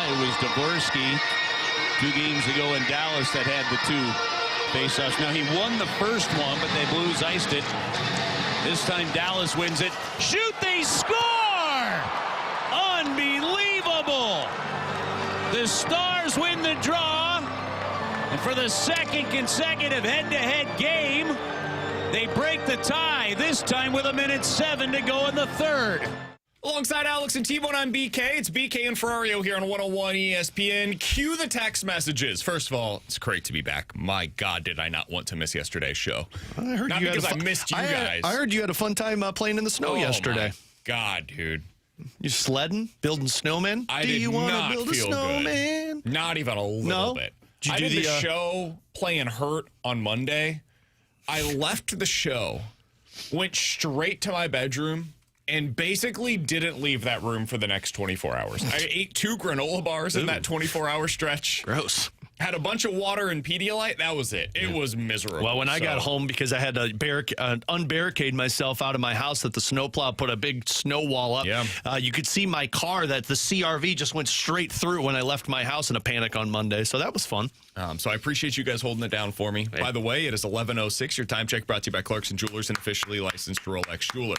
It was Dvorsky 2 games ago in Dallas that had the 2 faceoffs. Now, he won the first one, but the Blues iced it. This time, Dallas wins it. Shoot, they score! Unbelievable! The Stars win the draw, and for the second consecutive head-to-head game, they break the tie, this time with 1:07 to go in the third. Alongside Alex and T-Bone, I'm BK. It's BK and Ferrario here on 101 ESPN. Cue the text messages. First of all, it's great to be back. My God, did I not want to miss yesterday's show. I heard not because I missed you guys. I heard you had a fun time playing in the snow yesterday. My God, dude. You sledding, building snowmen? I Do did you want not to build a feel snowman? good. Not even a little bit. I did the show playing hurt on Monday. I left the show, went straight to my bedroom, and basically didn't leave that room for the next 24 hours. I ate 2 granola bars in that 24-hour stretch. Gross. Had a bunch of water and Pedialyte. That was it. It was miserable. Well, when I got home, because I had to unbarricade myself out of my house, that the snowplow put a big snow wall up. Yeah. You could see my car, that the CRV just went straight through when I left my house in a panic on Monday. So that was fun. So I appreciate you guys holding it down for me. Hey. By the way, it is 11:06. Your time check brought to you by Clarkson Jewelers, and officially licensed Rolex jeweler.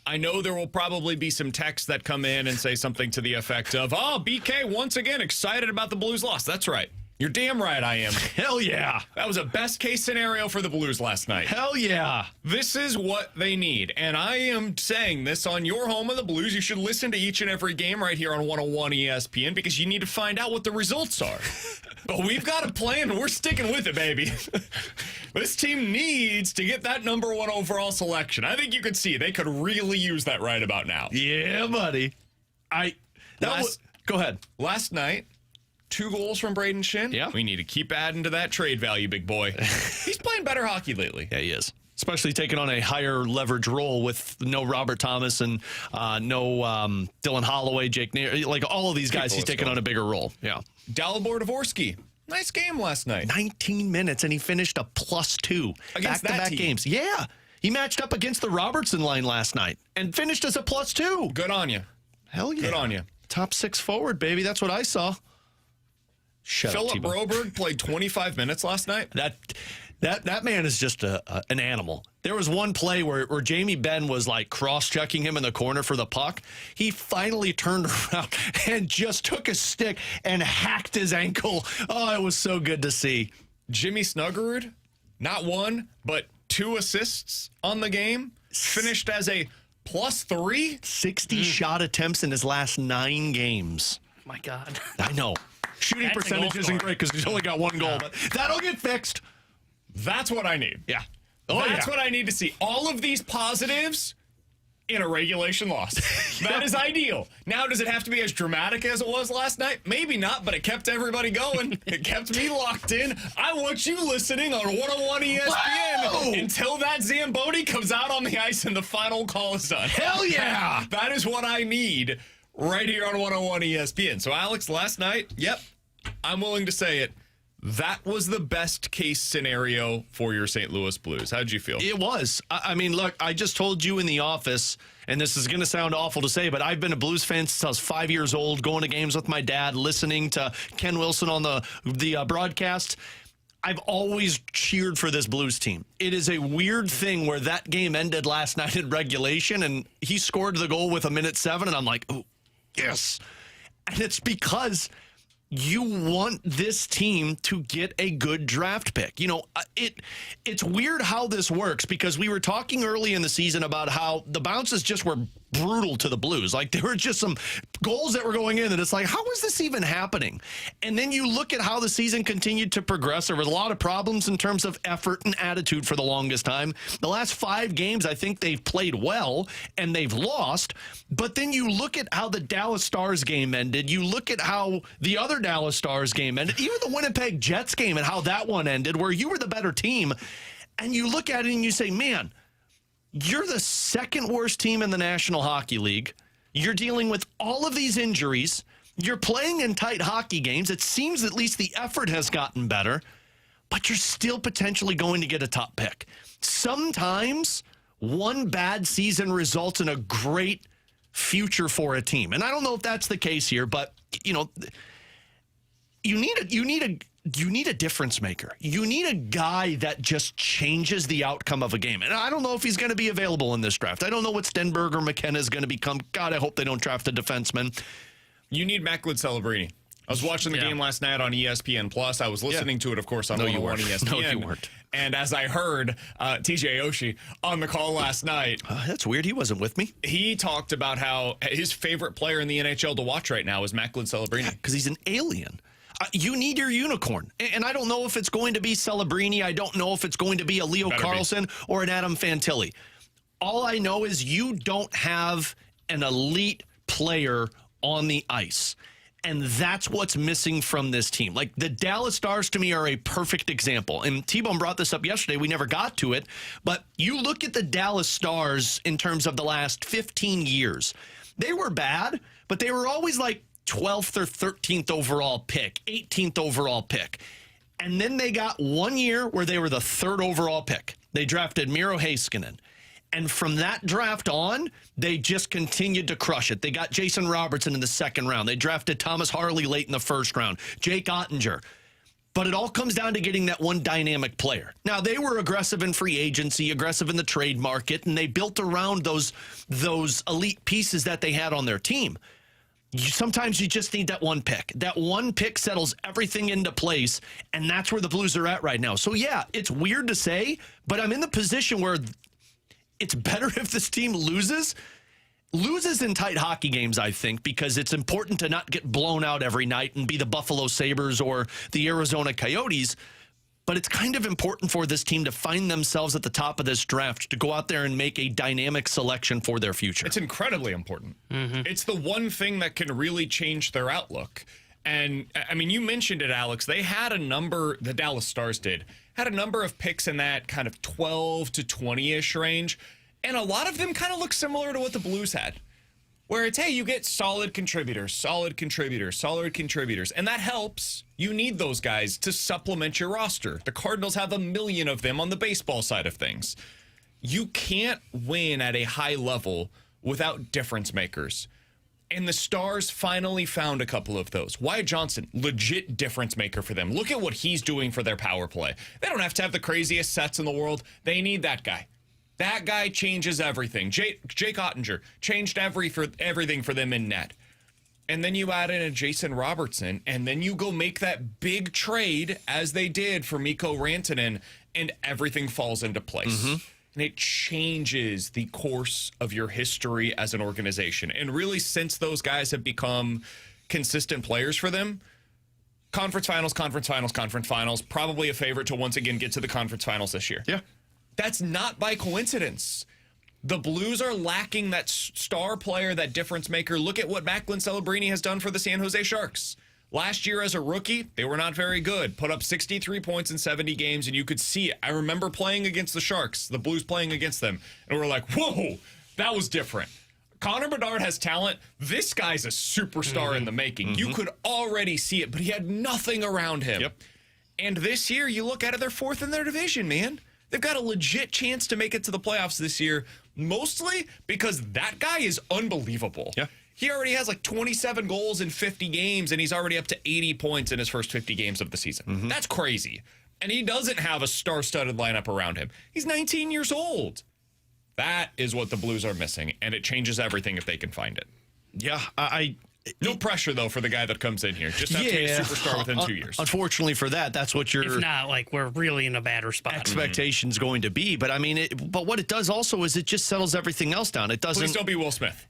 I know there will probably be some texts that come in and say something to the effect of, oh, BK, once again, excited about the Blues loss. That's right. You're damn right I am. Hell yeah. That was a best-case scenario for the Blues last night. Hell yeah. This is what they need. And I am saying this on your home of the Blues. You should listen to each and every game right here on 101 ESPN because you need to find out what the results are. But we've got a plan, and we're sticking with it, baby. This team needs to get that number 1 overall selection. I think you could see they could really use that right about now. Yeah, buddy. Go ahead. Last night, 2 goals from Braden Shin. Yeah. We need to keep adding to that trade value, big boy. He's playing better hockey lately. Yeah, he is. Especially taking on a higher leverage role with no Robert Thomas and no Dylan Holloway, Jake Nair. Like all of these guys, he's taking on a bigger role. Yeah. Dalibor Dvorsky. Nice game last night. 19 minutes, and he finished a +2. Against back-to-back games. Yeah. He matched up against the Robertson line last night and finished as a +2. Good on you. Hell yeah. Good on you. Top 6 forward, baby. That's what I saw. Philip Broberg played 25 minutes last night. That man is just an animal. There was one play where Jamie Benn was like cross-checking him in the corner for the puck. He finally turned around and just took a stick and hacked his ankle. Oh, it was so good to see. Jimmy Snuggerud, not 1, but 2 assists on the game. Finished as a +3. 60 shot attempts in his last 9 games. My God. I know. Shooting percentage isn't great because he's only got 1 goal, but that'll get fixed. That's what I need. Yeah. That's what I need to see. All of these positives in a regulation loss. That is ideal. Now, does it have to be as dramatic as it was last night? Maybe not, but it kept everybody going. It kept me locked in. I want you listening on 101 ESPN until that Zamboni comes out on the ice and the final call is done. Hell yeah. That is what I need right here on 101 ESPN. So, Alex, last night, yep, I'm willing to say it. That was the best case scenario for your St. Louis Blues. How'd you feel? It was. I mean, look, I just told you in the office, and this is going to sound awful to say, but I've been a Blues fan since I was 5 years old, going to games with my dad, listening to Ken Wilson on the broadcast. I've always cheered for this Blues team. It is a weird thing where that game ended last night in regulation, and he scored the goal with 1:07, and I'm like, oh, yes. And it's because you want this team to get a good draft pick. You know, it's weird how this works because we were talking early in the season about how the bounces just were brutal to the Blues. Like, there were just some goals that were going in that it's like, how is this even happening? And then you look at how the season continued to progress. There was a lot of problems in terms of effort and attitude for the longest time. The last 5 games, I think they've played well and they've lost. But then you look at how the Dallas Stars game ended. You look at how the other Dallas Stars game ended, even the Winnipeg Jets game and how that one ended, where you were the better team. And you look at it and you say, man, you're the second worst team in the National Hockey League. You're dealing with all of these injuries. You're playing in tight hockey games. It seems at least the effort has gotten better, but you're still potentially going to get a top pick. Sometimes one bad season results in a great future for a team. And I don't know if that's the case here, but you need a difference maker. You need a guy that just changes the outcome of a game. And I don't know if he's going to be available in this draft. I don't know what Stenberg or McKenna is going to become. God, I hope they don't draft a defenseman. You need Macklin Celebrini. I was watching the game last night on ESPN Plus. I was listening to it, of course, on 101 ESPN. No, you weren't. And as I heard TJ Oshie on the call last night. That's weird. He wasn't with me. He talked about how his favorite player in the NHL to watch right now is Macklin Celebrini. Because he's an alien. You need your unicorn. And I don't know if it's going to be Celebrini. I don't know if it's going to be a Leo Carlson or an Adam Fantilli. All I know is you don't have an elite player on the ice. And that's what's missing from this team. Like, the Dallas Stars, to me, are a perfect example. And T-Bone brought this up yesterday. We never got to it. But you look at the Dallas Stars in terms of the last 15 years. They were bad, but they were always like 12th or 13th overall pick, 18th overall pick. And then they got 1 year where they were the 3rd overall pick. They drafted Miro Heiskanen. And from that draft on, they just continued to crush it. They got Jason Robertson in the 2nd round. They drafted Thomas Harley late in the 1st round, Jake Ottinger. But it all comes down to getting that one dynamic player. Now, they were aggressive in free agency, aggressive in the trade market, and they built around those elite pieces that they had on their team. Sometimes you just need that one pick. That one pick settles everything into place, and that's where the Blues are at right now. So, yeah, it's weird to say, but I'm in the position where it's better if this team loses in tight hockey games, I think, because it's important to not get blown out every night and be the Buffalo Sabres or the Arizona Coyotes. But it's kind of important for this team to find themselves at the top of this draft, to go out there and make a dynamic selection for their future. It's incredibly important. Mm-hmm. It's the one thing that can really change their outlook. And, I mean, you mentioned it, Alex. They had a number, the Dallas Stars had a number of picks in that kind of 12 to 20-ish range. And a lot of them kind of look similar to what the Blues had, where it's, hey, you get solid contributors. And that helps. You need those guys to supplement your roster. The Cardinals have 1 million of them on the baseball side of things. You can't win at a high level without difference makers. And the Stars finally found a couple of those. Wyatt Johnson, legit difference maker for them. Look at what he's doing for their power play. They don't have to have the craziest sets in the world. They need that guy. That guy changes everything. Jake Ottinger changed everything for them in net. And then you add in a Jason Robertson, and then you go make that big trade, as they did for Mikko Rantanen, and everything falls into place. Mm-hmm. And it changes the course of your history as an organization. And really, since those guys have become consistent players for them, conference finals, probably a favorite to once again get to the conference finals this year. Yeah. That's not by coincidence. The Blues are lacking that star player, that difference maker. Look at what Macklin Celebrini has done for the San Jose Sharks. Last year as a rookie, they were not very good. Put up 63 points in 70 games, and you could see it. I remember playing against the Sharks, the Blues playing against them, and we're like, whoa, that was different. Connor Bedard has talent. This guy's a superstar in the making. You could already see it, but he had nothing around him. Yep. And this year, you look at it, they're 4th in their division, man. They've got a legit chance to make it to the playoffs this year, mostly because that guy is unbelievable. Yeah. He already has like 27 goals in 50 games, and he's already up to 80 points in his first 50 games of the season. Mm-hmm. That's crazy. And he doesn't have a star-studded lineup around him. He's 19 years old. That is what the Blues are missing, and it changes everything if they can find it. Yeah, No pressure, though, for the guy that comes in here. Just have to be a superstar within 2 years. Unfortunately for that's what your... If not, like, we're really in a better spot. Expectation's going to be. But, I mean, but what it does also is it just settles everything else down. It doesn't... Please don't be Will Smith.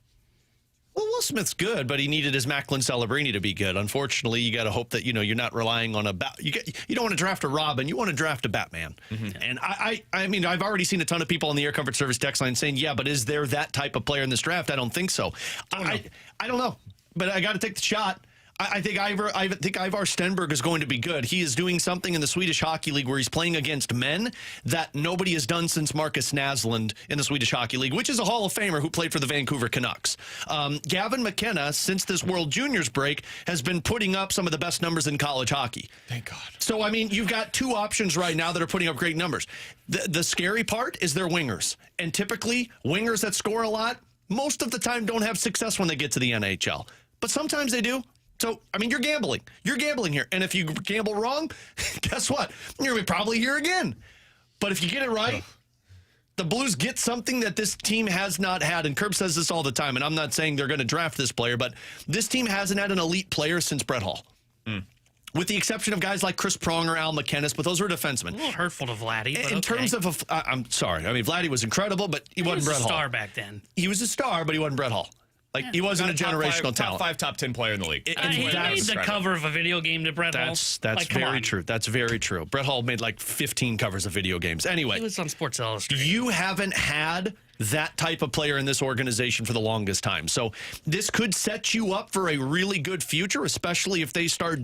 Well, Will Smith's good, but he needed his Macklin Celebrini to be good. Unfortunately, you got to hope that, you're not relying on you don't want to draft a Robin. You want to draft a Batman. Mm-hmm. And I mean, I've already seen a ton of people on the Air Comfort Service text line saying, yeah, but is there that type of player in this draft? I don't think so. I don't know. But I got to take the shot. I think Ivar Stenberg is going to be good. He is doing something in the Swedish Hockey League where he's playing against men that nobody has done since Marcus Naslund in the Swedish Hockey League, which is a Hall of Famer who played for the Vancouver Canucks. Gavin McKenna, since this World Juniors break, has been putting up some of the best numbers in college hockey. Thank God. So, I mean, you've got 2 options right now that are putting up great numbers. The scary part is their wingers. And typically, wingers that score a lot, most of the time don't have success when they get to the NHL. But sometimes they do. So, I mean, you're gambling. You're gambling here. And if you gamble wrong, guess what? You're going to be probably here again. But if you get it right, the Blues get something that this team has not had. And Kerb says this all the time, and I'm not saying they're going to draft this player, but this team hasn't had an elite player since Brett Hull. With the exception of guys like Chris Pronger, Al McInnes, but those were defensemen. A little hurtful to Vladdy. In terms of, I'm sorry. I mean, Vladdy was incredible, but he wasn't Brett Hull. He was a star back then. He was a star, but he wasn't Brett Hull. Like, he wasn't a generational talent. Top 5, top 10 player in the league. He made the cover of a video game to Brett Hull. That's like, very true. That's very true. Brett Hull made like 15 covers of video games. Anyway. He was on Sports Illustrated. You haven't had that type of player in this organization for the longest time. So this could set you up for a really good future, especially if they start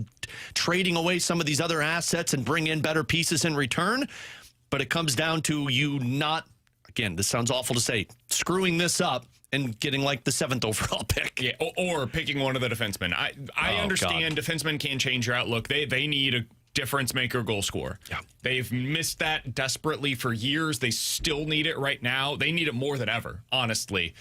trading away some of these other assets and bring in better pieces in return. But it comes down to you not, again, this sounds awful to say, screwing this up and getting like the 7th overall pick. Yeah, or picking one of the defensemen. I understand defensemen can change your outlook. They need a difference maker, goal scorer. Yeah. They've missed that desperately for years. They still need it right now. They need it more than ever, honestly.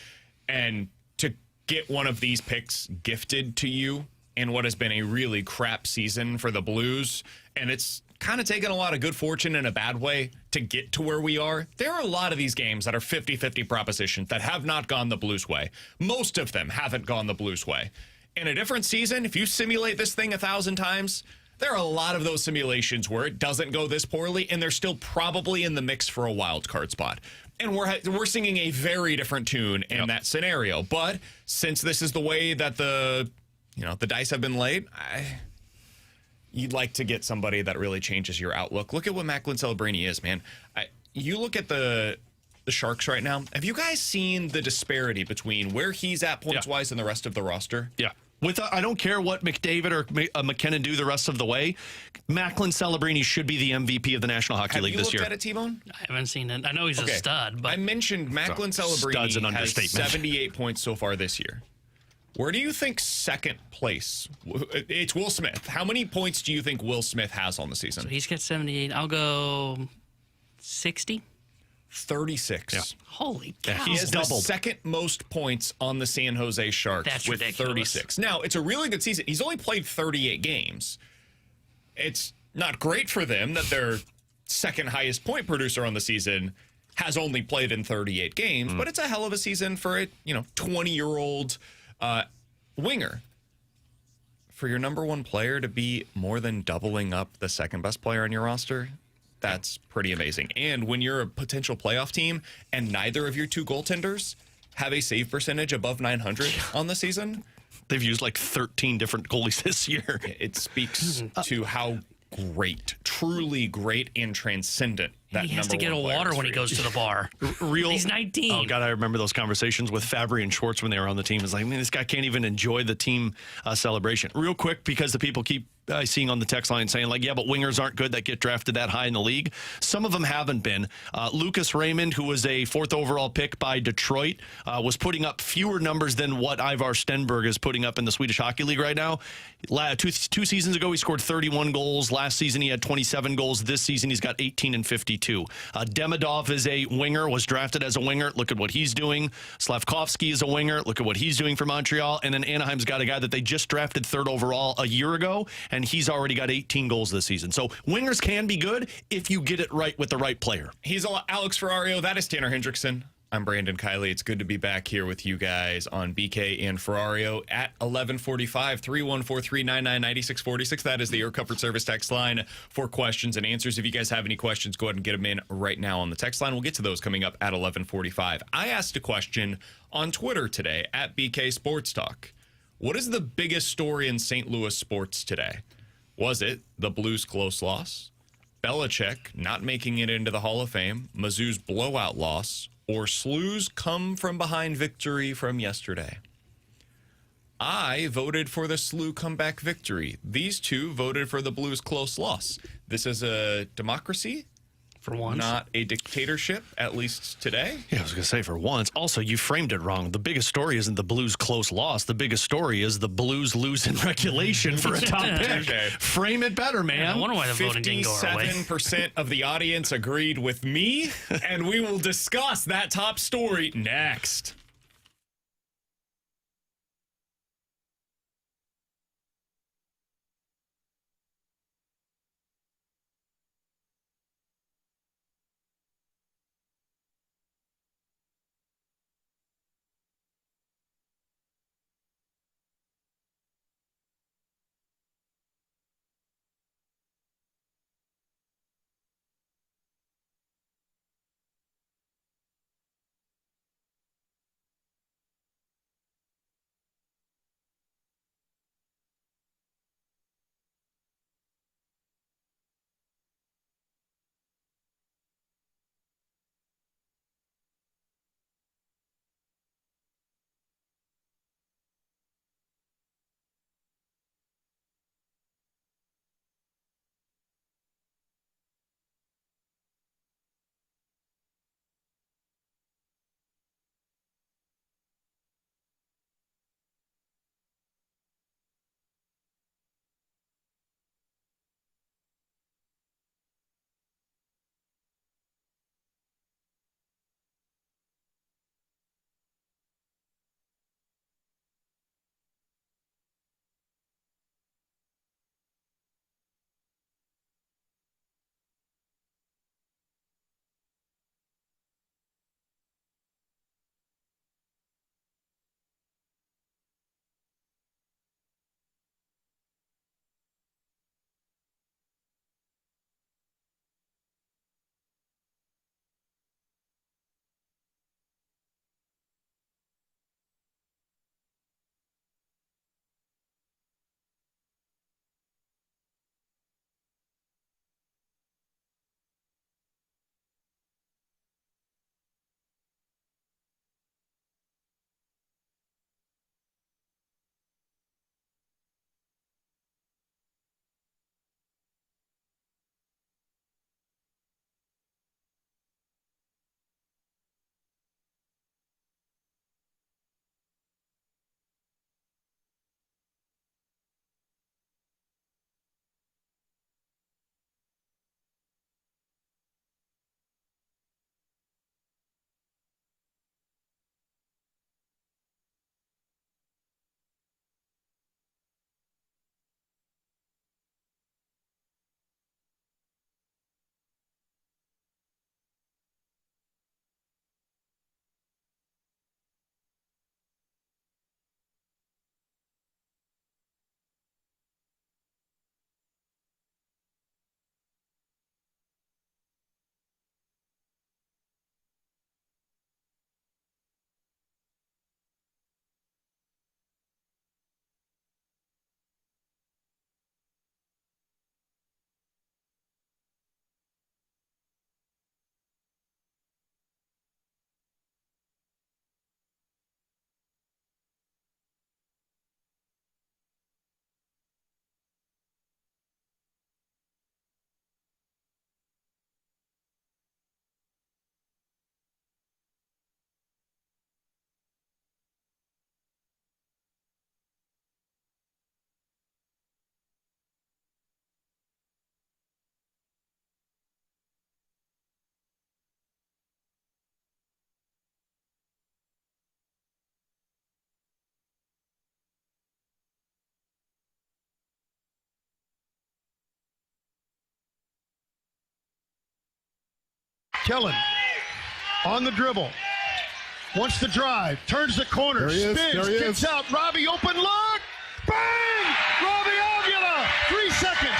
And to get one of these picks gifted to you in what has been a really crap season for the Blues, and it's kind of taken a lot of good fortune in a bad way to get to where we are. There are a lot of these games that are 50-50 propositions that have not gone the Blues way. Most of them haven't gone the Blues way. In a different season, if you simulate this thing 1,000 times, there are a lot of those simulations where it doesn't go this poorly, and they're still probably in the mix for a wild card spot. And we're singing a very different tune in that scenario. But since this is the way that the dice have been laid, you'd like to get somebody that really changes your outlook. Look at what Macklin Celebrini is, man. You look at the Sharks right now. Have you guys seen the disparity between where he's at points-wise and the rest of the roster? Yeah. I don't care what McDavid or McKinnon do the rest of the way. Macklin Celebrini should be the MVP of the National Hockey League this year. Have you looked at it, T-Bone? I haven't seen it. I know he's a stud, but I mentioned Macklin Celebrini has 78 points so far this year. Where do you think second place? It's Will Smith. How many points do you think Will Smith has on the season? So he's got 78. I'll go 60. 36. Yeah. Holy cow. He has the second most points on the San Jose Sharks. That's with ridiculous. 36. Now, it's a really good season. He's only played 38 games. It's not great for them that their second highest point producer on the season has only played in 38 games, but it's a hell of a season for a 20-year-old winger. For your number one player to be more than doubling up the second best player on your roster, that's pretty amazing. And when you're a potential playoff team and neither of your two goaltenders have a save percentage above 900 on the season, they've used like 13 different goalies this year. It speaks to how great, truly great and transcendent that he has to get a water when he goes to the bar. He's 19. Oh, God, I remember those conversations with Fabry and Schwartz when they were on the team. It's like, man, this guy can't even enjoy the team celebration. Real quick, because the people keep seeing on the text line saying, like, yeah, but wingers aren't good that get drafted that high in the league. Some of them haven't been. Lucas Raymond, who was a 4th overall pick by Detroit, was putting up fewer numbers than what Ivar Stenberg is putting up in the Swedish Hockey League right now. Two seasons ago, he scored 31 goals. Last season, he had 27 goals. This season, he's got 18 and 52. Demidov is a winger, was drafted as a winger. Look at what he's doing. Slavkovsky is a winger. Look at what he's doing for Montreal. And then Anaheim's got a guy that they just drafted 3rd overall a year ago, and he's already got 18 goals this season. So wingers can be good if you get it right with the right player. He's Alex Ferrario. That is Tanner Hendrickson. I'm Brandon Kiley. It's good to be back here with you guys on BK and Ferrario at 11:45, 314-399-9646. That is the Air Comfort Service text line for questions and answers. If you guys have any questions, go ahead and get them in right now on the text line. We'll get to those coming up at 11:45. I asked a question on Twitter today at BK Sports Talk. What is the biggest story in St. Louis sports today? Was it the Blues' close loss, Belichick not making it into the Hall of Fame, Mizzou's blowout loss, or SLU's come-from-behind victory from yesterday? I voted for the SLU comeback victory. These two voted for the Blues' close loss. This is a democracy, for once, not a dictatorship, at least today. Yeah, I was going to say for once. Also, you framed it wrong. The biggest story isn't the Blues' close loss. The biggest story is the Blues lose in regulation for a top pick. Okay. Frame it better, man. I wonder why the voting didn't go our way. 57% of the audience agreed with me, and we will discuss that top story next. Kellen on the dribble. Wants to drive. Turns the corner. Spins. Gets out. Robbie open look. Bang! Robbie Avila. 3 seconds.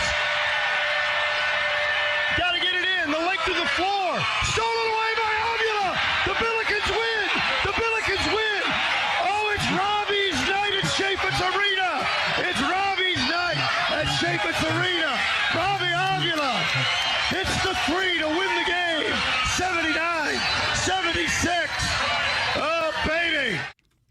Got to get it in. The length of the floor. Stolen away by Avila. The Billikens win. The Billikens win. Oh, it's Robbie's night at Chaffetz Arena. It's Robbie's night at Chaffetz Arena. Robbie Avila hits the 3 to win the game. 79-76. Oh, baby.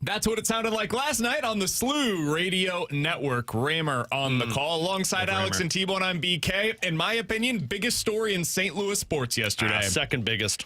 That's what it sounded like last night on the SLU Radio Network. Raymer on the call alongside Alex and T-Bone. I'm BK. In my opinion, biggest story in St. Louis sports yesterday. Second biggest.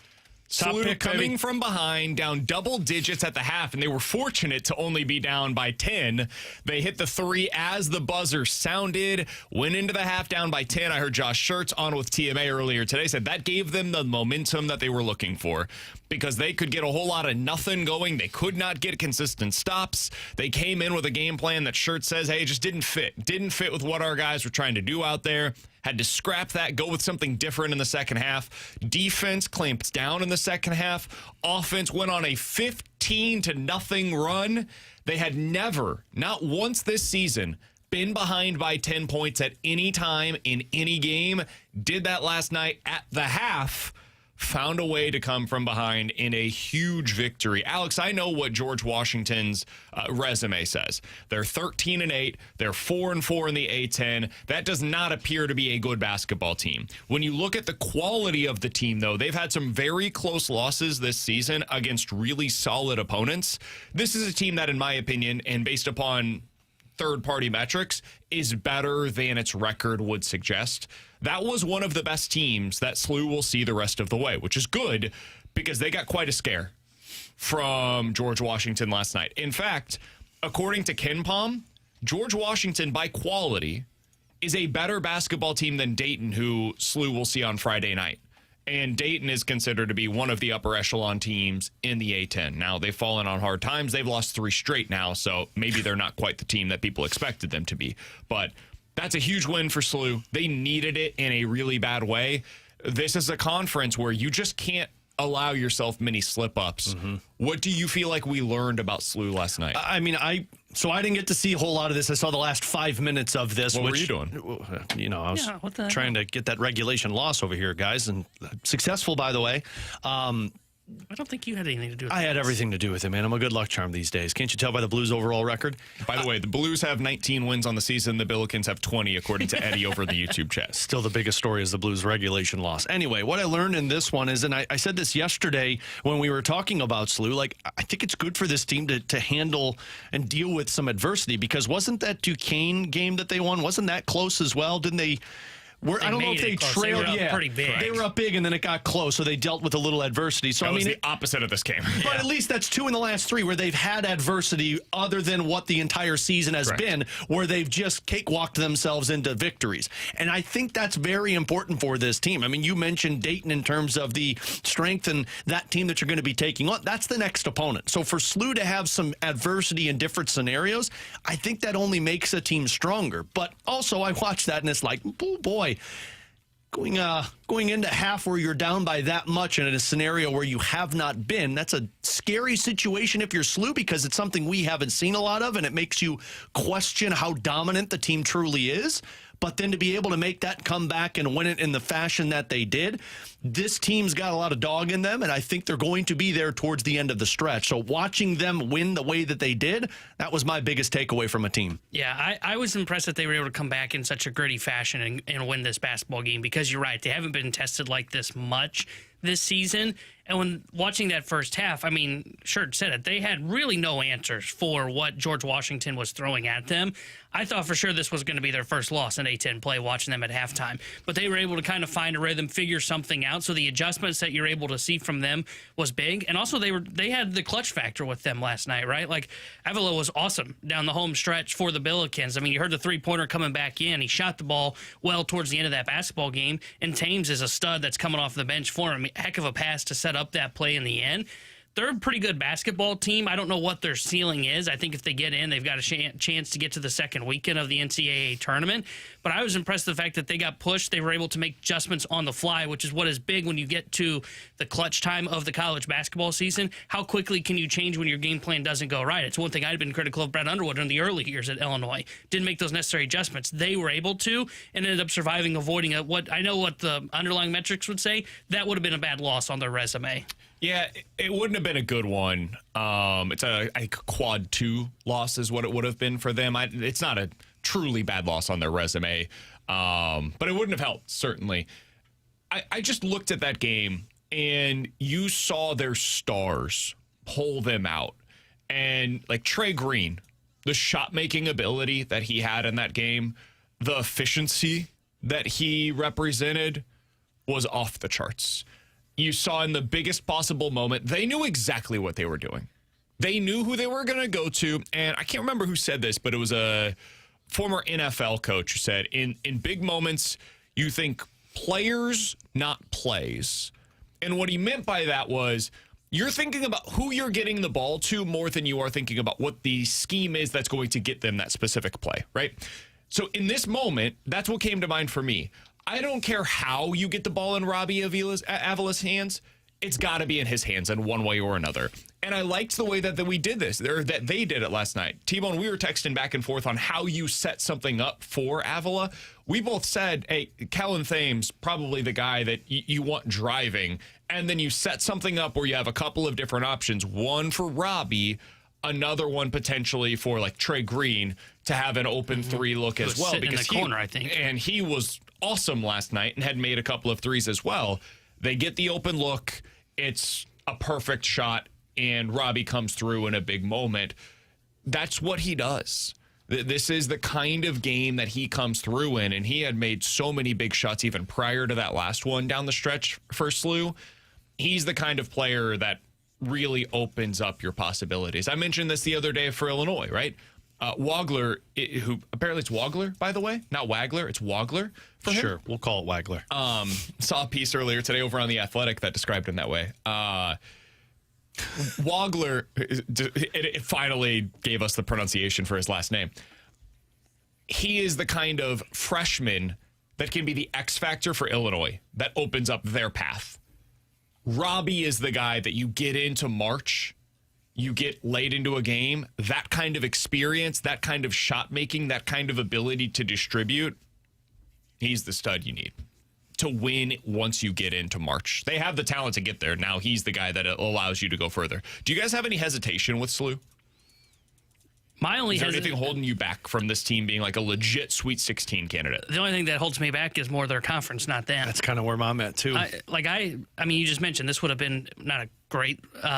SLU pick, coming baby. from behind, down double digits at the half, and they were fortunate to only be down by 10. They hit the 3 as the buzzer sounded, went into the half down by 10. I heard Josh Schertz on with TMA earlier today, said that gave them the momentum that they were looking for because they could get a whole lot of nothing going. They could not get consistent stops. They came in with a game plan that Schertz says, hey, it just didn't fit. Didn't fit with what our guys were trying to do out there. Had to scrap that, go with something different in the second half. Defense clamped down in the second half. Offense went on a 15-0 run. They had never, not once this season, been behind by 10 points at any time in any game. Did that last night at the half. Found a way to come from behind in a huge victory. Alex, I know what George Washington's resume says. They're 13-8. They're 4-4 in the A-10. That does not appear to be a good basketball team. When you look at the quality of the team, though, they've had some very close losses this season against really solid opponents. This is a team that, in my opinion, and based upon third-party metrics, is better than its record would suggest. That was one of the best teams that SLU will see the rest of the way, which is good because they got quite a scare from George Washington last night. In fact, according to KenPom, George Washington, by quality, is a better basketball team than Dayton, who SLU will see on Friday night. And Dayton is considered to be one of the upper echelon teams in the A-10. Now, they've fallen on hard times. They've lost 3 straight now, so maybe they're not quite the team that people expected them to be. But that's a huge win for SLU. They needed it in a really bad way. This is a conference where you just can't allow yourself many slip-ups. What do you feel like we learned about SLU last night? I mean, I didn't get to see a whole lot of this. I saw the last 5 minutes of this. What were you doing? You know, I was trying to get that regulation loss over here, guys, and successful, by the way. I don't think you had anything to do with it. I had everything to do with it, man. I'm a good luck charm these days. Can't you tell by the Blues' overall record? By the way, the Blues have 19 wins on the season. The Billikens have 20, according to Eddie over the YouTube chat. Still the biggest story is the Blues' regulation loss. Anyway, what I learned in this one is, and I said this yesterday when we were talking about SLU, like, I think it's good for this team to handle and deal with some adversity, because wasn't that Duquesne game that they won, wasn't that close as well? Didn't they... I don't know if they trailed. They were up pretty big. They were up big, and then it got close, so they dealt with a little adversity. So That I was mean, the opposite of this game. but at least that's 2 in the last 3 where they've had adversity other than what the entire season has been, where they've just cakewalked themselves into victories. And I think that's very important for this team. I mean, you mentioned Dayton in terms of the strength and that team that you're going to be taking on. That's the next opponent. So for SLU to have some adversity in different scenarios, I think that only makes a team stronger. But also, I watched that and it's like, oh boy, going into half where you're down by that much and in a scenario where you have not been, that's a scary situation if you're SLU, because it's something we haven't seen a lot of, and it makes you question how dominant the team truly is. But then to be able to make that comeback and win it in the fashion that they did, this team's got a lot of dog in them, and I think they're going to be there towards the end of the stretch. So watching them win the way that they did, that was my biggest takeaway from a team. Yeah, I was impressed that they were able to come back in such a gritty fashion and win this basketball game, because you're right, they haven't been tested like this much this season. And when watching that first half, I mean, Schertz said it, they had really no answers for what George Washington was throwing at them. I thought for sure this was going to be their first loss in A-10 play, watching them at halftime. But they were able to kind of find a rhythm, figure something out. So the adjustments that you're able to see from them was big. And also they had the clutch factor with them last night, right? Like, Avila was awesome down the home stretch for the Billikens. I mean, you heard the three-pointer coming back in. He shot the ball well towards the end of that basketball game. And Thames is a stud that's coming off the bench for him. Heck of a pass to set up that play in the end. they're a pretty good basketball team. I don't know what their ceiling is. I think if they get in, they've got a chance to get to the second weekend of the NCAA tournament. But I was impressed with the fact that they got pushed. They were able to make adjustments on the fly, which is what is big when you get to the clutch time of the college basketball season. How quickly can you change when your game plan doesn't go right? It's one thing I'd been critical of Brad Underwood in the early years at Illinois. Didn't make those necessary adjustments. They were able to and ended up surviving, avoiding what I know what the underlying metrics would say. That would have been a bad loss on their resume. Yeah, it wouldn't have been a good one. It's a quad 2 loss is what it would have been for them. It's not a truly bad loss on their resume, but it wouldn't have helped, certainly. I just looked at that game, and you saw their stars pull them out. And, like, Trey Green, the shot-making ability that he had in that game, the efficiency that he represented was off the charts. You saw in the biggest possible moment, they knew exactly what they were doing. They knew who they were going to go to. And I can't remember who said this, but it was a former NFL coach who said, in big moments, you think players, not plays. And what he meant by that was you're thinking about who you're getting the ball to more than you are thinking about what the scheme is that's going to get them that specific play, right? So in this moment, that's what came to mind for me. I don't care how you get the ball in Robbie Avila's hands. It's got to be in his hands in one way or another. And I liked the way that we did this, or that they did it last night. T-Bone, we were texting back and forth on how you set something up for Avila. We both said, hey, Kellen Thames, probably the guy that you want driving. And then you set something up where you have a couple of different options. One for Robbie, another one potentially for like Trey Green to have an open three look as well. Because in the corner, I think. And he was awesome last night and had made a couple of threes as well. They get the open look. It's a perfect shot, and Robbie comes through in a big moment. That's what he does. This is the kind of game that he comes through in, and he had made so many big shots even prior to that last one down the stretch for SLU. He's the kind of player that really opens up your possibilities. I mentioned this the other day for Illinois, right? Wagler, who apparently it's Wagler, by the way, not Wagler, it's Wagler for him. Sure, we'll call it Wagler. Saw a piece earlier today over on The Athletic that described him that way. Wagler, it finally gave us the pronunciation for his last name. He is the kind of freshman that can be the X factor for Illinois that opens up their path. Robbie is the guy that you get into March, you get late into a game, that kind of experience, that kind of shot making, that kind of ability to distribute. He's the stud you need to win once you get into March. They have the talent to get there. Now he's the guy that allows you to go further. Do you guys have any hesitation with SLU? My only Is there anything holding you back from this team being like a legit Sweet 16 candidate? The only thing that holds me back is more their conference, not them. That's kind of where I'm at, too. I mean, you just mentioned this would have been not a great, wouldn't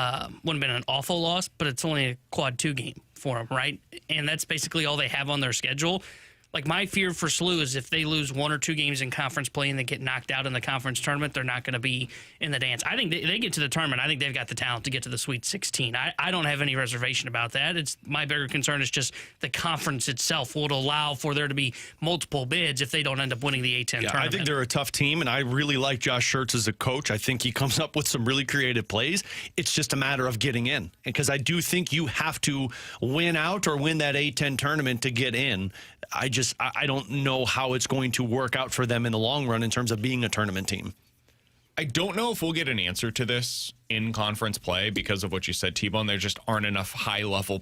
have been an awful loss, but it's only a quad 2 game for them, right? And that's basically all they have on their schedule. Like, my fear for SLU is if they lose 1 or 2 games in conference play and they get knocked out in the conference tournament, they're not going to be in the dance. I think they get to the tournament. I think they've got the talent to get to the Sweet 16. I don't have any reservation about that. It's my bigger concern is just the conference itself would allow for there to be multiple bids if they don't end up winning the A-10 tournament. I think they're a tough team, and I really like Josh Schertz as a coach. I think he comes up with some really creative plays. It's just a matter of getting in, because I do think you have to win out or win that A-10 tournament to get in. I don't know how it's going to work out for them in the long run in terms of being a tournament team. I don't know if we'll get an answer to this in conference play because of what you said, T-Bone. There just aren't enough high-level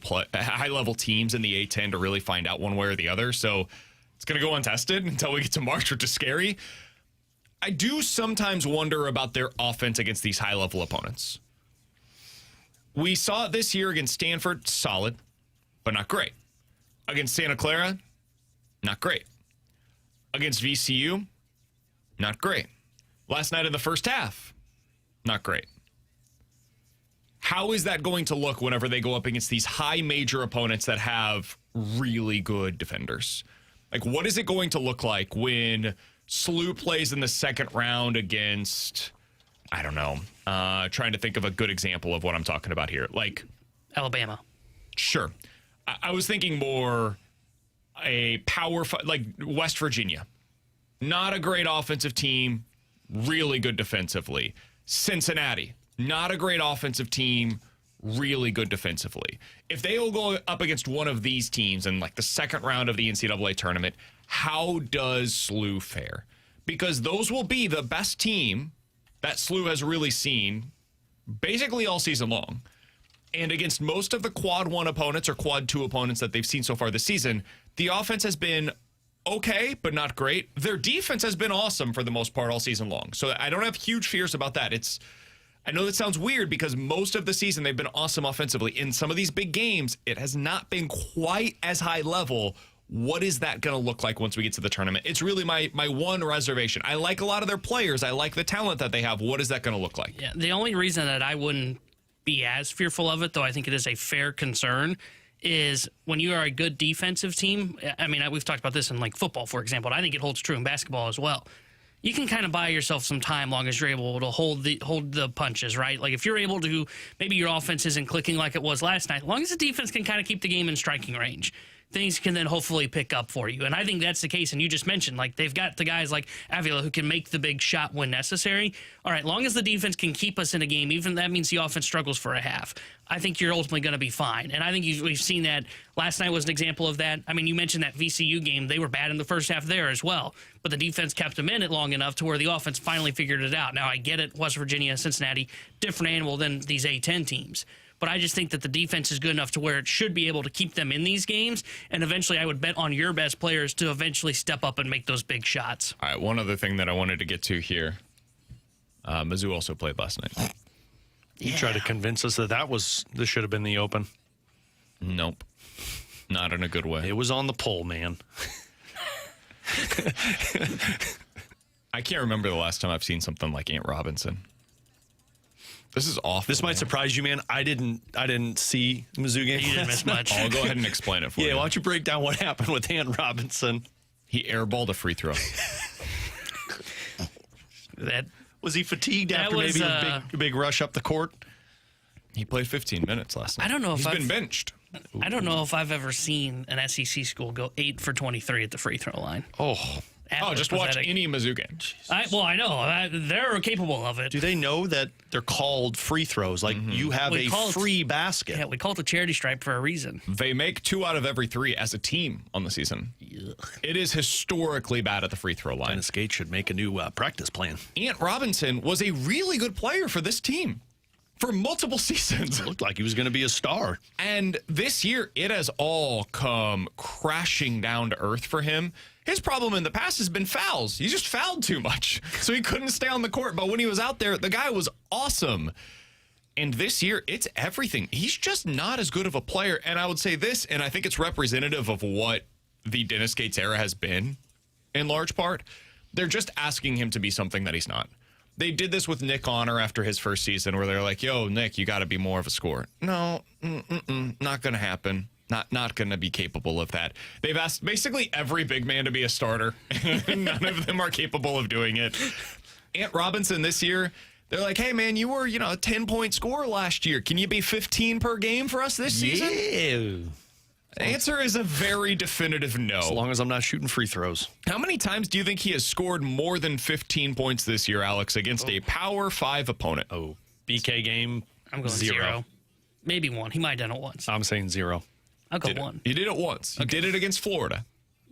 teams in the A-10 to really find out one way or the other. So it's going to go untested until we get to March, which is scary. I do sometimes wonder about their offense against these high-level opponents. We saw it this year against Stanford, solid, but not great. Against Santa Clara, not great. Against VCU, not great. Last night in the first half, not great. How is that going to look whenever they go up against these high major opponents that have really good defenders? Like, what is it going to look like when SLU plays in the second round against, I don't know, trying to think of a good example of what I'm talking about here. Like Alabama. Sure. I was thinking more a power, like West Virginia. Not a great offensive team, really good defensively. Cincinnati, not a great offensive team, really good defensively. If they will go up against one of these teams in like the second round of the NCAA tournament, how does SLU fare? Because those will be the best team that SLU has really seen basically all season long. And against most of the quad 1 opponents or quad 2 opponents that they've seen so far this season, the offense has been okay, but not great. Their defense has been awesome for the most part all season long. So I don't have huge fears about that. I know that sounds weird because most of the season they've been awesome offensively. In some of these big games, it has not been quite as high level. What is that going to look like once we get to the tournament? It's really my one reservation. I like a lot of their players. I like the talent that they have. What is that going to look like? Yeah, the only reason that I wouldn't be as fearful of it, though I think it is a fair concern, is when you are a good defensive team. I mean, we've talked about this in like football, for example. I think it holds true in basketball as well. You can kind of buy yourself some time long as you're able to hold the punches, right? Like if you're able to, maybe your offense isn't clicking like it was last night, as long as the defense can kind of keep the game in striking range, things can then hopefully pick up for you. And I think that's the case. And you just mentioned, like, they've got the guys like Avila who can make the big shot when necessary. All right, long as the defense can keep us in a game, even that means the offense struggles for a half, I think you're ultimately going to be fine. And I think we've seen that. Last night was an example of that. I mean, you mentioned that VCU game. They were bad in the first half there as well. But the defense kept them in it long enough to where the offense finally figured it out. Now, I get it, West Virginia, Cincinnati, different animal than these A-10 teams. But I just think that the defense is good enough to where it should be able to keep them in these games. And eventually I would bet on your best players to eventually step up and make those big shots. All right, one other thing that I wanted to get to here. Mizzou also played last night. You tried to convince us that this should have been the Open. Nope. Not in a good way. It was on the poll, man. I can't remember the last time I've seen something like Ant Robinson. This is awful. This might surprise you, man. I didn't see Mizzou game. You didn't miss much. I'll go ahead and explain it for you. Yeah, why don't you break down what happened with Ant Robinson? He airballed a free throw. Was he fatigued after maybe a big rush up the court? He played 15 minutes last night. I don't know if He's been benched. I don't know if I've ever seen an SEC school go 8 for 23 at the free throw line. Just watch any Mizzou game. I know. They're capable of it. Do they know that they're called free throws? Like you have a free basket. Yeah, we call it the charity stripe for a reason. They make 2 out of every 3 as a team on the season. It is historically bad at the free throw line. Dennis Gates should make a new practice plan. Ant Robinson was a really good player for this team for multiple seasons. It looked like he was going to be a star. And this year, it has all come crashing down to earth for him. His problem in the past has been fouls. He just fouled too much, so he couldn't stay on the court. But when he was out there, the guy was awesome. And this year, it's everything. He's just not as good of a player. And I would say this, and I think it's representative of what the Dennis Gates era has been in large part. They're just asking him to be something that he's not. They did this with Nick Honor after his first season where they're like, yo, Nick, you got to be more of a scorer. No, not going to happen. Not going to be capable of that. They've asked basically every big man to be a starter. None of them are capable of doing it. Ant Robinson this year, they're like, hey, man, you were, a 10-point scorer last year. Can you be 15 per game for us this season? Yeah. The answer is a very definitive no. As long as I'm not shooting free throws. How many times do you think he has scored more than 15 points this year, Alex, against a Power 5 opponent? BK game, I'm going 0. Maybe 1. He might have done it once. I'm saying 0. I'll go 1. You did it once. You did it against Florida.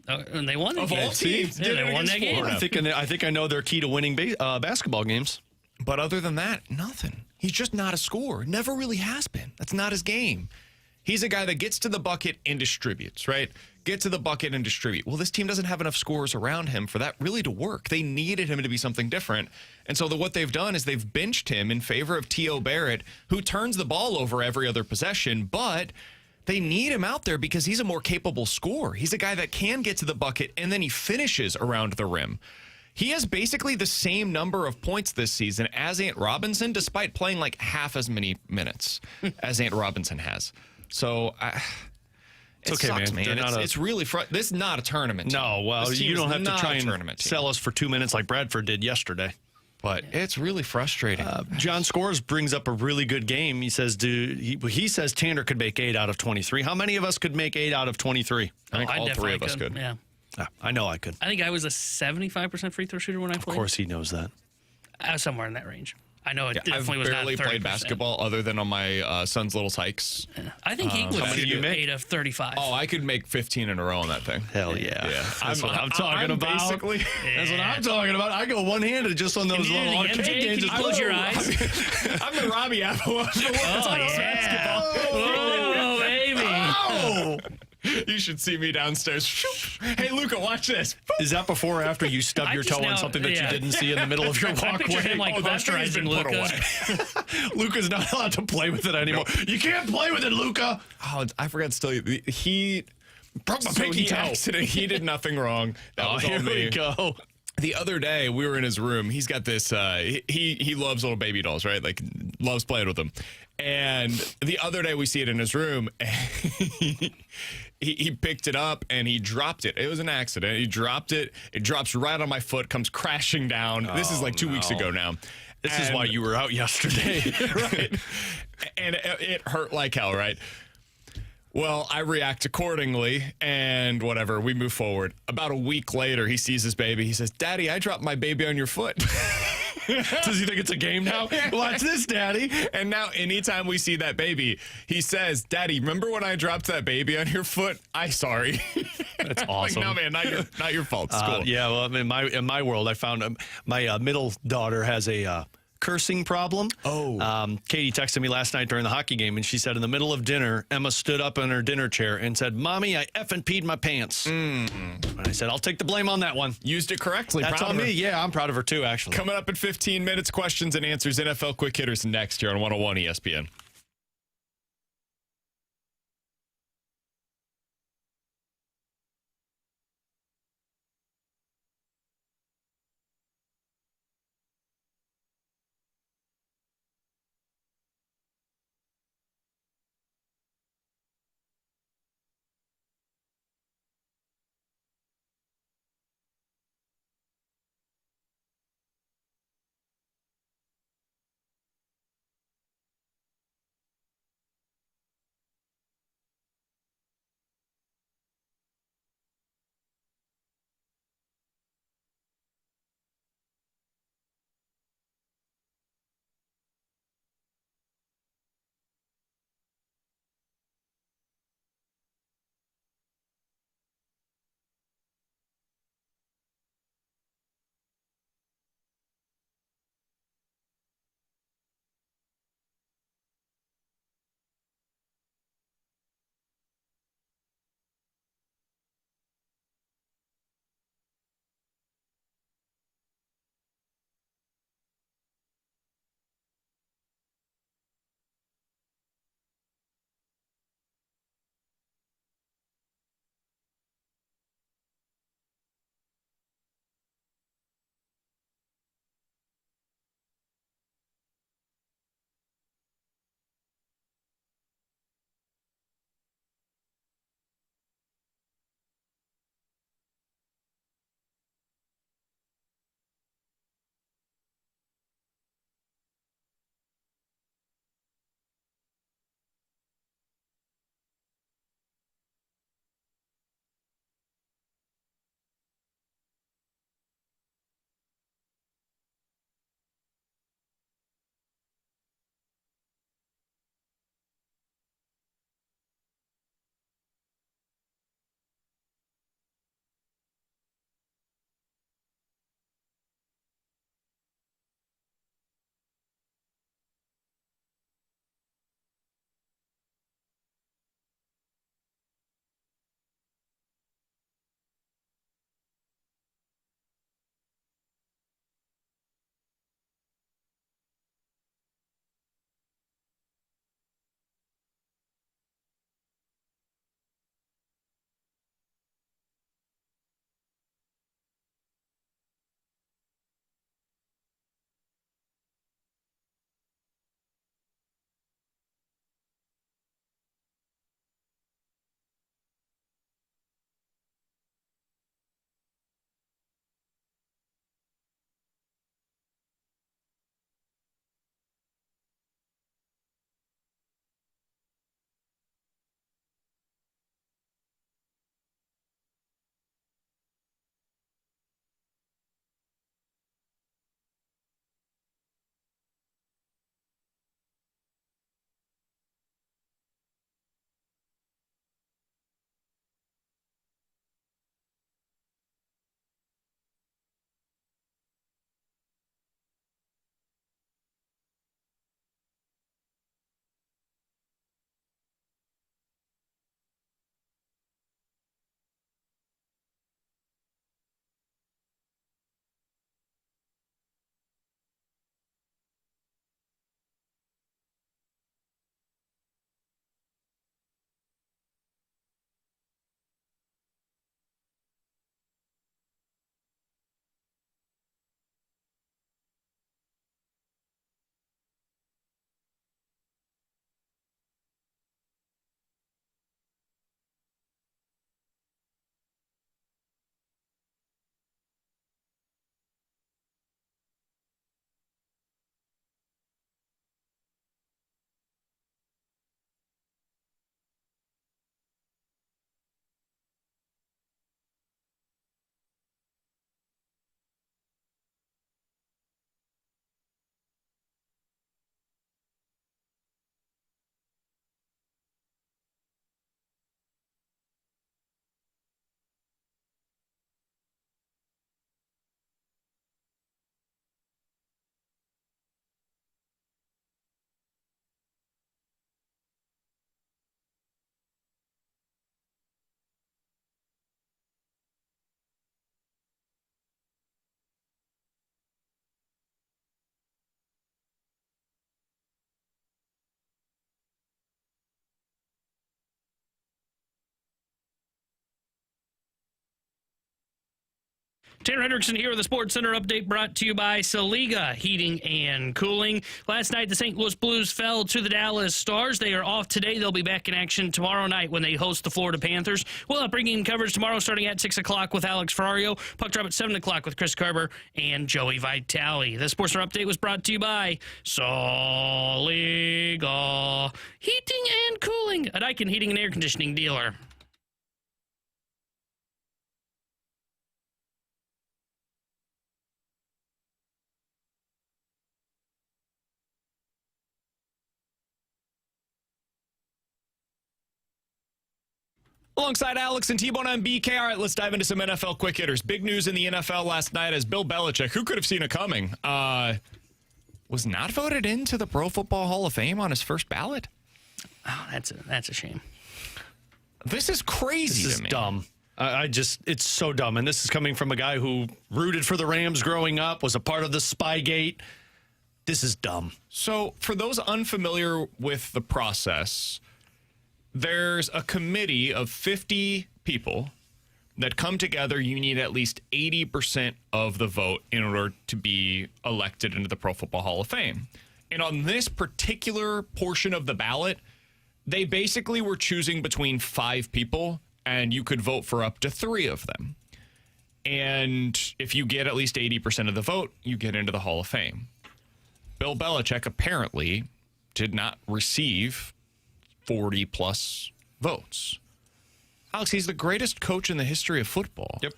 And they won that Of game. all teams, Yeah, they won that game. I think I know their key to winning basketball games. But other than that, nothing. He's just not a scorer. Never really has been. That's not his game. He's a guy that gets to the bucket and distributes, right? Get to the bucket and distribute. Well, this team doesn't have enough scorers around him for that really to work. They needed him to be something different. And so what they've done is they've benched him in favor of T.O. Barrett, who turns the ball over every other possession, but they need him out there because he's a more capable scorer. He's a guy that can get to the bucket, and then he finishes around the rim. He has basically the same number of points this season as Ant Robinson, despite playing like half as many minutes as Ant Robinson has. So it okay, sucks, man. It's really this is not a tournament team. No, well, This team you don't is have to not try a and tournament team. sell us for 2 minutes like Bradford did yesterday. But it's really frustrating. John Scores brings up a really good game. He says, he says Tanner could make 8 out of 23. How many of us could make 8 out of 23? I think all 3 of us could. could. Yeah. I know I could. I think I was a 75% free throw shooter when I played. Of course he knows that. I was somewhere in that range. I know it I've definitely was not 30%. barely played basketball other than on my son's little hikes. I think he would how many you shoot make? 8 of 35. Oh, I could make 15 in a row on that thing. Hell yeah. Yeah. That's what I'm talking about. Basically, That's what I'm talking about. I go one-handed just on those you do little the arcade MJ? games. Can you close your eyes? I'm the Robbie Apple of the world. Oh, yeah. Oh, baby. Oh! You should see me downstairs. Hey, Luca, watch this. Is that before or after you stubbed I your just toe on now- something that yeah. you didn't see in the middle of your I picture him walkway? like that thing has been posterizing put Luca. away. Luca's not allowed to play with it anymore. You can't play with it, Luca. Oh, I forgot to tell you. He Broke my so pinky he toe. accident. He did nothing wrong. That was all Here me. we go. The other day, we were in his room. He's got this. He loves little baby dolls, right? Like loves playing with them. And the other day, we see it in his room. And he picked it up and he dropped it. It was an accident. He dropped it. It drops right on my foot, comes crashing down. This is like 2 weeks ago now. This is why you were out yesterday. Right. And it hurt like hell, right? Well, I react accordingly and whatever, we move forward. About a week later, he sees his baby. He says, Daddy, I dropped my baby on your foot. Does he think it's a game now? Watch this, Daddy. And now anytime we see that baby, he says, Daddy, remember when I dropped that baby on your foot? I'm sorry. That's awesome. Like, no, man, not your fault. It's cool. Yeah, well, in my world, I found my middle daughter has a cursing problem. Katie texted me last night during the hockey game, and she said in the middle of dinner, Emma stood up in her dinner chair and said, Mommy, I effing peed my pants. And I said, I'll take the blame on that one. Used it correctly. That's Proud on of her. me. Yeah, I'm proud of her too, actually. Coming up in 15 minutes, questions and answers, NFL Quick Hitters next here on 101 ESPN. Tanner Hendrickson here with the Sports Center update brought to you by Saliga Heating and Cooling. Last night, the St. Louis Blues fell to the Dallas Stars. They are off today. They'll be back in action tomorrow night when they host the Florida Panthers. We'll have bringing coverage tomorrow starting at 6 o'clock with Alex Ferrario. Puck drop at 7 o'clock with Chris Kerber and Joey Vitale. The Sports Center update was brought to you by Saliga Heating and Cooling, a Daikin heating and air conditioning dealer. Alongside Alex and T-Bone on BK. All right, let's dive into some NFL quick hitters. Big news in the NFL last night as Bill Belichick, who could have seen it coming, was not voted into the Pro Football Hall of Fame on his first ballot. Oh, that's a shame. This is crazy. This is dumb. It's so dumb. And this is coming from a guy who rooted for the Rams growing up, was a part of the Spygate. This is dumb. So for those unfamiliar with the process, there's a committee of 50 people that come together. You need at least 80% of the vote in order to be elected into the Pro Football Hall of Fame. And on this particular portion of the ballot, they basically were choosing between 5 people, and you could vote for up to 3 of them. And if you get at least 80% of the vote, you get into the Hall of Fame. Bill Belichick apparently did not receive 40-plus votes. Alex, he's the greatest coach in the history of football. Yep.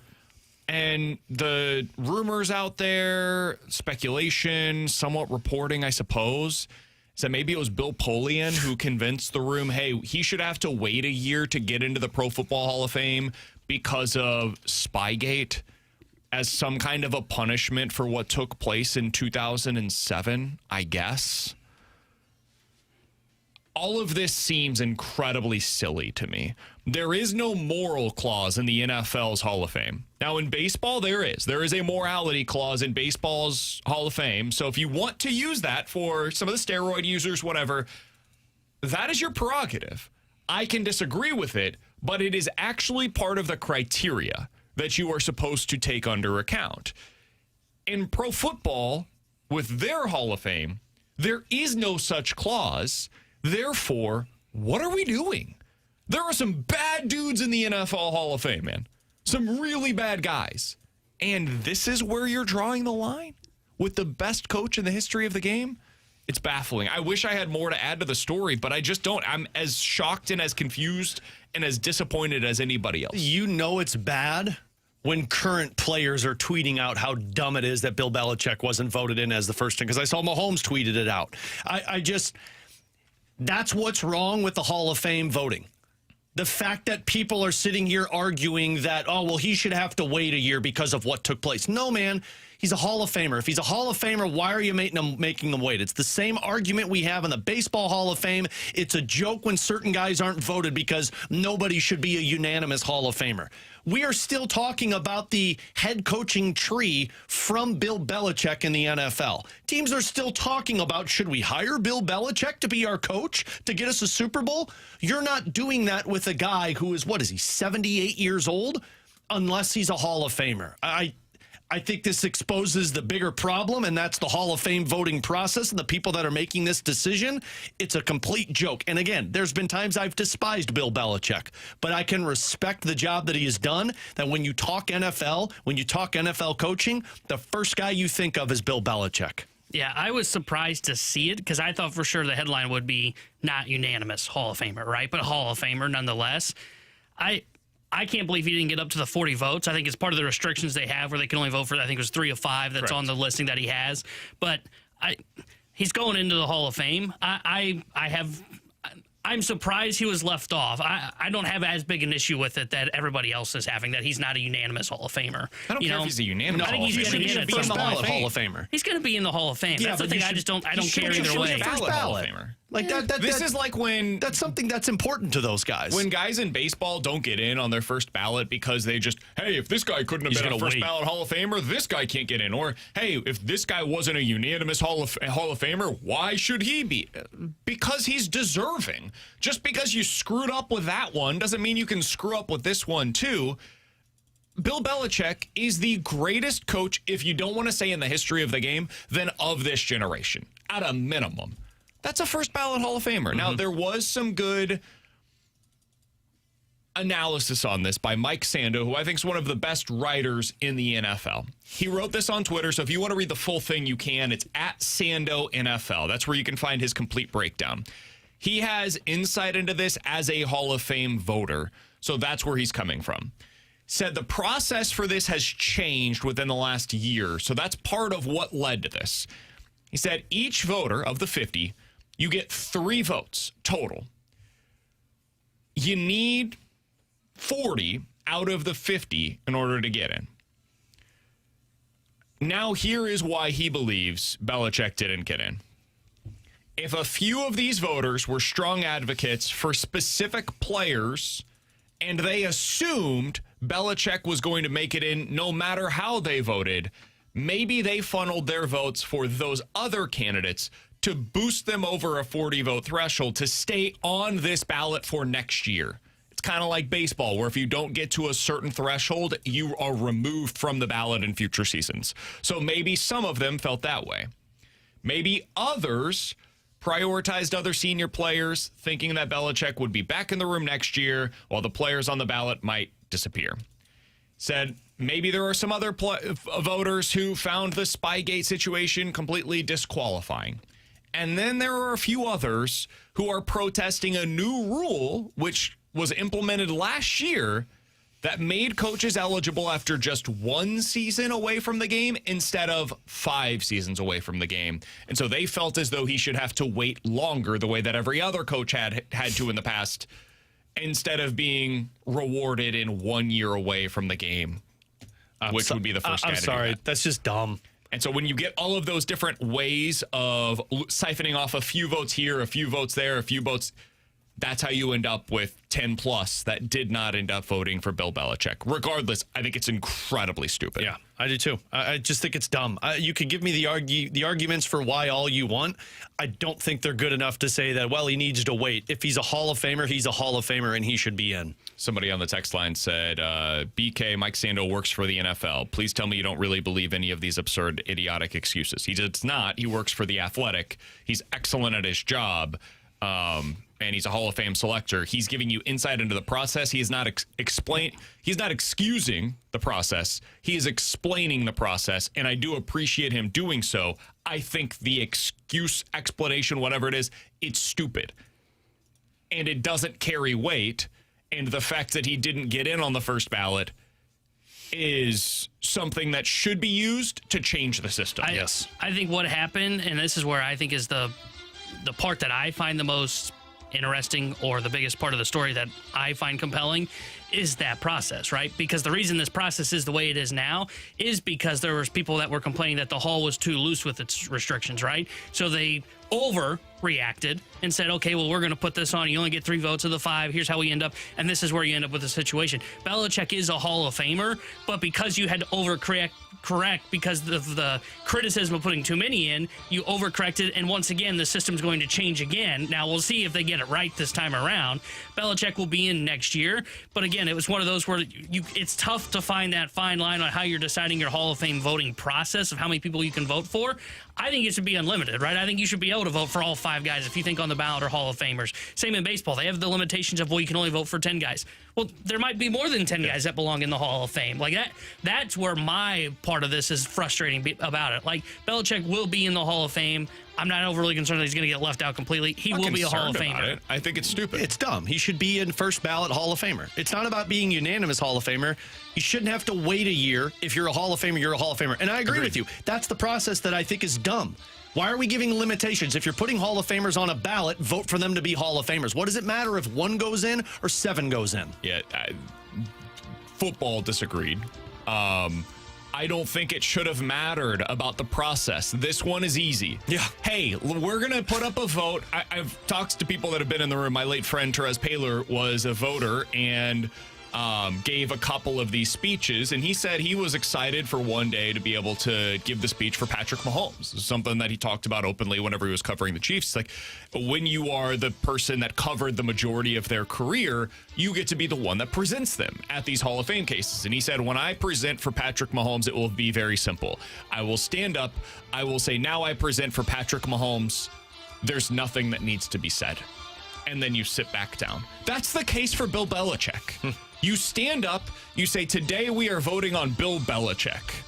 And the rumors out there, speculation, somewhat reporting, I suppose, is that maybe it was Bill Polian who convinced the room, hey, he should have to wait a year to get into the Pro Football Hall of Fame because of Spygate as some kind of a punishment for what took place in 2007, I guess. All of this seems incredibly silly to me. There is no moral clause in the NFL's Hall of Fame. Now, in baseball, there is. There is a morality clause in baseball's Hall of Fame. So if you want to use that for some of the steroid users, whatever, that is your prerogative. I can disagree with it, but it is actually part of the criteria that you are supposed to take under account. In pro football, with their Hall of Fame, there is no such clause. Therefore, what are we doing? There are some bad dudes in the NFL Hall of Fame, man. Some really bad guys. And this is where you're drawing the line with the best coach in the history of the game? It's baffling. I wish I had more to add to the story, but I just don't. I'm as shocked and as confused and as disappointed as anybody else. You know it's bad when current players are tweeting out how dumb it is that Bill Belichick wasn't voted in as the first one, because I saw Mahomes tweeted it out. That's what's wrong with the Hall of Fame voting. The fact that people are sitting here arguing that, oh, well, he should have to wait a year because of what took place. No, man, he's a Hall of Famer. If he's a Hall of Famer, why are you making him wait? It's the same argument we have in the Baseball Hall of Fame. It's a joke when certain guys aren't voted because nobody should be a unanimous Hall of Famer. We are still talking about the head coaching tree from Bill Belichick in the NFL. Teams are still talking about, should we hire Bill Belichick to be our coach to get us a Super Bowl? You're not doing that with a guy who is, 78 years old? Unless he's a Hall of Famer. I think this exposes the bigger problem, and that's the Hall of Fame voting process and the people that are making this decision. It's a complete joke. And again, there's been times I've despised Bill Belichick, but I can respect the job that he has done, that when you talk NFL, when you talk NFL coaching, the first guy you think of is Bill Belichick. Yeah, I was surprised to see it because I thought for sure the headline would be not unanimous Hall of Famer, right? But Hall of Famer nonetheless. I can't believe he didn't get up to the 40 votes. I think it's part of the restrictions they have where they can only vote for, I think it was 3 of 5 that's on the listing that he has. But he's going into the Hall of Fame. I'm surprised he was left off. I don't have as big an issue with it that everybody else is having, that he's not a unanimous Hall of Famer. I don't care if he's a unanimous I think Hall of he's Famer. going to He should be in the Hall of Famer. He's going to be in the Hall of Fame. Yeah, That's the but thing. you I should- don't care you either should way. be first Hall of ballot. Famer. Like This is like when that's something that's important to those guys. When guys in baseball don't get in on their first ballot because they just, hey, if this guy couldn't have He's been a gonna first wait. ballot Hall of Famer, this guy can't get in. Or, hey, if this guy wasn't a unanimous Hall of Famer, why should he be? Because he's deserving. Just because you screwed up with that one doesn't mean you can screw up with this one too. Bill Belichick is the greatest coach, if you don't want to say in the history of the game, then of this generation, at a minimum. That's a first ballot Hall of Famer. Now, there was some good analysis on this by Mike Sando, who I think is one of the best writers in the NFL. He wrote this on Twitter, so if you want to read the full thing, you can. It's at Sando NFL. That's where you can find his complete breakdown. He has insight into this as a Hall of Fame voter, so that's where he's coming from. Said the process for this has changed within the last year, so that's part of what led to this. He said each voter of the 50, you get 3 votes total. You need 40 out of the 50 in order to get in. Now, here is why he believes Belichick didn't get in. If a few of these voters were strong advocates for specific players and they assumed Belichick was going to make it in no matter how they voted, maybe they funneled their votes for those other candidates to boost them over a 40-vote threshold to stay on this ballot for next year. It's kind of like baseball, where if you don't get to a certain threshold, you are removed from the ballot in future seasons. So maybe some of them felt that way. Maybe others prioritized other senior players, thinking that Belichick would be back in the room next year while the players on the ballot might disappear. Said maybe there are some other voters who found the Spygate situation completely disqualifying. And then there are a few others who are protesting a new rule, which was implemented last year, that made coaches eligible after just 1 season away from the game instead of 5 seasons away from the game. And so they felt as though he should have to wait longer, the way that every other coach had to in the past, instead of being rewarded in 1 year away from the game, which would be the first guy to do sorry, that. that's just dumb. And so when you get all of those different ways of siphoning off a few votes here, a few votes there, a few votes, that's how you end up with 10 plus that did not end up voting for Bill Belichick. Regardless, I think it's incredibly stupid. Yeah, I do too. I just think it's dumb. You could give me the arguments for why all you want. I don't think they're good enough to say that, well, he needs to wait. If he's a Hall of Famer, he's a Hall of Famer, and he should be in. Somebody on the text line said, BK, Mike Sando works for the NFL. Please tell me you don't really believe any of these absurd, idiotic excuses. He does not. He works for the Athletic. He's excellent at his job. And he's a Hall of Fame selector. He's giving you insight into the process. He is not He's not excusing the process. He is explaining the process, and I do appreciate him doing so. I think the excuse, explanation, whatever it is, it's stupid, and it doesn't carry weight. And the fact that he didn't get in on the first ballot is something that should be used to change the system. Yes, I think what happened, and this is where I think is the part that I find the most interesting, or the biggest part of the story that I find compelling, is that process, right? Because the reason this process is the way it is now is because there was people that were complaining that the hall was too loose with its restrictions, right? So they overreacted and said, okay, well, we're going to put this on. You only get 3 votes of the 5. Here's how we end up. And this is where you end up with the situation. Belichick is a Hall of Famer, but because you had to overcorrect because of the criticism of putting too many in, you overcorrected, and once again, the system's going to change again. Now, we'll see if they get it right this time around. Belichick will be in next year, but again, it was one of those where it's tough to find that fine line on how you're deciding your Hall of Fame voting process of how many people you can vote for. I think it should be unlimited, right? I think you should be able to vote for all 5 guys if you think on the ballot are Hall of Famers. Same in baseball. They have the limitations of, well, you can only vote for 10 guys. Well, there might be more than 10 guys that belong in the Hall of Fame. Like that's where my part of this is frustrating about it. Like, Belichick will be in the Hall of Fame. I'm not overly concerned that he's going to get left out completely. He will be a Hall of Famer. I think it's stupid. It's dumb. He should be in first ballot Hall of Famer. It's not about being unanimous Hall of Famer. You shouldn't have to wait a year. If you're a Hall of Famer, you're a Hall of Famer. And I agree with you. That's the process that I think is dumb. Why are we giving limitations? If you're putting Hall of Famers on a ballot, vote for them to be Hall of Famers. What does it matter if 1 goes in or 7 goes in? Yeah, football disagreed. I don't think it should have mattered about the process. This one is easy. Yeah. Hey, we're going to put up a vote. I've talked to people that have been in the room. My late friend, Therese Paylor, was a voter, and gave a couple of these speeches, and he said he was excited for one day to be able to give the speech for Patrick Mahomes. Something that he talked about openly whenever he was covering the Chiefs. Like, when you are the person that covered the majority of their career, you get to be the one that presents them at these Hall of Fame cases. And he said, when I present for Patrick Mahomes, it will be very simple. I will stand up, I will say, now I present for Patrick Mahomes. There's nothing that needs to be said. And then you sit back down. That's the case for Bill Belichick. You stand up, you say, today we are voting on Bill Belichick.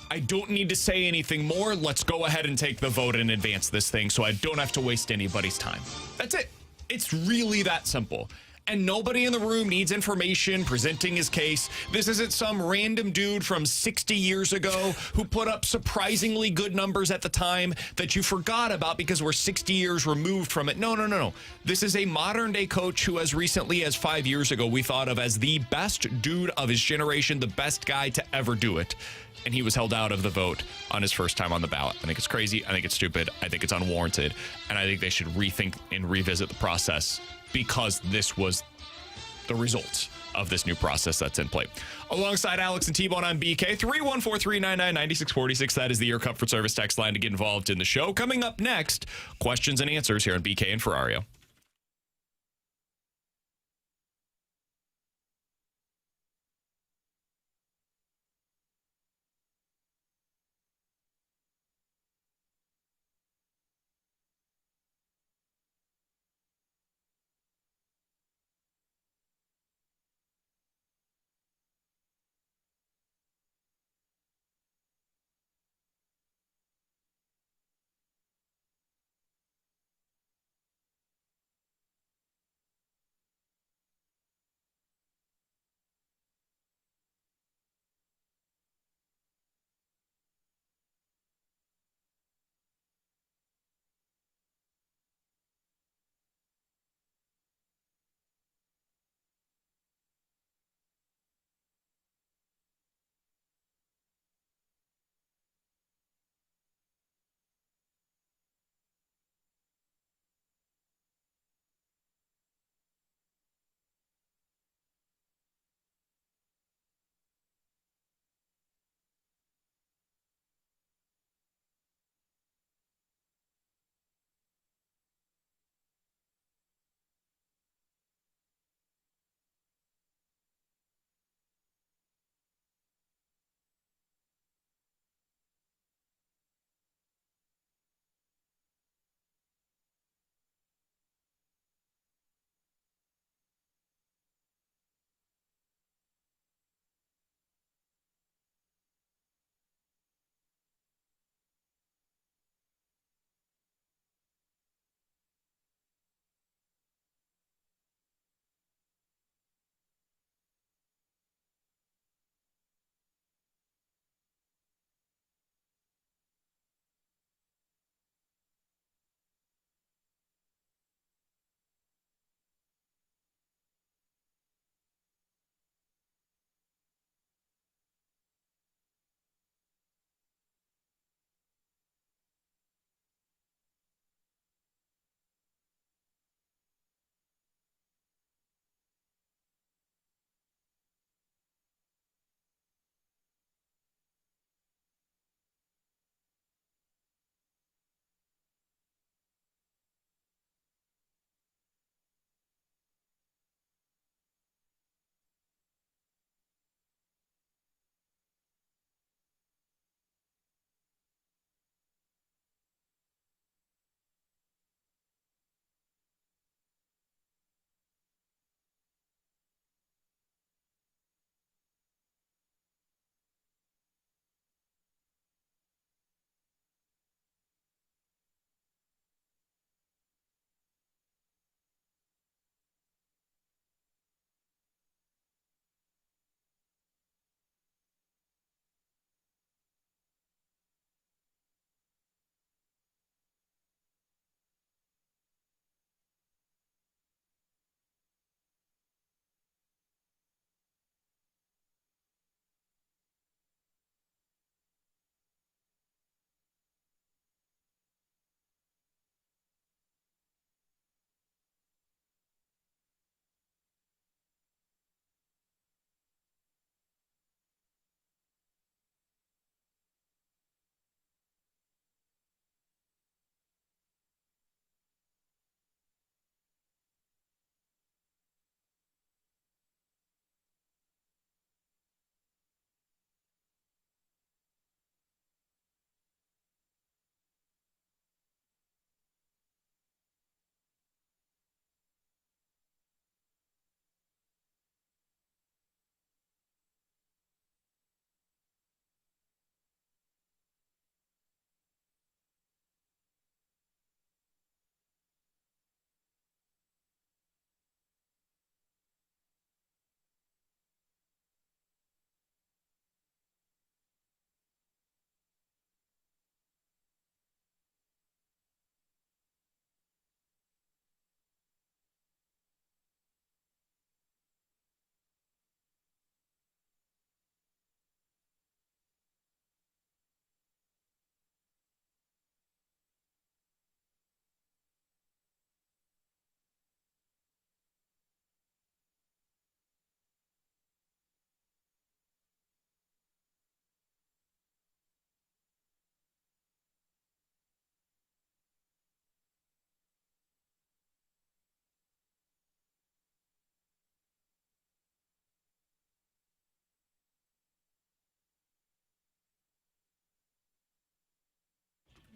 I don't need to say anything more. Let's go ahead and take the vote and advance this thing so I don't have to waste anybody's time. That's it. It's really that simple. And nobody in the room needs information presenting his case. This isn't some random dude from 60 years ago who put up surprisingly good numbers at the time that you forgot about because we're 60 years removed from it. No. This is a modern day coach who, as recently as 5 years ago, we thought of as the best dude of his generation, the best guy to ever do it. And he was held out of the vote on his first time on the ballot. I think it's crazy. I think it's stupid. I think it's unwarranted. And I think they should rethink and revisit the process, because this was the result of this new process that's in play. Alongside Alex and T-Bone, I'm BK. 314-399-9646. That is the Air Comfort Service text line to get involved in the show. Coming up next, questions and answers here on BK and Ferrario.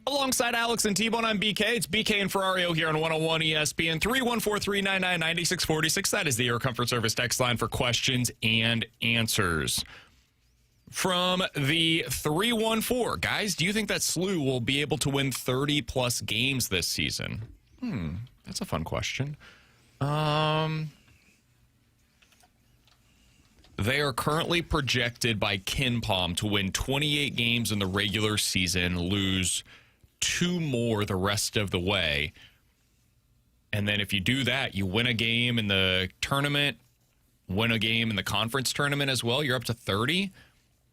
Alongside Alex and T-Bone, I'm BK. It's BK and Ferrario here on 101 ESPN. 314-399-9646. That is the Air Comfort Service text line for questions and answers. From the 314, guys, do you think that SLU will be able to win 30-plus games this season? That's a fun question. They are currently projected by KenPom to win 28 games in the regular season, lose 2 more the rest of the way. And then if you do that, you win a game in the tournament, win a game in the conference tournament as well, you're up to 30.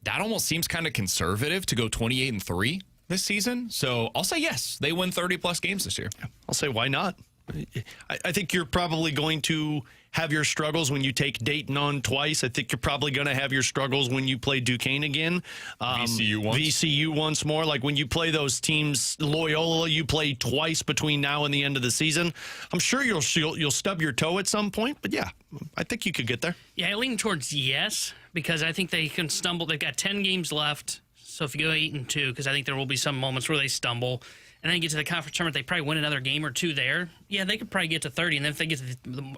That almost seems kind of conservative to go 28-3 this season. So I'll say yes, they win 30-plus games this year. I'll say why not? I think you're probably going to have your struggles when you take Dayton on twice. I think you're probably going to have your struggles when you play Duquesne again. VCU once more. Like when you play those teams, Loyola, you play twice between now and the end of the season. I'm sure you'll stub your toe at some point, but yeah, I think you could get there. Yeah, I lean towards yes, because I think they can stumble. They've got 10 games left. So if you go 8-2, because I think there will be some moments where they stumble, and then get to the conference tournament, they probably win another game or 2 there. Yeah, they could probably get to 30, and then if they get to the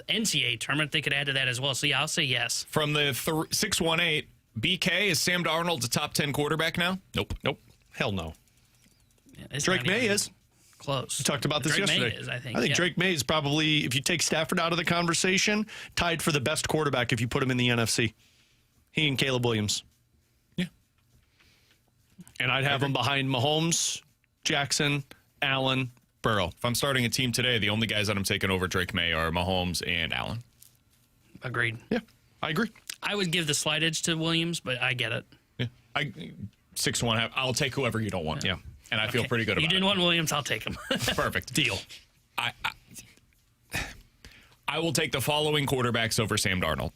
NCAA tournament, they could add to that as well. So yeah, I'll say yes. From the 618, BK, is Sam Darnold a top 10 quarterback now? Nope. Hell no. Yeah, Drake May is. Close. We talked about this Drake yesterday. May is, I think. Yeah. Drake May is probably, if you take Stafford out of the conversation, tied for the best quarterback if you put him in the NFC. He and Caleb Williams. Yeah. And I'd have him behind Mahomes, Jackson, Allen, Burrow. If I'm starting a team today, the only guys that I'm taking over Drake May are Mahomes and Allen. Agreed. Yeah, I agree. I would give the slight edge to Williams, but I get it. Yeah. 6-1, I'll take whoever you don't want. Yeah. And I feel pretty good about it. You didn't want Williams, I'll take him. Perfect. Deal. I will take the following quarterbacks over Sam Darnold.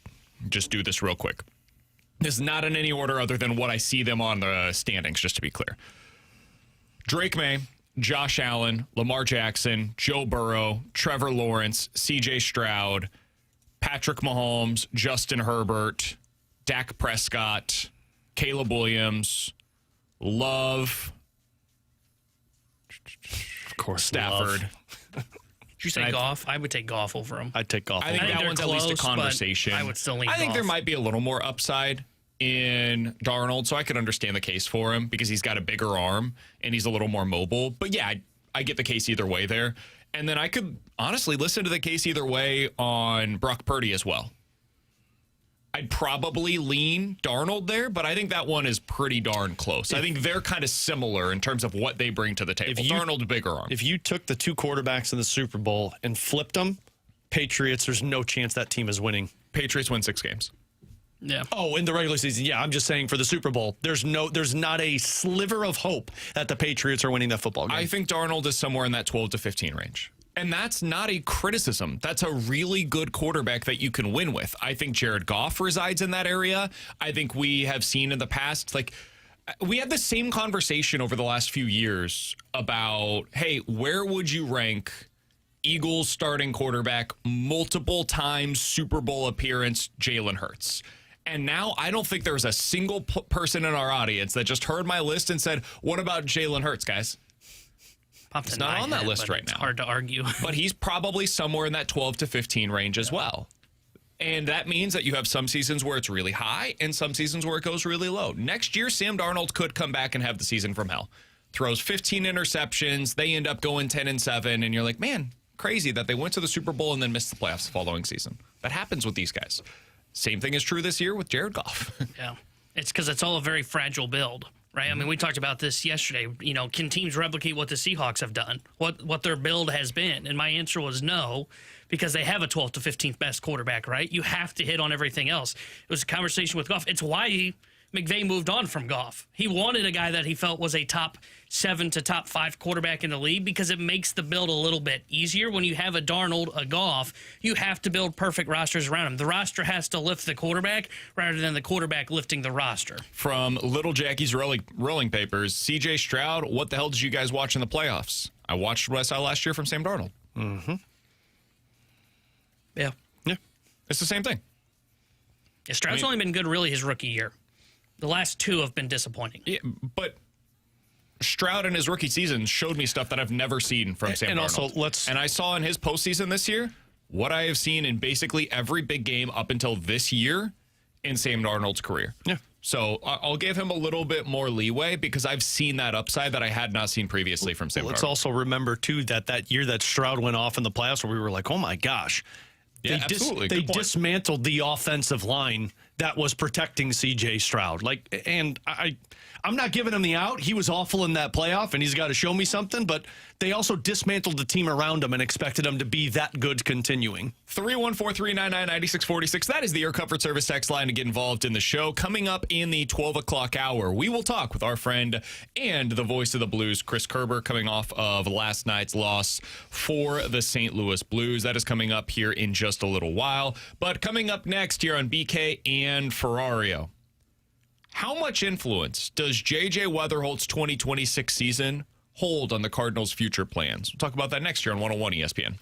Just do this real quick. This is not in any order other than what I see them on the standings, just to be clear. Drake May, Josh Allen, Lamar Jackson, Joe Burrow, Trevor Lawrence, C.J. Stroud, Patrick Mahomes, Justin Herbert, Dak Prescott, Caleb Williams, Love, Of course, Stafford. Did you say Goff? I would take Goff over him. I'd take Goff. I think that they're one's at least a close, conversation. but I would still lean I think Goff. there might be a little more upside in Darnold, so I could understand the case for him because he's got a bigger arm and he's a little more mobile. But yeah, I get the case either way there. And then I could honestly listen to the case either way on Brock Purdy as well. I'd probably lean Darnold there, but I think that one is pretty darn close. I think they're kind of similar in terms of what they bring to the table. Darnold's bigger arm. If you took the 2 quarterbacks in the Super Bowl and flipped them, Patriots, there's no chance that team is winning. Patriots win 6 games. Yeah. Oh, in the regular season, yeah. I'm just saying for the Super Bowl, there's not a sliver of hope that the Patriots are winning that football game. I think Darnold is somewhere in that 12 to 15 range. And that's not a criticism. That's a really good quarterback that you can win with. I think Jared Goff resides in that area. I think we have seen in the past, like, we had the same conversation over the last few years about, hey, where would you rank Eagles starting quarterback, multiple times Super Bowl appearance, Jalen Hurts? And now I don't think there's a single person in our audience that just heard my list and said, what about Jalen Hurts, guys? It's not on that list right now. It's hard to argue. But he's probably somewhere in that 12 to 15 range as well. And that means that you have some seasons where it's really high and some seasons where it goes really low. Next year, Sam Darnold could come back and have the season from hell. Throws 15 interceptions. They end up going 10-7. And you're like, man, crazy that they went to the Super Bowl and then missed the playoffs the following season. That happens with these guys. Same thing is true this year with Jared Goff. Yeah. It's because it's all a very fragile build. Right, I mean, we talked about this yesterday. You know, can teams replicate what the Seahawks have done? What their build has been? And my answer was no, because they have a 12th to 15th best quarterback. Right, you have to hit on everything else. It was a conversation with Goff. It's why McVay moved on from Goff. He wanted a guy that he felt was a top 7 to top 5 quarterback in the league because it makes the build a little bit easier. When you have a Darnold, a Goff, you have to build perfect rosters around him. The roster has to lift the quarterback rather than the quarterback lifting the roster. From Little Jackie's Rolling Papers, C.J. Stroud, what the hell did you guys watch in the playoffs? I watched what I saw last year from Sam Darnold. Mm-hmm. Yeah. Yeah. It's the same thing. Yeah, Stroud's only been good really his rookie year. The last 2 have been disappointing. Yeah, but Stroud in his rookie season showed me stuff that I've never seen from Sam Darnold. Also, and I saw in his postseason this year what I have seen in basically every big game up until this year in Sam Darnold's career. Yeah. So I'll give him a little bit more leeway because I've seen that upside that I had not seen previously from Sam Darnold. Let's also remember, too, that year that Stroud went off in the playoffs where we were like, oh, my gosh. Yeah, absolutely. They dismantled the offensive line that was protecting C.J. Stroud. I'm not giving him the out. He was awful in that playoff, and he's got to show me something. But they also dismantled the team around him and expected him to be that good continuing. 314-399-9646. That is the Air Comfort Service text line to get involved in the show. Coming up in the 12 o'clock hour, we will talk with our friend and the voice of the Blues, Chris Kerber, coming off of last night's loss for the St. Louis Blues. That is coming up here in just a little while. But coming up next here on BK and Ferrario, how much influence does JJ Wetherholt's 2026 season hold on the Cardinals' future plans? We'll talk about that next year on 101 ESPN.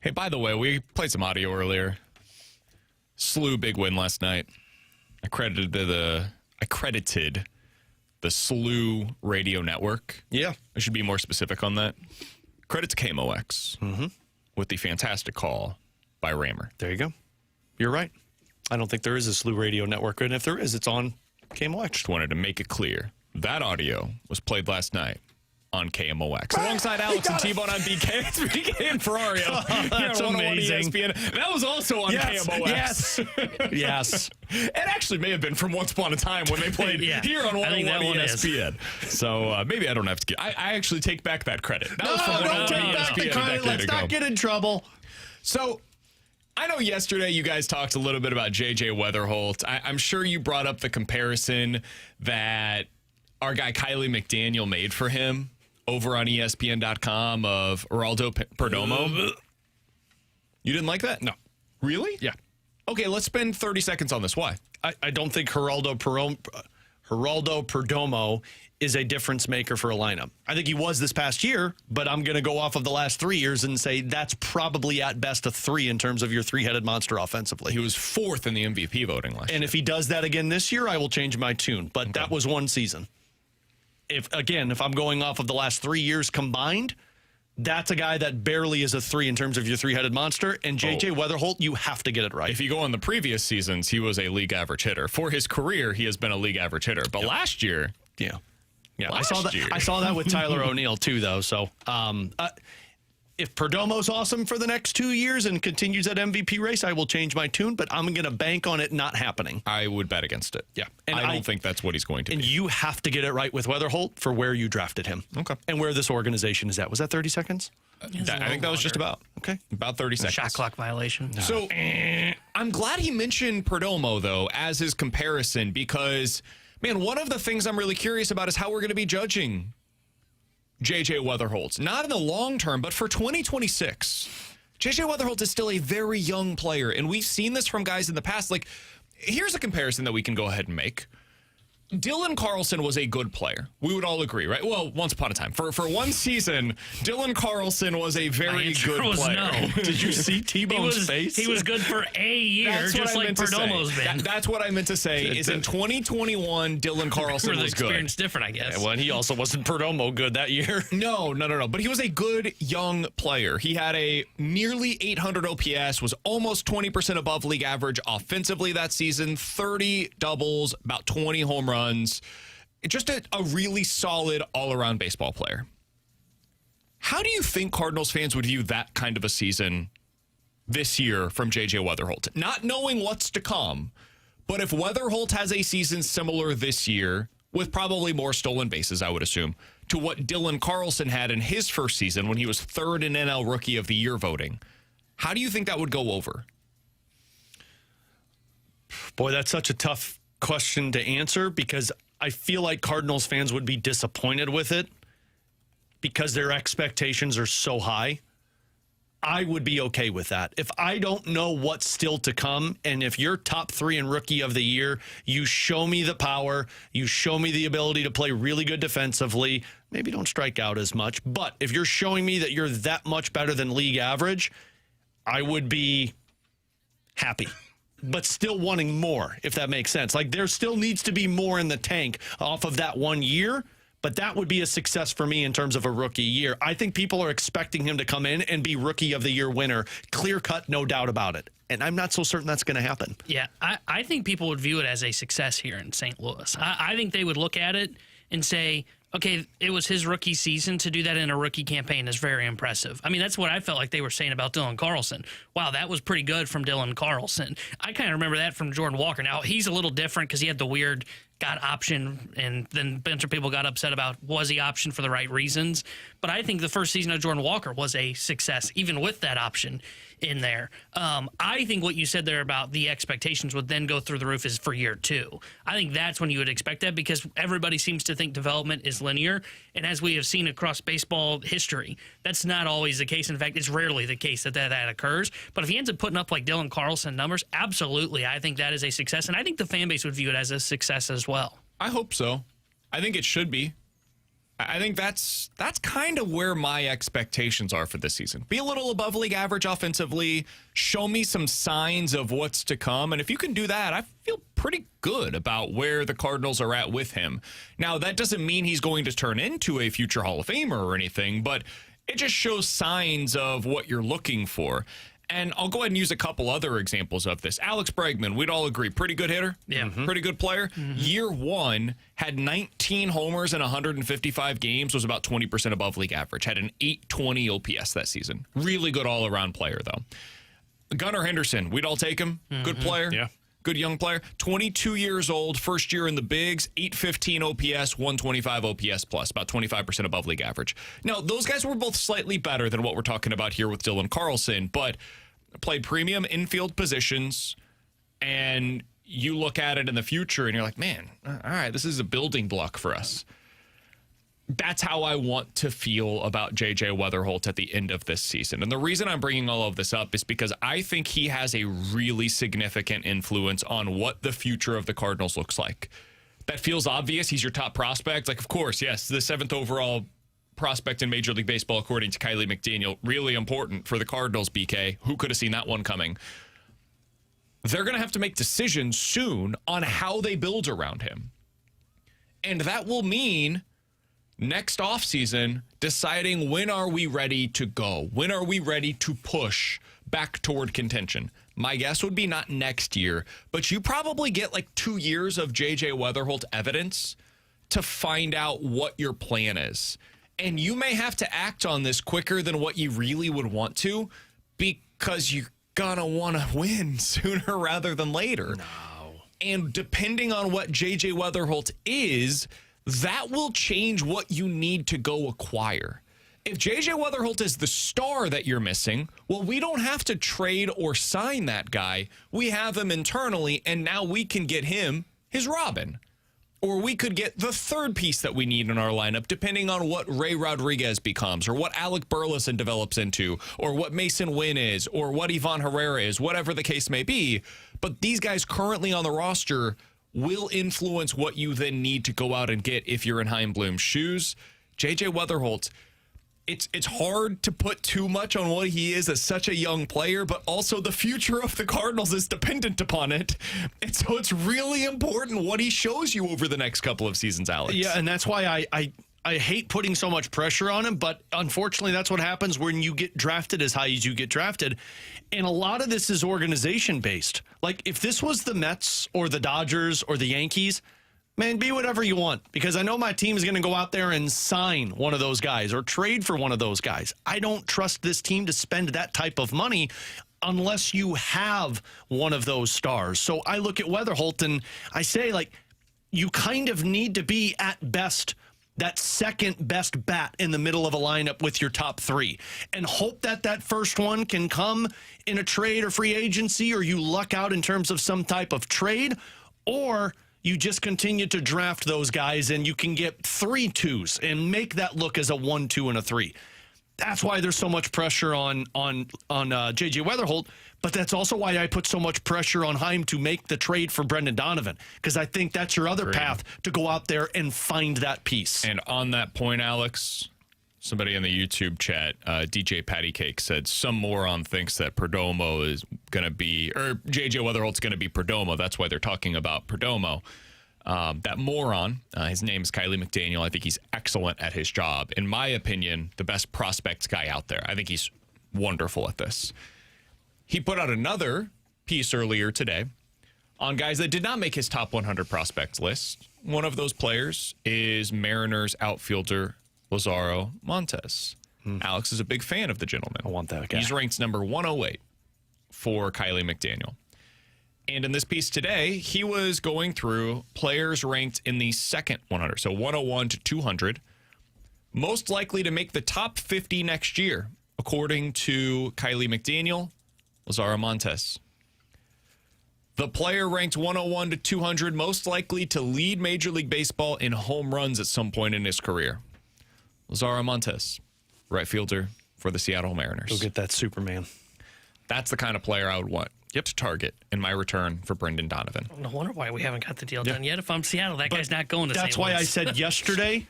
Hey, by the way, we played some audio earlier. SLU big win last night. I credited the SLU radio network. Yeah. I should be more specific on that. Credit to KMOX with the fantastic call by Rammer. There you go. You're right. I don't think there is a SLU radio network, and if there is, it's on KMOX. Just wanted to make it clear. That audio was played last night on KMOX. Alongside Alex and T-Bone on BK. It's BK and Ferrario. That's amazing. ESPN. That was also on KMOX. Yes. Yes. It actually may have been from Once Upon a Time when they played here on 101 ESPN. So maybe I don't have to get... I actually take back that credit. That was from Don't take back the credit. Let's not get in trouble. So... I know yesterday you guys talked a little bit about JJ Wetherholt. I'm sure you brought up the comparison that our guy Kylie McDaniel made for him over on ESPN.com of Geraldo Perdomo. You didn't like that? No. Really? Yeah. Okay, let's spend 30 seconds on this. Why? I don't think Geraldo Perdomo is a difference maker for a lineup. I think he was this past year, but I'm going to go off of the last 3 years and say that's probably at best a 3 in terms of your three-headed monster offensively. He was 4th in the MVP voting last year. And if he does that again this year, I will change my tune. But that was one season. If I'm going off of the last 3 years combined, that's a guy that barely is a 3 in terms of your three-headed monster. And JJ Wetherholt, you have to get it right. If you go on the previous seasons, he was a league average hitter. For his career, he has been a league average hitter. But last year... Yeah. Last year. I saw that with Tyler O'Neill, too, though. So if Perdomo's awesome for the next 2 years and continues that MVP race, I will change my tune. But I'm going to bank on it not happening. I would bet against it. Yeah. And I don't think that's what he's going to And be. you have to get it right with Wetherholt for where you drafted him. Okay. And where this organization is at. Was that 30 seconds? I think that was just about. Okay. About 30 seconds. Shot clock violation. So I'm glad he mentioned Perdomo, though, as his comparison because, man, one of the things I'm really curious about is how we're going to be judging JJ Wetherholt. Not in the long term, but for 2026. JJ Wetherholt is still a very young player, and we've seen this from guys in the past. Like, here's a comparison that we can go ahead and make. Dylan Carlson was a good player. We would all agree, right? Well, once upon a time. For one season, Dylan Carlson was a very good player. No. Did you see T-Bone's face? He was good for a year, just like Perdomo's been. That's what I meant to say, is in 2021, Dylan Carlson was good. Experience different, I guess. Well, and he also wasn't Perdomo good that year. No. But he was a good young player. He had a nearly 800 OPS, was almost 20% above league average offensively that season, 30 doubles, about 20 home runs. Just a really solid all-around baseball player. How do you think Cardinals fans would view that kind of a season this year from JJ Wetherholt? Not knowing what's to come, but if Wetherholt has a season similar this year, with probably more stolen bases, I would assume, to what Dylan Carlson had in his first season when he was 3rd in NL Rookie of the Year voting, how do you think that would go over? Boy, that's such a tough question to answer because I feel like Cardinals fans would be disappointed with it because their expectations are so high. I would be okay with that. If I don't know what's still to come, and if you're top 3 in Rookie of the Year, you show me the power, you show me the ability to play really good defensively, maybe don't strike out as much, but if you're showing me that you're that much better than league average, I would be happy. But still wanting more, if that makes sense. Like, there still needs to be more in the tank off of that 1 year, but that would be a success for me in terms of a rookie year. I think people are expecting him to come in and be Rookie of the Year winner. Clear cut, no doubt about it. And I'm not so certain that's going to happen. Yeah, I think people would view it as a success here in St. Louis. I think they would look at it and say, okay, it was his rookie season. To do that in a rookie campaign is very impressive. I mean, that's what I felt like they were saying about Dylan Carlson. Wow, that was pretty good from Dylan Carlson. I kind of remember that from Jordan Walker. Now, he's a little different because he had the weird got option, and then a bunch of people got upset about was he optioned for the right reasons. But I think the first season of Jordan Walker was a success, even with that option in there. I think what you said there about the expectations would then go through the roof is for year 2. I think that's when you would expect that because everybody seems to think development is linear. And as we have seen across baseball history, that's not always the case. In fact, it's rarely the case that occurs. But if he ends up putting up like Dylan Carlson numbers, absolutely, I think that is a success. And I think the fan base would view it as a success as well. I hope so. I think it should be. I think that's kind of where my expectations are for this season. Be a little above league average offensively. Show me some signs of what's to come. And if you can do that, I feel pretty good about where the Cardinals are at with him. Now, that doesn't mean he's going to turn into a future Hall of Famer or anything, but it just shows signs of what you're looking for. And I'll go ahead and use a couple other examples of this. Alex Bregman, we'd all agree, pretty good hitter. Yeah. Pretty good player. Year one, had 19 homers in 155 games, was about 20% above league average. Had an 820 OPS that season. Really good all-around player, though. Gunnar Henderson, we'd all take him. Good player. Yeah. Good young player. 22 years old, first year in the bigs, 815 OPS, 125 OPS plus, about 25% above league average. Now, those guys were both slightly better than what we're talking about here with Dylan Carlson, but played premium infield positions, and you look at it in the future and you're like, man, all right, this is a building block for us. That's how I want to feel about JJ Wetherholt at the end of this season. And the reason I'm bringing all of this up is because I think he has a really significant influence on what the future of the Cardinals looks like. That feels obvious. He's your top prospect. Like, of course, yes, the 7th overall prospect in Major League Baseball, according to Kylie McDaniel. Really important for the Cardinals, BK. Who could have seen that one coming? They're going to have to make decisions soon on how they build around him. And that will mean next offseason deciding when are we ready to go? When are we ready to push back toward contention? My guess would be not next year, but you probably get like 2 years of JJ Wetherholt evidence to find out what your plan is. And you may have to act on this quicker than what you really would want to, because you're going to want to win sooner rather than later. No. And depending on what JJ Wetherholt is, that will change what you need to go acquire. If JJ Wetherholt is the star that you're missing, well, we don't have to trade or sign that guy. We have him internally, and now we can get him his Robin. Or we could get the third piece that we need in our lineup, depending on what Ray Rodriguez becomes, or what Alec Burleson develops into, or what Mason Wynn is, or what Ivan Herrera is, whatever the case may be. But these guys currently on the roster will influence what you then need to go out and get if you're in Chaim Bloom's shoes. JJ Wetherholt, it's hard to put too much on what he is as such a young player, but also the future of the Cardinals is dependent upon it. And so it's really important what he shows you over the next couple of seasons, Alex. Yeah, and that's why I hate putting so much pressure on him, but unfortunately that's what happens when you get drafted as high as you get drafted. And a lot of this is organization-based. Like, if this was the Mets or the Dodgers or the Yankees, man, be whatever you want, because I know my team is going to go out there and sign one of those guys or trade for one of those guys. I don't trust this team to spend that type of money unless you have one of those stars. So I look at Wetherholt and I say, like, you kind of need to be at best that second best bat in the middle of a lineup with your top three, and hope that that first one can come in a trade or free agency, or you luck out in terms of some type of trade, or you just continue to draft those guys and you can get 3 2s and make that look as a 1, 2, and a 3. That's why there's so much pressure on JJ Wetherholt, but that's also why I put so much pressure on Chaim to make the trade for Brendan Donovan, because I think that's your other path to go out there and find that piece. And on that point, Alex, somebody in the YouTube chat, DJ Patty Cake, said some moron thinks that Perdomo is going to be, or JJ Wetherholt's going to be Perdomo. That's why they're talking about Perdomo. That moron, his name is Kylie McDaniel. I think he's excellent at his job. In my opinion, the best prospects guy out there. I think he's wonderful at this. He put out another piece earlier today on guys that did not make his top 100 prospects list. One of those players is Mariners outfielder Lazaro Montes. Alex is a big fan of the gentleman. I want that guy. He's ranked number 108 for Kylie McDaniel. And in this piece today, he was going through players ranked in the second 100, so 101 to 200, most likely to make the top 50 next year, according to Kylie McDaniel, Lazaro Montes. The player ranked 101 to 200, most likely to lead Major League Baseball in home runs at some point in his career. Lazaro Montes, right fielder for the Seattle Mariners. Go get that Superman. That's the kind of player I would want to target in my return for Brendan Donovan. No wonder why we haven't got the deal done yet. If I'm Seattle, that guy's not going to St. That's why I said yesterday,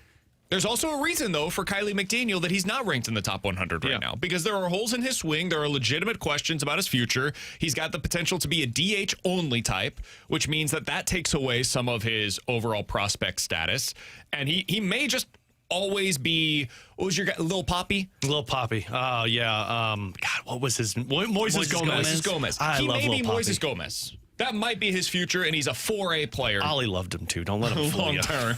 There's also a reason, though, for Kylie McDaniel that he's not ranked in the top 100 right now, because there are holes in his swing. There are legitimate questions about his future. He's got the potential to be a DH-only type, which means that takes away some of his overall prospect status. And he may just always be, what was your guy, Lil Poppy? Lil Poppy. Oh, yeah. God, what was his? Moises Gomez. Moises Gomez. I he love may be Lil Poppy. Moises Gomez. That might be his future, and he's a 4A player. Ollie loved him, too. Don't let him fool Long you. term.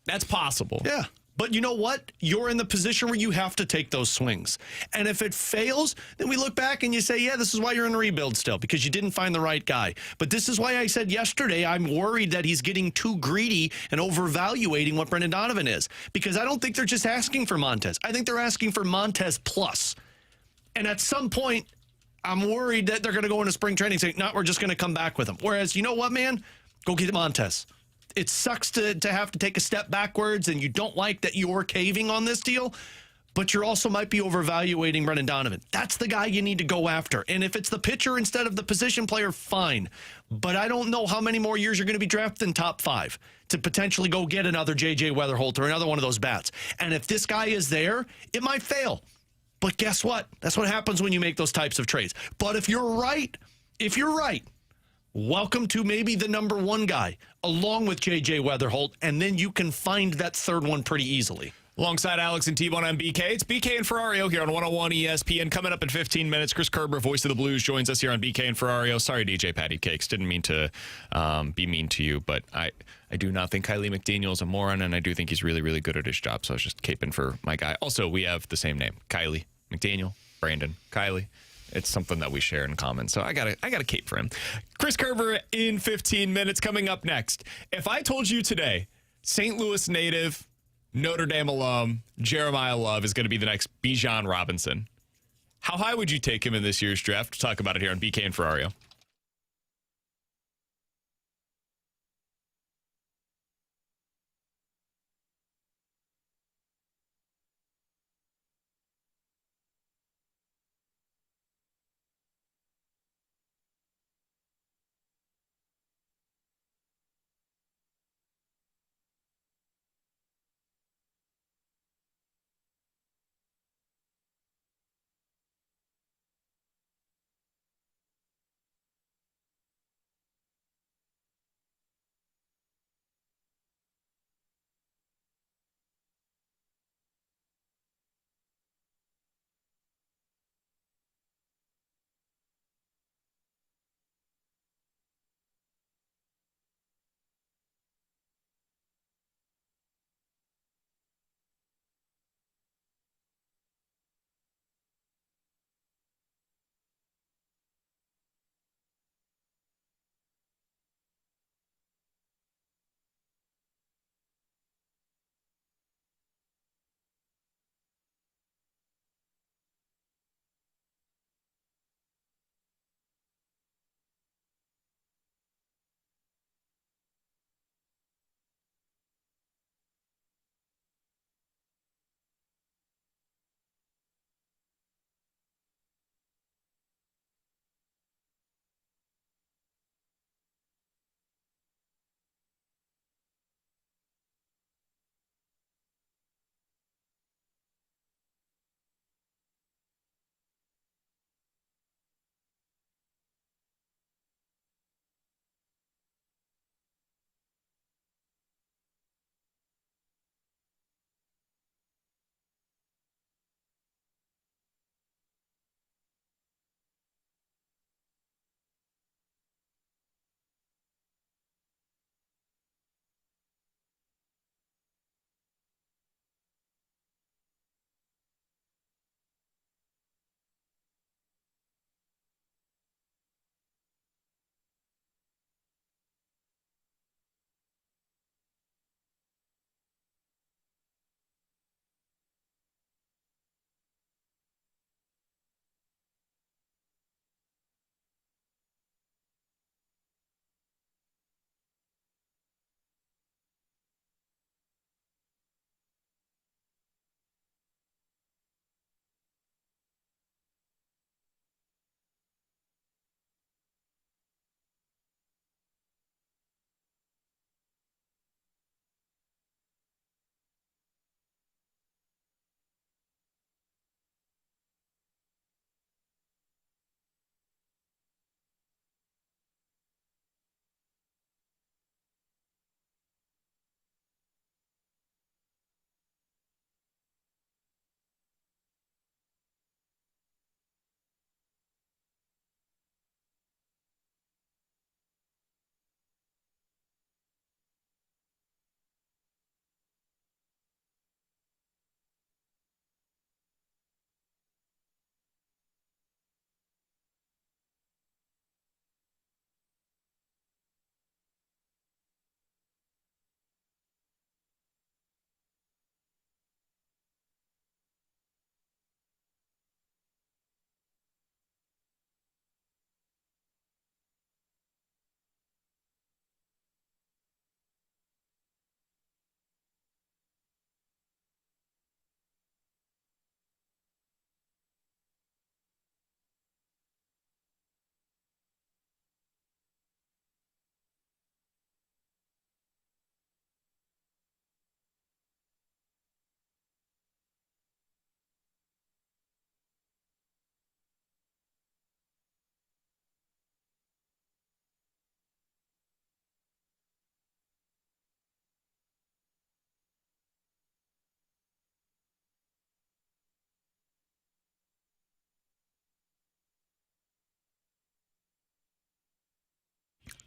That's possible. Yeah. But you know what? You're in the position where you have to take those swings. And if it fails, then we look back and you say, yeah, this is why you're in rebuild still, because you didn't find the right guy. But this is why I said yesterday I'm worried that he's getting too greedy and overvaluating what Brendan Donovan is. Because I don't think they're just asking for Montez. I think they're asking for Montez plus. And at some point, I'm worried that they're going to go into spring training saying, no, we're just going to come back with him. Whereas, you know what, man? Go get Montez. It sucks to have to take a step backwards, and you don't like that you're caving on this deal, but you also might be overvaluating Brendan Donovan. That's the guy you need to go after. And if it's the pitcher instead of the position player, fine. But I don't know how many more years you're going to be drafted in top 5 to potentially go get another JJ Wetherholt or another one of those bats. And if this guy is there, it might fail. But guess what? That's what happens when you make those types of trades. But if you're right, welcome to maybe the number 1 guy, along with JJ Wetherholt, and then you can find that third one pretty easily. Alongside Alex and T-Bone on BK, it's BK and Ferrario here on 101 ESPN. Coming up in 15 minutes, Chris Kerber, voice of the Blues, joins us here on BK and Ferrario. Sorry, DJ Patty Cakes. Didn't mean to be mean to you, but I do not think Kylie McDaniel is a moron, and I do think he's really, really good at his job, so I was just caping for my guy. Also, we have the same name, Kylie McDaniel, Brandon, Kylie. It's something that we share in common, so I gotta cape for him. Chris Kerber in 15 minutes. Coming up next, if I told you today, St. Louis native, Notre Dame alum, Jeremiah Love is going to be the next Bijan Robinson, how high would you take him in this year's draft? We'll talk about it here on BK and Ferrario.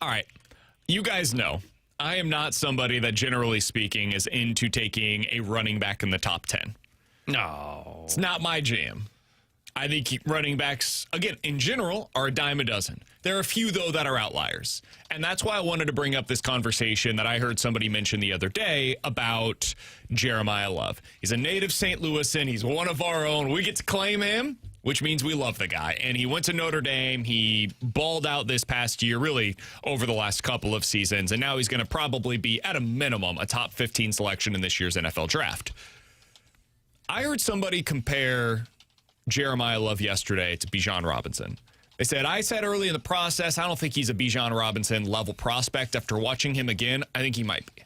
All right. You guys know I am not somebody that, generally speaking, is into taking a running back in the top 10. No. It's not my jam. I think running backs, again, in general, are a dime a dozen. There are a few, though, that are outliers. And that's why I wanted to bring up this conversation that I heard somebody mention the other day about Jeremiah Love. He's a native St. Louisan. He's one of our own. We get to claim him, which means we love the guy. And he went to Notre Dame. He balled out this past year, really over the last couple of seasons. And now he's going to probably be, at a minimum, a top 15 selection in this year's NFL draft. I heard somebody compare Jeremiah Love yesterday to Bijan Robinson. They said, I said early in the process, I don't think he's a Bijan Robinson level prospect. After watching him again, I think he might be.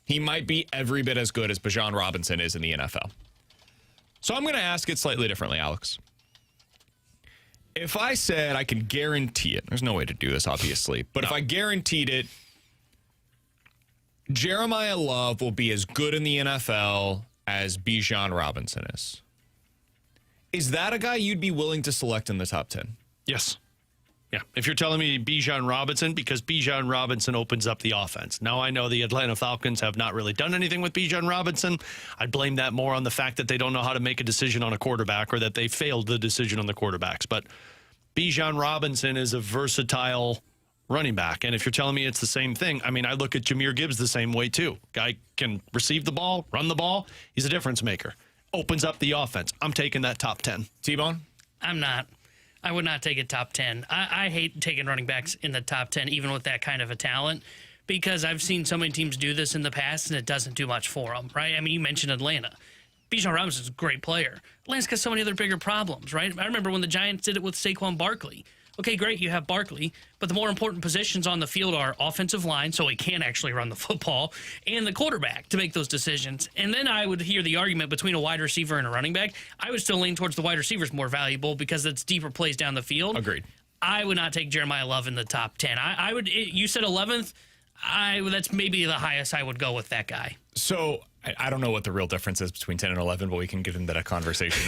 He might be every bit as good as Bijan Robinson is in the NFL. So I'm going to ask it slightly differently, Alex. If I said I can guarantee it, there's no way to do this, obviously, but if I guaranteed it, Jeremiah Love will be as good in the NFL as Bijan Robinson is. Is that a guy you'd be willing to select in the top 10? Yes. Yeah. If you're telling me Bijan Robinson, because Bijan Robinson opens up the offense. Now, I know the Atlanta Falcons have not really done anything with Bijan Robinson. I'd blame that more on the fact that they don't know how to make a decision on a quarterback, or that they failed the decision on the quarterbacks. But Bijan Robinson is a versatile running back. And if you're telling me it's the same thing, I mean, I look at Jahmyr Gibbs the same way too. Guy can receive the ball, run the ball. He's a difference maker. Opens up the offense. I'm taking that top 10. T-Bone? I'm not. I would not take a top 10. I hate taking running backs in the top 10, even with that kind of a talent, because I've seen so many teams do this in the past, and it doesn't do much for them, right? I mean, you mentioned Atlanta. Bijan Robinson's a great player. Atlanta's got so many other bigger problems, right? I remember when the Giants did it with Saquon Barkley. Okay, great, you have Barkley, but the more important positions on the field are offensive line, so he can actually run the football, and the quarterback to make those decisions. And then I would hear the argument between a wide receiver and a running back. I would still lean towards the wide receiver's more valuable because it's deeper plays down the field. Agreed. I would not take Jeremiah Love in the top 10. I would. You said 11th. That's maybe the highest I would go with that guy. So I don't know what the real difference is between 10 and 11, but we can get into that conversation.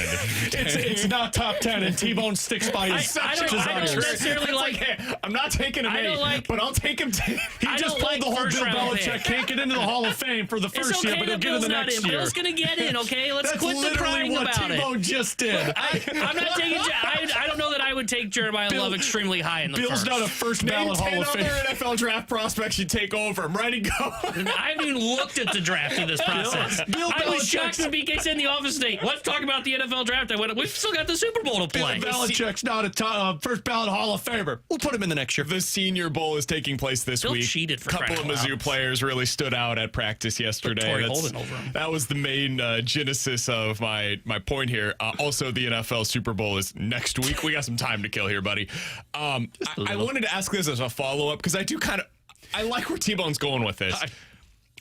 It's not top 10, and T-Bone sticks by his I don't necessarily like. Hey, I'm not taking him 8, but I'll take him 10. He just pulled the whole Bill Belichick. Can't get into the Hall of Fame for the first year, but he'll get in the next year. Bill's going to get in, okay? Let's That's quit the crying what about T-Bone it. just did. I'm not taking. I don't know that I would take Jeremiah Love extremely high in the Bill's first. not a first ballot Hall of Fame. 10 other NFL draft prospects you take over. I'm ready to go. I haven't even looked at the draft in this process. I was shocked when BK said in the office today, let's talk about the NFL draft. I went, we've still got the Super Bowl to play. Bill Belichick's not a first ballot Hall of Famer. We'll put him in the next year. The Senior Bowl is taking place this Bill week. cheated for a couple of crying out Mizzou loud. players really stood out at practice yesterday. Torrey Holden over him. That was the main genesis of my point here. Also, the NFL Super Bowl is next week. We got some time to kill here, buddy. I wanted to ask this as a follow-up because I like where T-Bone's going with this.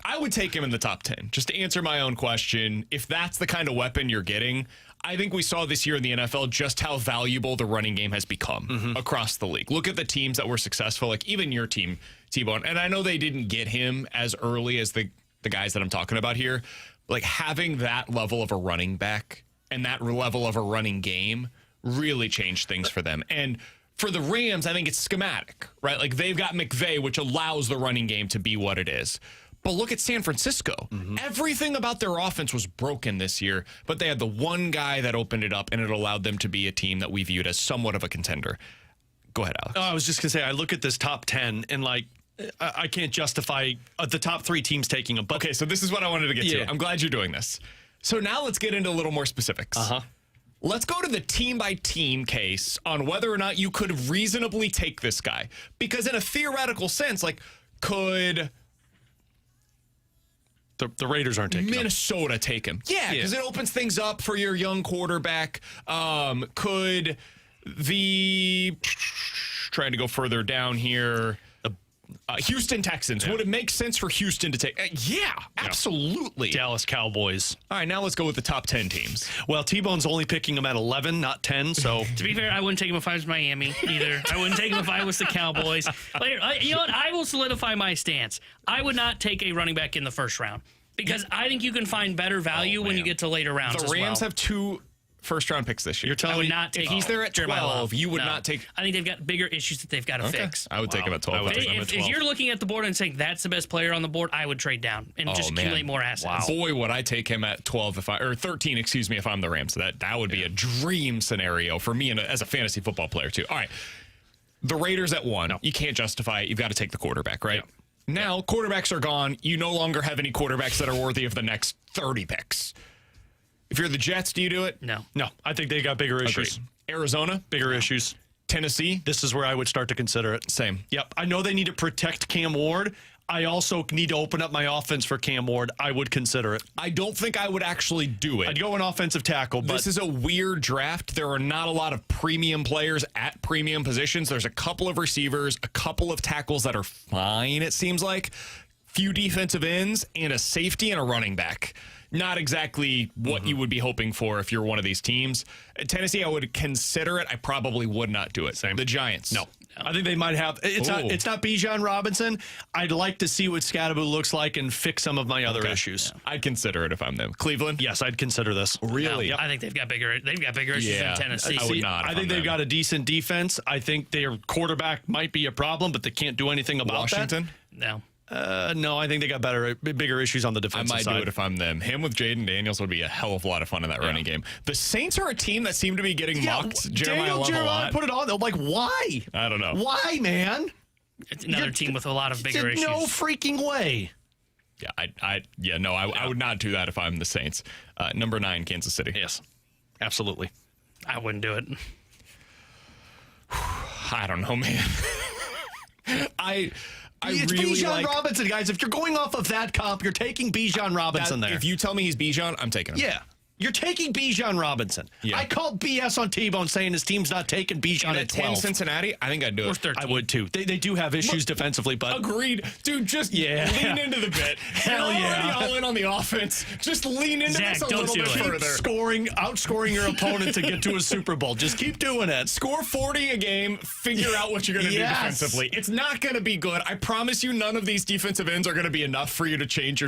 I would take him in the top 10, just to answer my own question. If that's the kind of weapon you're getting, I think we saw this year in the NFL just how valuable the running game has become across the league. Look at the teams that were successful, like even your team, T-Bone. And I know they didn't get him as early as the guys that I'm talking about here. Like having that level of a running back and that level of a running game really changed things for them. And for the Rams, I think it's schematic, right? Like they've got McVay, which allows the running game to be what it is. But look at San Francisco. Everything about their offense was broken this year, but they had the one guy that opened it up, and it allowed them to be a team that we viewed as somewhat of a contender. Go ahead, Alex. I was just going to say, I look at this top 10, and I can't justify the top 3 teams taking them. But Okay, so this is what I wanted to get to. I'm glad you're doing this. So now let's get into a little more specifics. Let's go to the team-by-team case on whether or not you could reasonably take this guy. Because in a theoretical sense, could the Raiders aren't taking Minnesota take him? Yeah, because it opens things up for your young quarterback. Could the trying to go further down here? Houston Texans. Would it make sense for Houston to take? Yeah, absolutely. Dallas Cowboys. All right, now let's go with the top 10 teams. Well, T-Bone's only picking them at 11, not 10, so... To be fair, I wouldn't take him if I was Miami either. I wouldn't take him if I was the Cowboys. You know what? I will solidify my stance. I would not take a running back in the first round because I think you can find better value when you get to later rounds. The Rams have 2 first-round picks this year. You're telling I would me not take. if he's there at Jeremiah 12, Love. you would No. not take. I think they've got bigger issues that they've got to fix. I would take him at 12. I would take him at If 12. you're looking at the board and saying that's the best player on the board, I would trade down and just accumulate more assets. Boy, would I take him at 12 or 13, excuse me, if I'm the Rams. That would be a dream scenario for me as a fantasy football player too. All right. The Raiders at 1. You can't justify it. You've got to take the quarterback, right? Now, quarterbacks are gone. You no longer have any quarterbacks that are worthy of the next 30 picks. If you're the Jets, do you do it? No. No, I think they got bigger issues. Agreed. Arizona, Bigger issues. Tennessee, This is where I would start to consider it. same. Yep. I know they need to protect Cam Ward. I also need to open up my offense for Cam Ward. I would consider it. I don't think I would actually do it. I'd go an offensive tackle, but This is a weird draft. There are not a lot of premium players at premium positions. There's a couple of receivers, a couple of tackles that are fine, it seems like. Few defensive ends, and a safety and a running back. Not exactly what you would be hoping for if you're one of these teams. At Tennessee, I would consider it. I probably would not do it. Same. The Giants. no. I think they might have. It's not Bijan Robinson. I'd like to see what Scadaboo looks like and fix some of my other issues. I'd consider it if I'm them. Cleveland? Yes, I'd consider this. Really? No, I think they've got bigger issues Yeah. than Tennessee. I would not. I if think I'm they've them. got a decent defense. I think their quarterback might be a problem, but they can't do anything about Washington? No. that. No, I think they got bigger issues on the I defensive might side. do it if I'm them. Him with Jaden Daniels would be a hell of a lot of fun in that running game. The Saints are a team that seem to be getting mocked. Jeremiah Love a lot. put it on. Like, why? I don't know. Why, man? It's another team with a lot of bigger issues. No freaking way. Yeah, I would not do that if I'm the Saints. Number 9, Kansas City. Yes, absolutely. I wouldn't do it. I don't know, man. I It's really Bijan like Robinson, guys. If you're going off of that comp, you're taking Bijan Robinson there. If you tell me he's Bijan, I'm taking him. Yeah. You're taking Bijan Robinson. Yeah. I called BS on T-Bone saying his team's not taking Bijan And at at 10 12. Cincinnati, I think I'd do Or it. 13. I would too. They do have issues defensively, but Agreed. Dude, just Yeah. lean into the bit. Hell You're yeah. already all in on the offense. Just lean into Zach, this a don't little do bit it. further. outscoring your opponent to get to a Super Bowl. Just keep doing it. Score 40 a game, figure out what you're going to do Yes. defensively. It's not going to be good. I promise you none of these defensive ends are going to be enough for you to change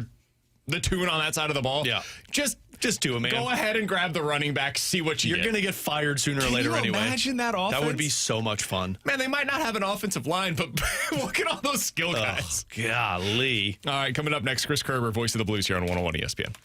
the tune on that side of the ball. Yeah. Just do it, man. Go ahead and grab the running back, see what You're get. going to get fired sooner or Can later you anyway. imagine that offense? That would be so much fun. Man, they might not have an offensive line, but look at all those skill guys. Golly. All right, coming up next, Chris Kerber, voice of the Blues here on 101 ESPN.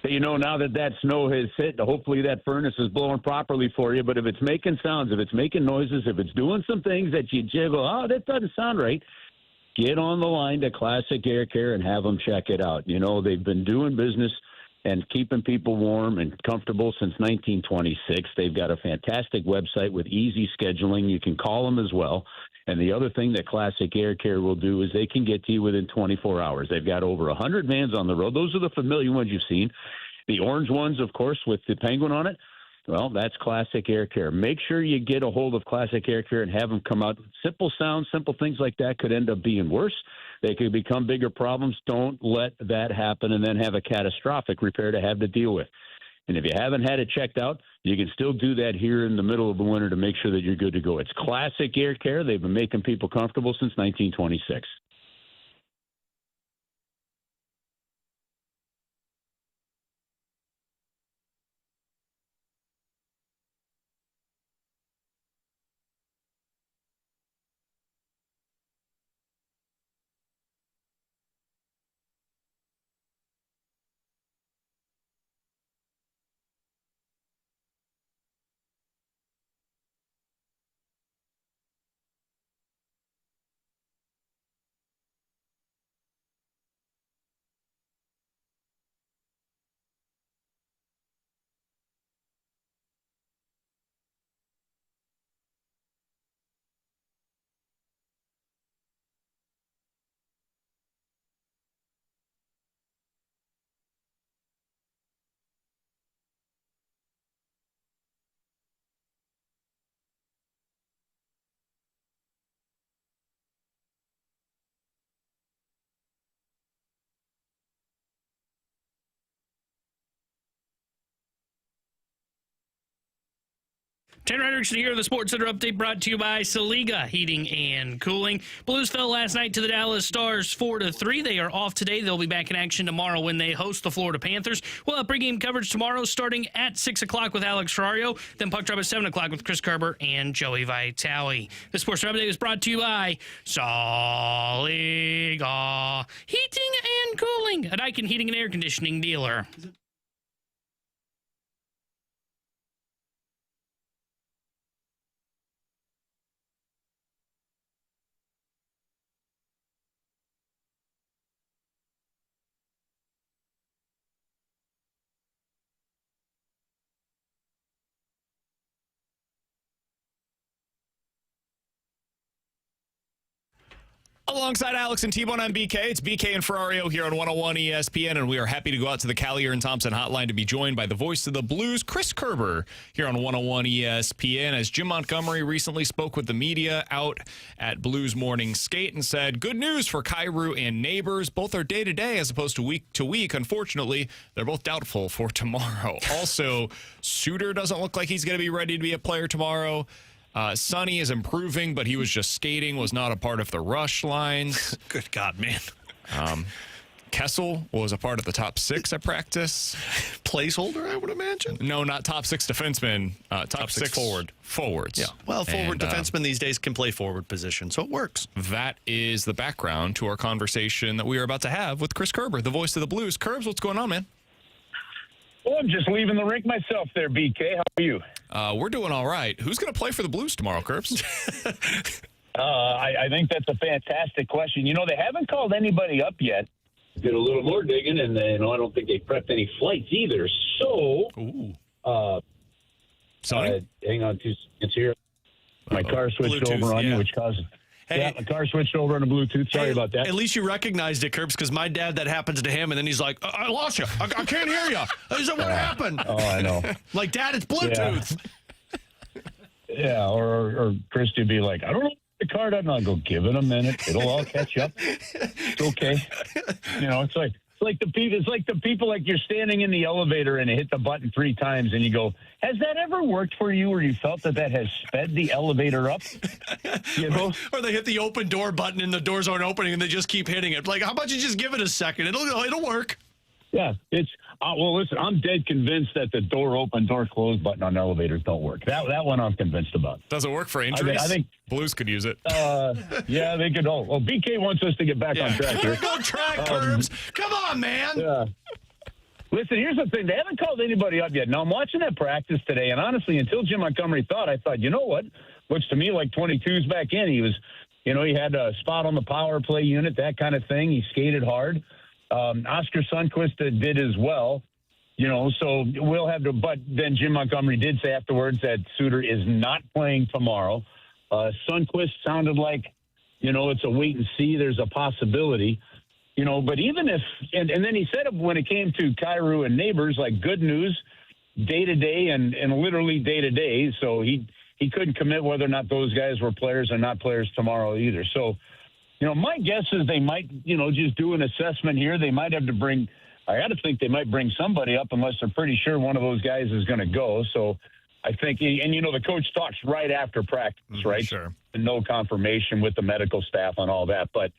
now that snow has hit, hopefully that furnace is blowing properly for you. But if it's making sounds, if it's making noises, if it's doing some things that you jiggle, that doesn't sound right, get on the line to Classic Air Care and have them check it out. They've been doing business and keeping people warm and comfortable since 1926. They've got a fantastic website with easy scheduling. You can call them as well. And the other thing that Classic Air Care will do is they can get to you within 24 hours. They've got over 100 vans on the road. Those are the familiar ones you've seen. The orange ones, of course, with the penguin on it, well, that's Classic Air Care. Make sure you get a hold of Classic Air Care and have them come out. Simple sounds, simple things like that could end up being worse. They could become bigger problems. Don't let that happen and then have a catastrophic repair to have to deal with. And if you haven't had it checked out, you can still do that here in the middle of the winter to make sure that you're good to go. It's Classic Air Care. They've been making people comfortable since 1926. Tanner Hendrickson here, the Sports Center update brought to you by Saliga Heating and Cooling. Blues fell last night to the Dallas Stars 4-3. They are off today. They'll be back in action tomorrow when they host the Florida Panthers. We'll have pregame coverage tomorrow starting at 6 o'clock with Alex Ferrario, then puck drop at 7 o'clock with Chris Kerber and Joey Vitale. The Sports Center update is brought to you by Saliga Heating and Cooling, a Daikin heating and air conditioning dealer. Alongside Alex and T-Bone on BK, it's BK and Ferrario here on 101 ESPN, and we are happy to go out to the Callier and Thompson hotline to be joined by the voice of the Blues, Chris Kerber, here on 101 ESPN, as Jim Montgomery recently spoke with the media out at Blues Morning Skate and said, good news for Kyrou and Neighbors. Both are day-to-day as opposed to week-to-week. Unfortunately, they're both doubtful for tomorrow. Also, Suter doesn't look like he's going to be ready to be a player tomorrow. Sonny is improving, but he was just skating, was not a part of the rush lines. Good God, man. Kessel was a part of the top six at practice. Placeholder, I would imagine. No, not top six defensemen. Top six forwards. Yeah. Well, forward defensemen these days can play forward position, so it works. That is the background to our conversation that we are about to have with Chris Kerber, the voice of the Blues. Kerbs, what's going on, man? Well, I'm just leaving the rink myself there, BK. How are you? We're doing all right. Who's going to play for the Blues tomorrow, Kerbs? I think that's a fantastic question. They haven't called anybody up yet. Did a little more digging, and I don't think they prepped any flights either. So, Sonny? Hang on 2 seconds here. My car switched Bluetooth, over on yeah. you, which causes... Hey, yeah, my car switched over on the Bluetooth. Sorry about that. At least you recognized it, Kerbs, because my dad, that happens to him, and then he's like, I lost you. I can't hear you. Is that what happened? Oh, I know. Like, Dad, it's Bluetooth. Yeah, or Christy would be like, I don't know the car doesn't. I'll go, give it a minute. It'll all catch up. It's okay. It's like the people like you're standing in the elevator and you hit the button 3 times and you go, has that ever worked for you where you felt that has sped the elevator up? Or they hit the open door button and the doors aren't opening and they just keep hitting it. Like, how about you just give it a second? It'll work. Yeah, well, listen, I'm dead convinced that the door open, door close button on elevators don't work. That one I'm convinced about. Does it work for injuries? I think Blues could use it. Yeah, they could. Well, BK wants us to get back on track here. Go track, Kerbs. Come on, man. Yeah. Listen, here's the thing. They haven't called anybody up yet. Now, I'm watching that practice today, and honestly, until Jim Montgomery I thought, you know what? Looks to me like 22's back in. He was, he had a spot on the power play unit, that kind of thing. He skated hard. Oscar Sundqvist did as well. So we'll have to, but then Jim Montgomery did say afterwards that Suter is not playing tomorrow. Sundqvist sounded like, it's a wait and see. There's a possibility, but even if, and then he said when it came to Kyrou and Neighbors, like good news day to day and literally day to day. So he couldn't commit whether or not those guys were players or not players tomorrow either. So, my guess is they might, just do an assessment here. They might have to bring, I got to think they might bring somebody up unless they're pretty sure one of those guys is going to go. So I think, and the coach talks right after practice, right? Sure. And no confirmation with the medical staff on all that. But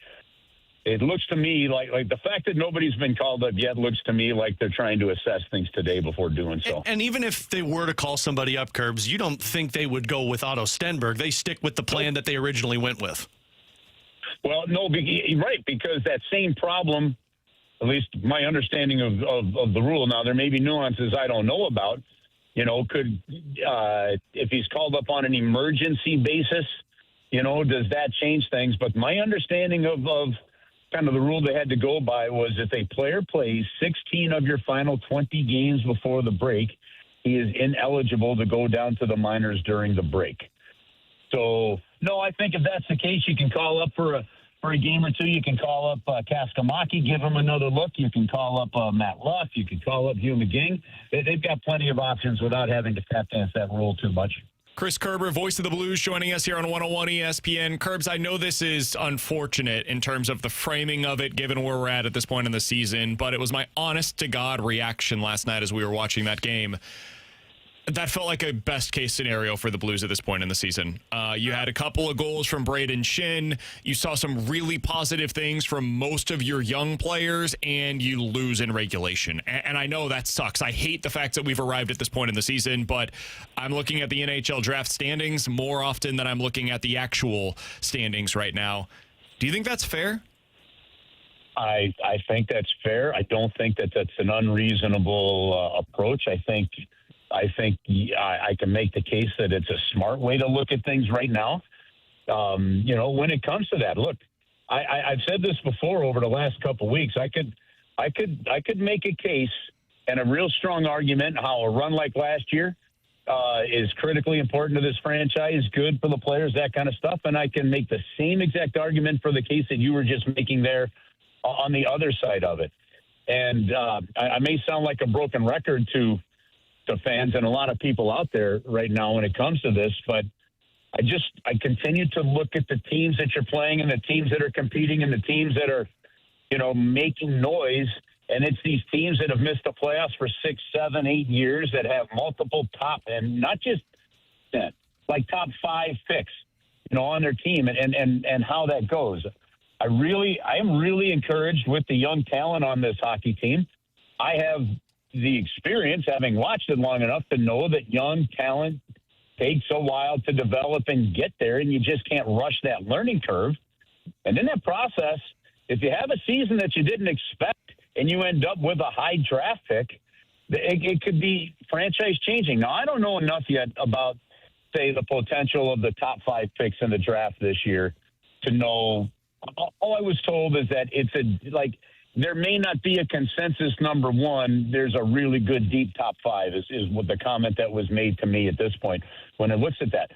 it looks to me like the fact that nobody's been called up yet looks to me like they're trying to assess things today before doing so. And even if they were to call somebody up, Curbs, you don't think they would go with Otto Stenberg. They stick with the plan that they originally went with. Well, no, right, because that same problem, at least my understanding of the rule, now there may be nuances I don't know about, could, if he's called up on an emergency basis, does that change things? But my understanding of kind of the rule they had to go by was if a player plays 16 of your final 20 games before the break, he is ineligible to go down to the minors during the break. So, no, I think if that's the case, you can call up for a game or two. You can call up Kaskamaki, give him another look. You can call up Matt Luff. You can call up Hugh McGing. They've got plenty of options without having to tap dance that rule too much. Chris Kerber, voice of the Blues, joining us here on 101 ESPN. Curbs, I know this is unfortunate in terms of the framing of it, given where we're at this point in the season, but it was my honest-to-God reaction last night as we were watching that game. That felt like a best-case scenario for the Blues at this point in the season. You had a couple of goals from Braden Shin. You saw some really positive things from most of your young players, and you lose in regulation. And I know that sucks. I hate the fact that we've arrived at this point in the season, but I'm looking at the NHL draft standings more often than I'm looking at the actual standings right now. Do you think that's fair? I think that's fair. I don't think that that's an unreasonable approach. I think I can make the case that it's a smart way to look at things right now. When it comes to that, look, I've said this before over the last couple of weeks. I could make a case and a real strong argument how a run like last year is critically important to this franchise, good for the players, that kind of stuff. And I can make the same exact argument for the case that you were just making there on the other side of it. And I may sound like a broken record to fans and a lot of people out there right now when it comes to this, but I continue to look at the teams that you're playing and the teams that are competing and the teams that are, making noise. And it's these teams that have missed the playoffs for 6, 7, 8 years that have multiple top and not just like top 5 picks, on their team and how that goes. I am really encouraged with the young talent on this hockey team. I have the experience, having watched it long enough, to know that young talent takes a while to develop and get there, and you just can't rush that learning curve. And in that process, if you have a season that you didn't expect and you end up with a high draft pick, it could be franchise changing. Now, I don't know enough yet about, say, the potential of the top 5 picks in the draft this year to know. All I was told is that there may not be a consensus number one. There's a really good deep top 5 is what the comment that was made to me at this point when it looks at that,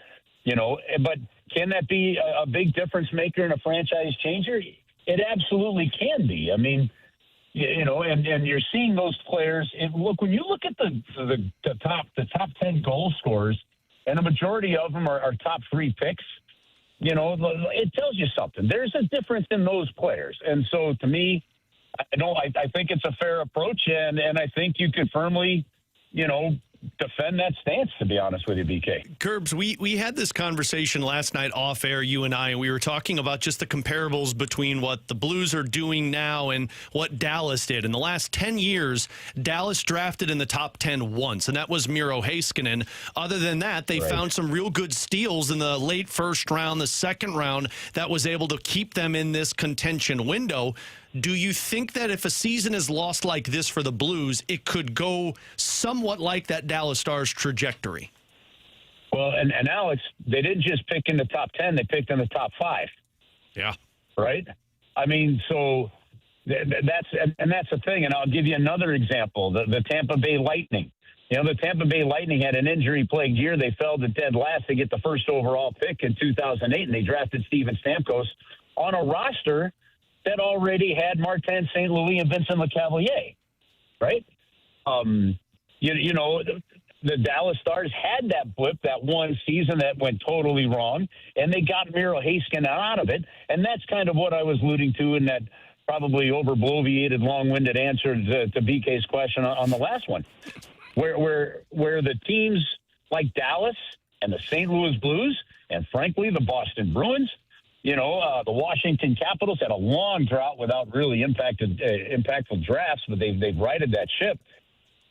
but can that be a big difference maker and a franchise changer? It absolutely can be. I mean, and you're seeing those players. Look, when you look at the top 10 goal scorers, and a majority of them are top 3 picks, it tells you something. There's a difference in those players. And so to me, I think it's a fair approach, and I think you could firmly, defend that stance, to be honest with you, BK. Curbs, we had this conversation last night off air, you and I, and we were talking about just the comparables between what the Blues are doing now and what Dallas did. In the last 10 years, Dallas drafted in the top 10 once, and that was Miro Heiskanen. Other than that, they found some real good steals in the late first round, the second round, that was able to keep them in this contention window. Do you think that if a season is lost like this for the Blues, it could go somewhat like that Dallas Stars trajectory? Well, and Alex, they didn't just pick in the top 10; they picked in the top 5. Yeah. Right. I mean, so that's the thing. And I'll give you another example: the Tampa Bay Lightning. The Tampa Bay Lightning had an injury-plagued year. They fell to dead last to get the first overall pick in 2008, and they drafted Steven Stamkos on a roster that already had Martin St. Louis and Vincent LeCavalier, right? The Dallas Stars had that blip that one season that went totally wrong, and they got Miro Heiskanen out of it, and that's kind of what I was alluding to in that probably overbloviated, long-winded answer to BK's question on the last one, where the teams like Dallas and the St. Louis Blues and, frankly, the Boston Bruins, the Washington Capitals had a long drought without really impactful drafts, but they've righted that ship.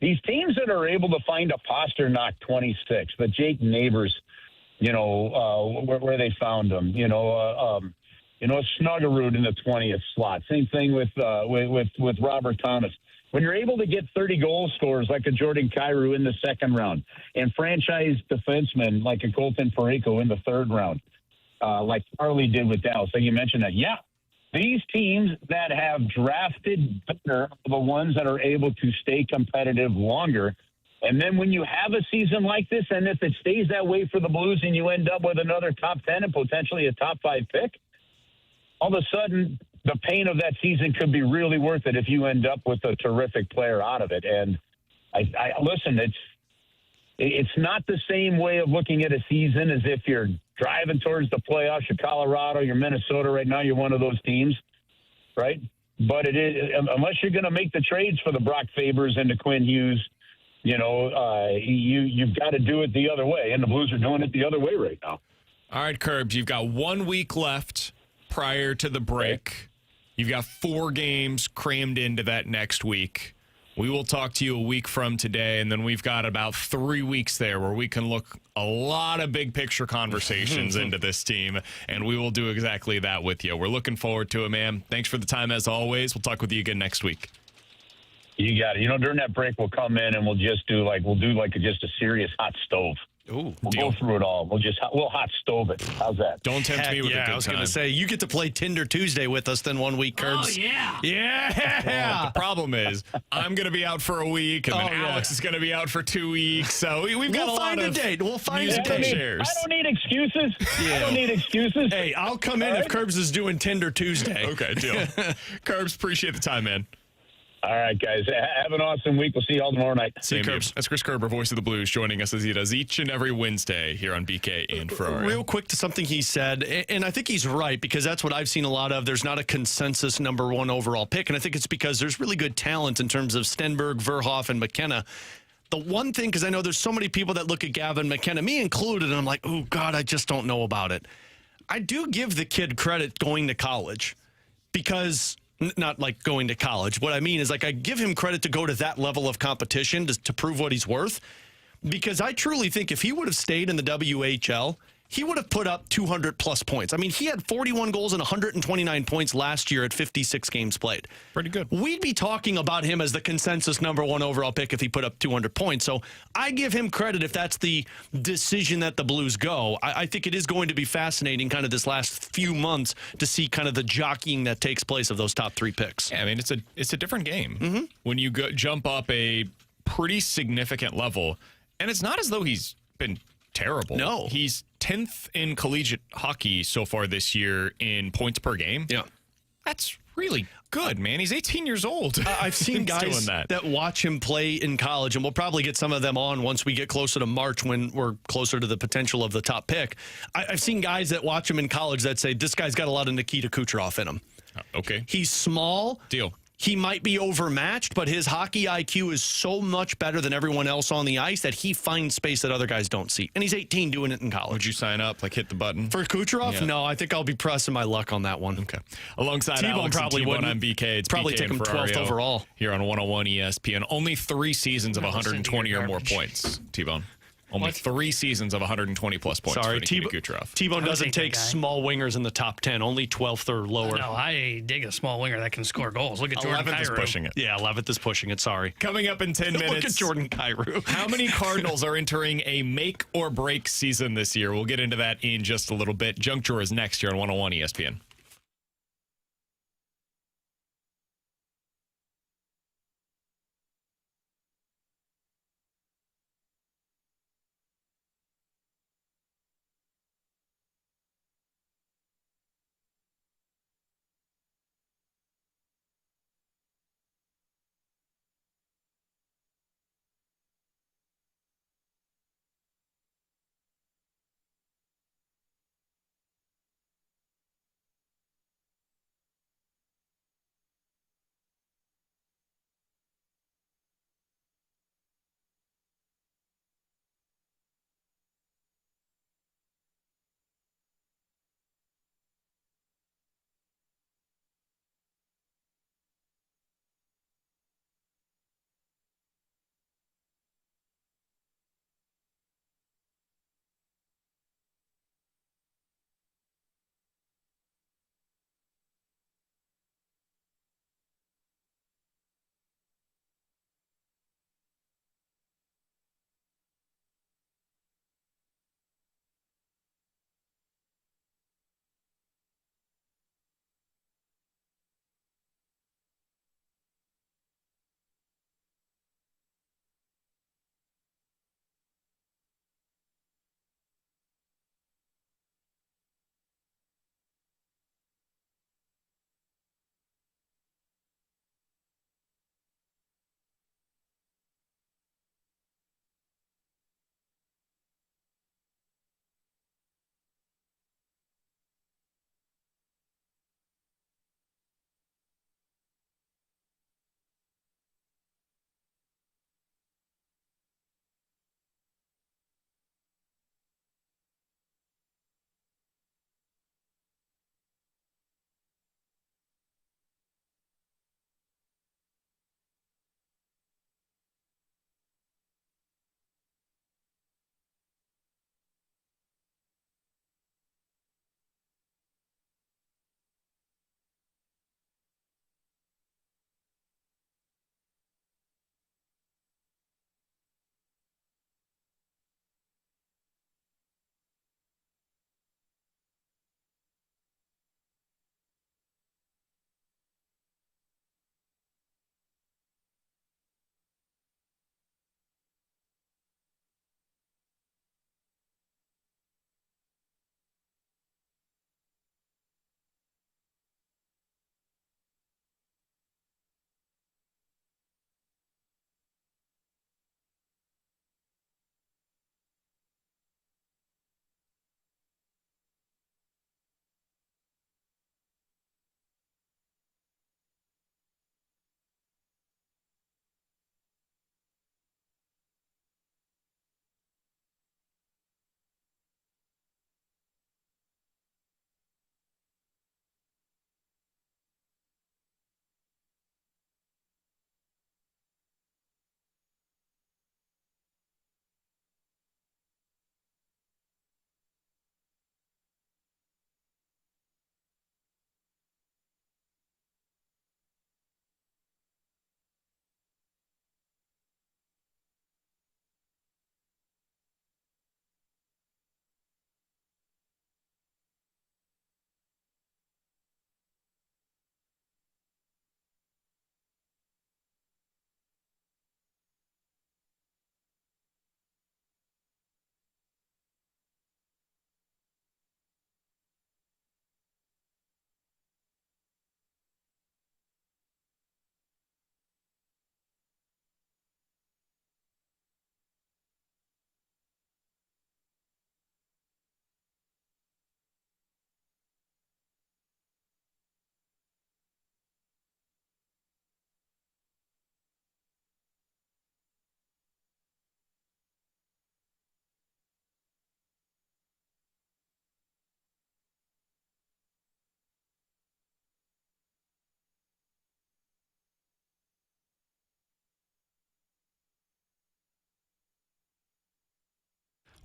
These teams that are able to find a Pasternak 26, the Jake Neighbors, where they found them, Snuggerud in the 20th slot. Same thing with Robert Thomas. When you're able to get 30 goal scorers like a Jordan Kyrou in the second round and franchise defensemen like a Colton Parayko in the third round, like Charlie did with Dallas. So you mentioned that. Yeah. These teams that have drafted better are the ones that are able to stay competitive longer. And then when you have a season like this, and if it stays that way for the Blues and you end up with another top 10 and potentially a top 5 pick, all of a sudden the pain of that season could be really worth it if you end up with a terrific player out of it. And I listen, it's not the same way of looking at a season as if you're driving towards the playoffs. You're Colorado, you're Minnesota right now. You're one of those teams, right? But it is, unless you're going to make the trades for the Brock Fabers and the Quinn Hughes, you've got to do it the other way. And the Blues are doing it the other way right now. All right, Kerbs, you've got 1 week left prior to the break. You've got 4 games crammed into that next week. We will talk to you a week from today, and then we've got about 3 weeks there where we can look a lot of big picture conversations into this team, and we will do exactly that with you. We're looking forward to it, man. Thanks for the time as always. We'll talk with you again next week. You got it. During that break, we'll come in and we'll do just a serious hot stove. Ooh, we'll go through it all. We'll hot stove it. How's that? Don't tempt me with a good time. I was going to say, you get to play Tinder Tuesday with us then 1 week, Kerbs. Oh, yeah. Yeah. Well, the problem is, I'm going to be out for a week, and then Alex is going to be out for 2 weeks. So we've got a lot of date. We'll find a musical date. shares. I don't need excuses. Yeah. I don't need excuses. Hey, I'll come in if Kerbs is doing Tinder Tuesday. Okay, deal. Kerbs, appreciate the time, man. All right, guys. Have an awesome week. We'll see you all tomorrow night. See you, Kerbs. That's Chris Kerber, voice of the Blues, joining us as he does each and every Wednesday here on BK and Ferrario. Real quick to something he said, and I think he's right, because that's what I've seen a lot of. There's not a consensus number 1 overall pick, and I think it's because there's really good talent in terms of Stenberg, Verhoff, and McKenna. The one thing, because I know there's so many people that look at Gavin McKenna, me included, and I'm like, oh, God, I just don't know about it. I do give the kid credit going to college, because... Not like going to college. What I mean is, I give him credit to go to that level of competition to prove what he's worth, because I truly think if he would have stayed in the WHL, he would have put up 200-plus points. I mean, he had 41 goals and 129 points last year at 56 games played. Pretty good. We'd be talking about him as the consensus number 1 overall pick if he put up 200 points. So I give him credit if that's the decision that the Blues go. I think it is going to be fascinating kind of this last few months to see kind of the jockeying that takes place of those top 3 picks. Yeah, I mean, it's a different game when you jump up a pretty significant level. And it's not as though he's been terrible. No. He's 10th in collegiate hockey so far this year in points per game. Yeah. That's really good, man. He's 18 years old. I've seen guys that watch him play in college, and we'll probably get some of them on once we get closer to March when we're closer to the potential of the top pick. I've seen guys that watch him in college that say, this guy's got a lot of Nikita Kucherov in him. Okay. He's small. Deal. He might be overmatched, but his hockey IQ is so much better than everyone else on the ice that he finds space that other guys don't see. And he's 18 doing it in college. Would you sign up, hit the button? For Kucherov? Yeah. No, I think I'll be pressing my luck on that one. Okay. Alongside T-Bone Alex probably and T-Bone wouldn't. on BK, it's probably BK take him Ferrario 12th overall. Here on 101 ESPN. Only 3 seasons of 120 or more points, T-Bone. Only 3 seasons of 120-plus points Sorry, for Nikita Kucherov. T-Bone doesn't take that take guy. small wingers in the top 10, only 12th or lower. No, I dig a small winger that can score goals. Look at Jordan 11th is Kyrou. pushing it. Yeah, 11th is pushing it, sorry. Coming up in 10 minutes. Look at Jordan Kyrou. How many Cardinals are entering a make or break season this year? We'll get into that in just a little bit. Junk Drawer is next here on 101 ESPN.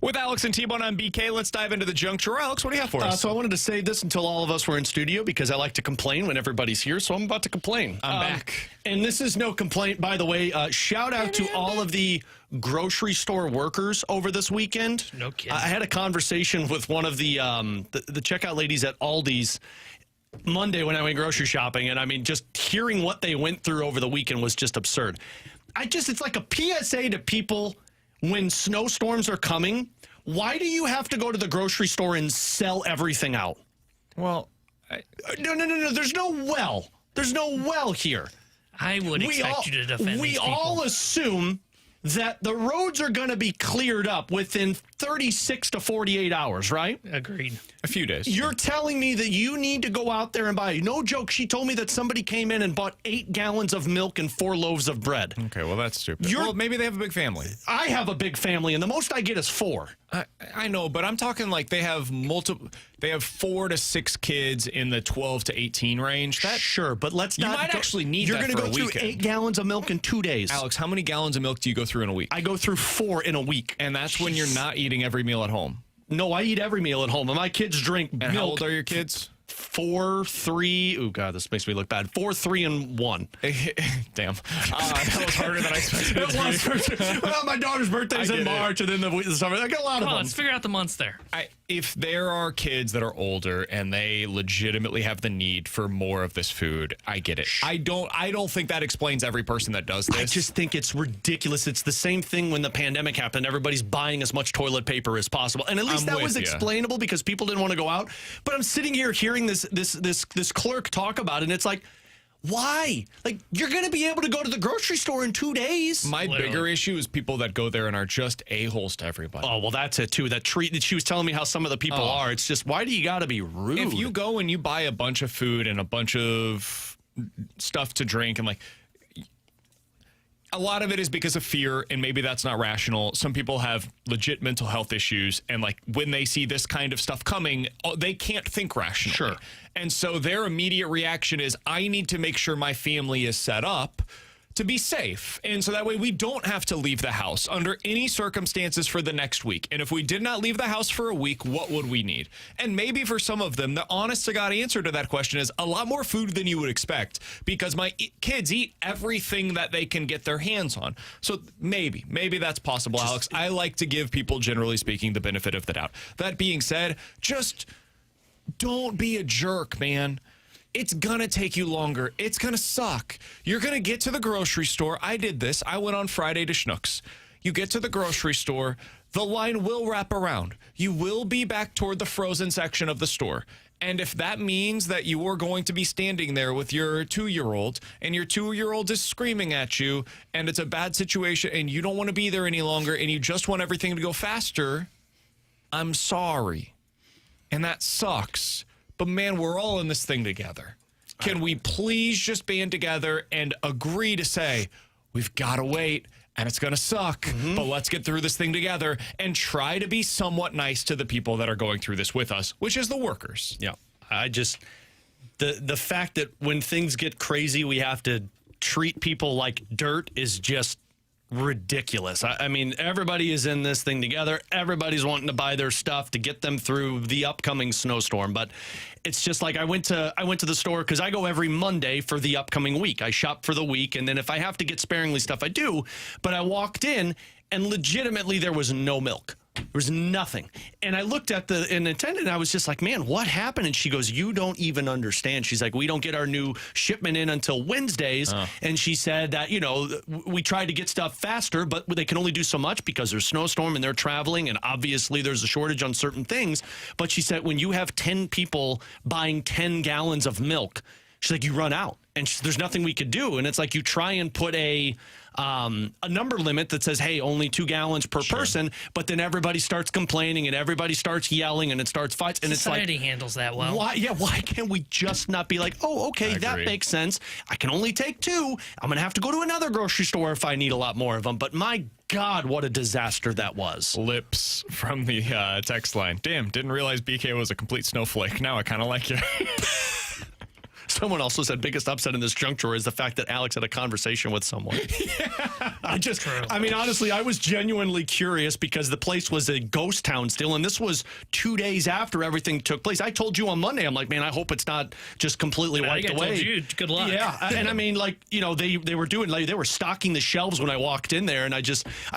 With Alex and T-Bone on BK, let's dive into the junk drawer. Alex, what do you have for us? So I wanted to save this until all of us were in studio because I like to complain when everybody's here, so I'm about to complain. I'm back. And this is no complaint, by the way. Shout out to all of the grocery store workers over this weekend. No kidding. I had a conversation with one of the checkout ladies at Aldi's Monday when I went grocery shopping, and I mean, just hearing what they went through over the weekend was just absurd. It's like a PSA to people when snowstorms are coming. Why do you have to go to the grocery store and sell everything out? Well, No. There's no well. There's no well here. I would expect you to defend We these people. all assume that the roads are going to be cleared up within 36 to 48 hours, right? Agreed. a few days. You're telling me that you need to go out there and buy, no joke, she told me that somebody came in and bought 8 gallons of milk and 4 loaves of bread. Okay, well, that's stupid. Well, maybe they have a big family. I have a big family, and the most I get is 4. I know, but I'm talking like they have 4 to 6 kids in the 12 to 18 range. Sure, but let's You not. might actually need You're that gonna for go a through weekend. 8 gallons of milk in 2 days. Alex, how many gallons of milk do you go through in a week? I go through 4 in a week. And that's when you're not eating every meal at home. No, I eat every meal at home, and my kids drink And milk. how old are your kids? 4, 3. Oh God, this makes me look bad. 4, 3, and 1. Damn. That was harder than I expected it to be. Well, my daughter's birthday's I in get it. March, and then the summer. I got a lot Come of on, them. let's figure out the months there. If there are kids that are older and they legitimately have the need for more of this food, I get it. I don't think that explains every person that does this. I just think it's ridiculous. It's the same thing when the pandemic happened. Everybody's buying as much toilet paper as possible, and at least I'm that was with ya. explainable because people didn't want to go out. But I'm sitting here hearing this clerk talk about it, and it's like, why? Like, you're going to be able to go to the grocery store in 2 days. My Literally. bigger issue is people that go there and are just a-holes to everybody. Oh, well, that's it, too. That treat that she was telling me how some of the people are. It's just, why do you got to be rude? If you go and you buy a bunch of food and a bunch of stuff to drink, and like, a lot of it is because of fear, and maybe that's not rational. Some people have legit mental health issues, and like when they see this kind of stuff coming, they can't think rationally. Sure. And so their immediate reaction is, I need to make sure my family is set up to be safe. And so that way we don't have to leave the house under any circumstances for the next week. And if we did not leave the house for a week, what would we need? And maybe for some of them, the honest to God answer to that question is a lot more food than you would expect, because my kids eat everything that they can get their hands on. So maybe that's possible, Alex. I like to give people, generally speaking, the benefit of the doubt. That being said, just don't be a jerk, man. It's going to take you longer. It's going to suck. You're going to get to the grocery store. I did this. I went on Friday to Schnucks. You get to the grocery store. The line will wrap around. You will be back toward the frozen section of the store. And if that means that you are going to be standing there with your 2-year-old and your 2-year-old is screaming at you and it's a bad situation and you don't want to be there any longer and you just want everything to go faster, I'm sorry. And that sucks. But man, we're all in this thing together. Can we please just band together and agree to say, we've got to wait and it's going to suck, but let's get through this thing together and try to be somewhat nice to the people that are going through this with us, which is the workers. Yeah, I just the fact that when things get crazy, we have to treat people like dirt is just ridiculous. I mean, everybody is in this thing together. Everybody's wanting to buy their stuff to get them through the upcoming snowstorm. But it's just like I went to the store because I go every Monday for the upcoming week. I shop for the week, and then if I have to get sparingly stuff, I do. But I walked in, and legitimately there was no milk. There was nothing. And I looked at the attendant, and I was just like, man, what happened? And she goes, you don't even understand. She's like, we don't get our new shipment in until Wednesdays. And she said that, we tried to get stuff faster, but they can only do so much because there's snowstorm and they're traveling. And obviously there's a shortage on certain things. But she said, when you have 10 people buying 10 gallons of milk, she's like, you run out. And there's nothing we could do. And it's like you try and put a number limit that says, hey, only 2 gallons per person, but then everybody starts complaining and everybody starts yelling and it starts fights. And Society it's like, handles that well. why can't we just not be like, oh, okay, that agree. makes sense. I can only take 2. I'm going to have to go to another grocery store if I need a lot more of them. But my God, what a disaster that was. Lips from the text line. Damn, didn't realize BK was a complete snowflake. Now I kind of like you. Someone also said biggest upset in this juncture is the fact that Alex had a conversation with someone. I mean, honestly, I was genuinely curious because the place was a ghost town still, and this was 2 days after everything took place. I told you on Monday, I'm like, man, I hope it's not just completely wiped away. I told you, good luck. Yeah, and I mean, like, you know, they were doing, like, they were stocking the shelves when I walked in there, and I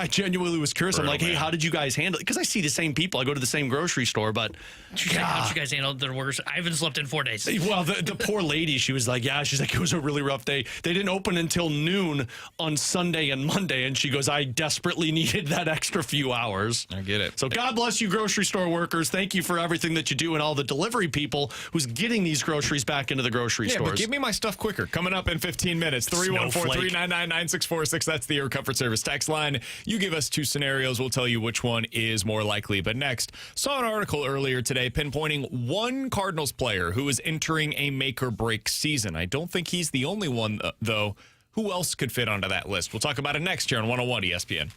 genuinely was curious. I'm like, hey, how did you guys handle it? Because I see the same people. I go to the same grocery store, but how'd you guys handle the worst? I haven't slept in 4 days. Well, the poor lady, she was like, she's like, it was a really rough day. They didn't open until noon on Sunday and Monday, and she goes, I desperately needed that extra few hours. I get it. So God bless you, grocery store workers. Thank you for everything that you do, and all the delivery people who's getting these groceries back into the grocery stores. But give me my stuff quicker. Coming up in 15 minutes. 314-399-9646. That's the Air Comfort Service text line. You give us two scenarios. We'll tell you which one is more likely. But next, saw an article earlier today pinpointing one Cardinals player who is entering a make-or-break season. I don't think he's the only one, though. Who else could fit onto that list? We'll talk about it next here on 101 ESPN.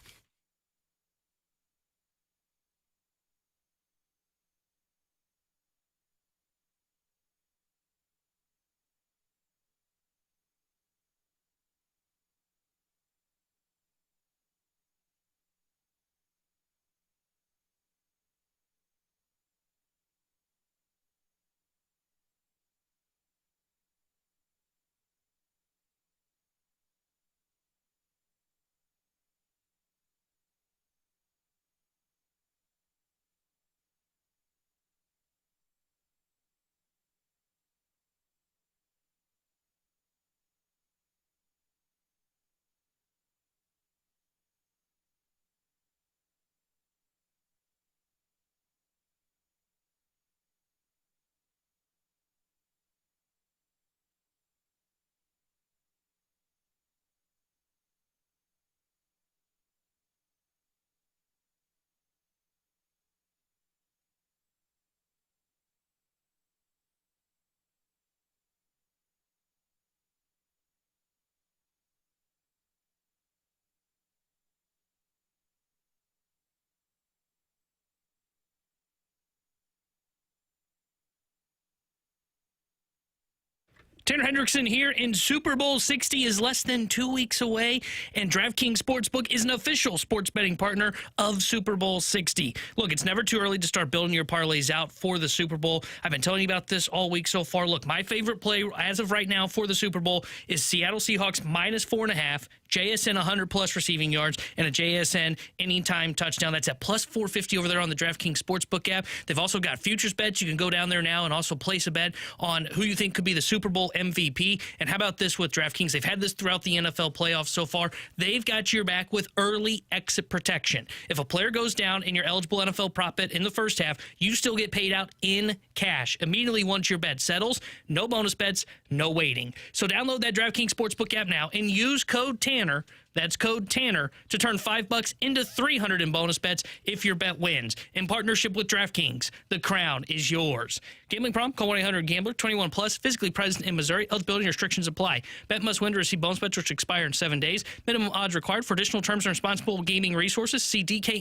Tanner Hendrickson here, and Super Bowl 60 is less than 2 weeks away, and DraftKings Sportsbook is an official sports betting partner of Super Bowl 60. Look, it's never too early to start building your parlays out for the Super Bowl. I've been telling you about this all week so far. Look, my favorite play as of right now for the Super Bowl is Seattle Seahawks minus 4.5, JSN 100-plus receiving yards, and a JSN anytime touchdown. That's at plus 450 over there on the DraftKings Sportsbook app. They've also got futures bets. You can go down there now and also place a bet on who you think could be the Super Bowl MVP. And how about this with DraftKings? They've had this throughout the NFL playoffs so far. They've got your back with early exit protection. If a player goes down and you're eligible NFL prop bet in the first half, you still get paid out in cash immediately once your bet settles. No bonus bets, no waiting. So download that DraftKings Sportsbook app now and use code TANNER. That's code TANNER to turn $5 into $300 in bonus bets if your bet wins. In partnership with DraftKings, the crown is yours. Gambling problem? Call 1-800-GAMBLER. 21 plus. Physically present in Missouri. Eligibility restrictions apply. Bet must win to receive bonus bets which expire in 7 days. Minimum odds required. For additional terms and responsible gaming resources, see dkng.co/audio.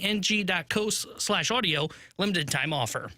Limited time offer.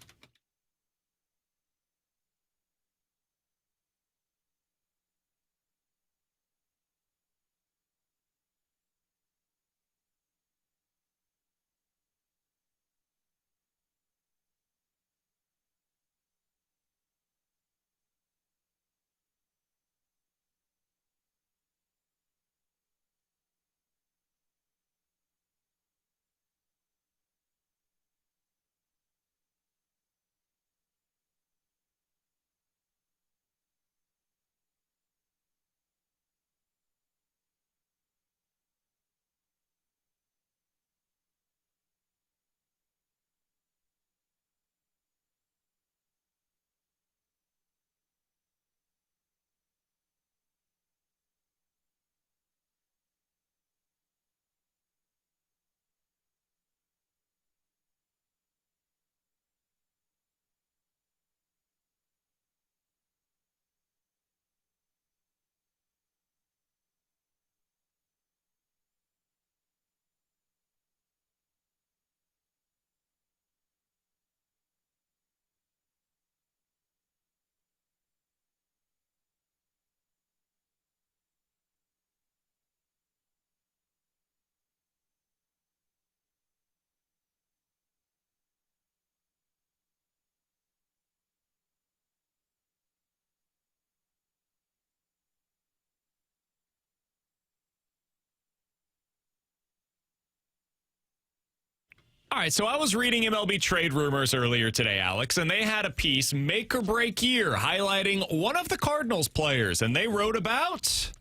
All right, so I was reading MLB trade rumors earlier today, Alex, and they had a piece, Make or Break Year, highlighting one of the Cardinals players, and they wrote about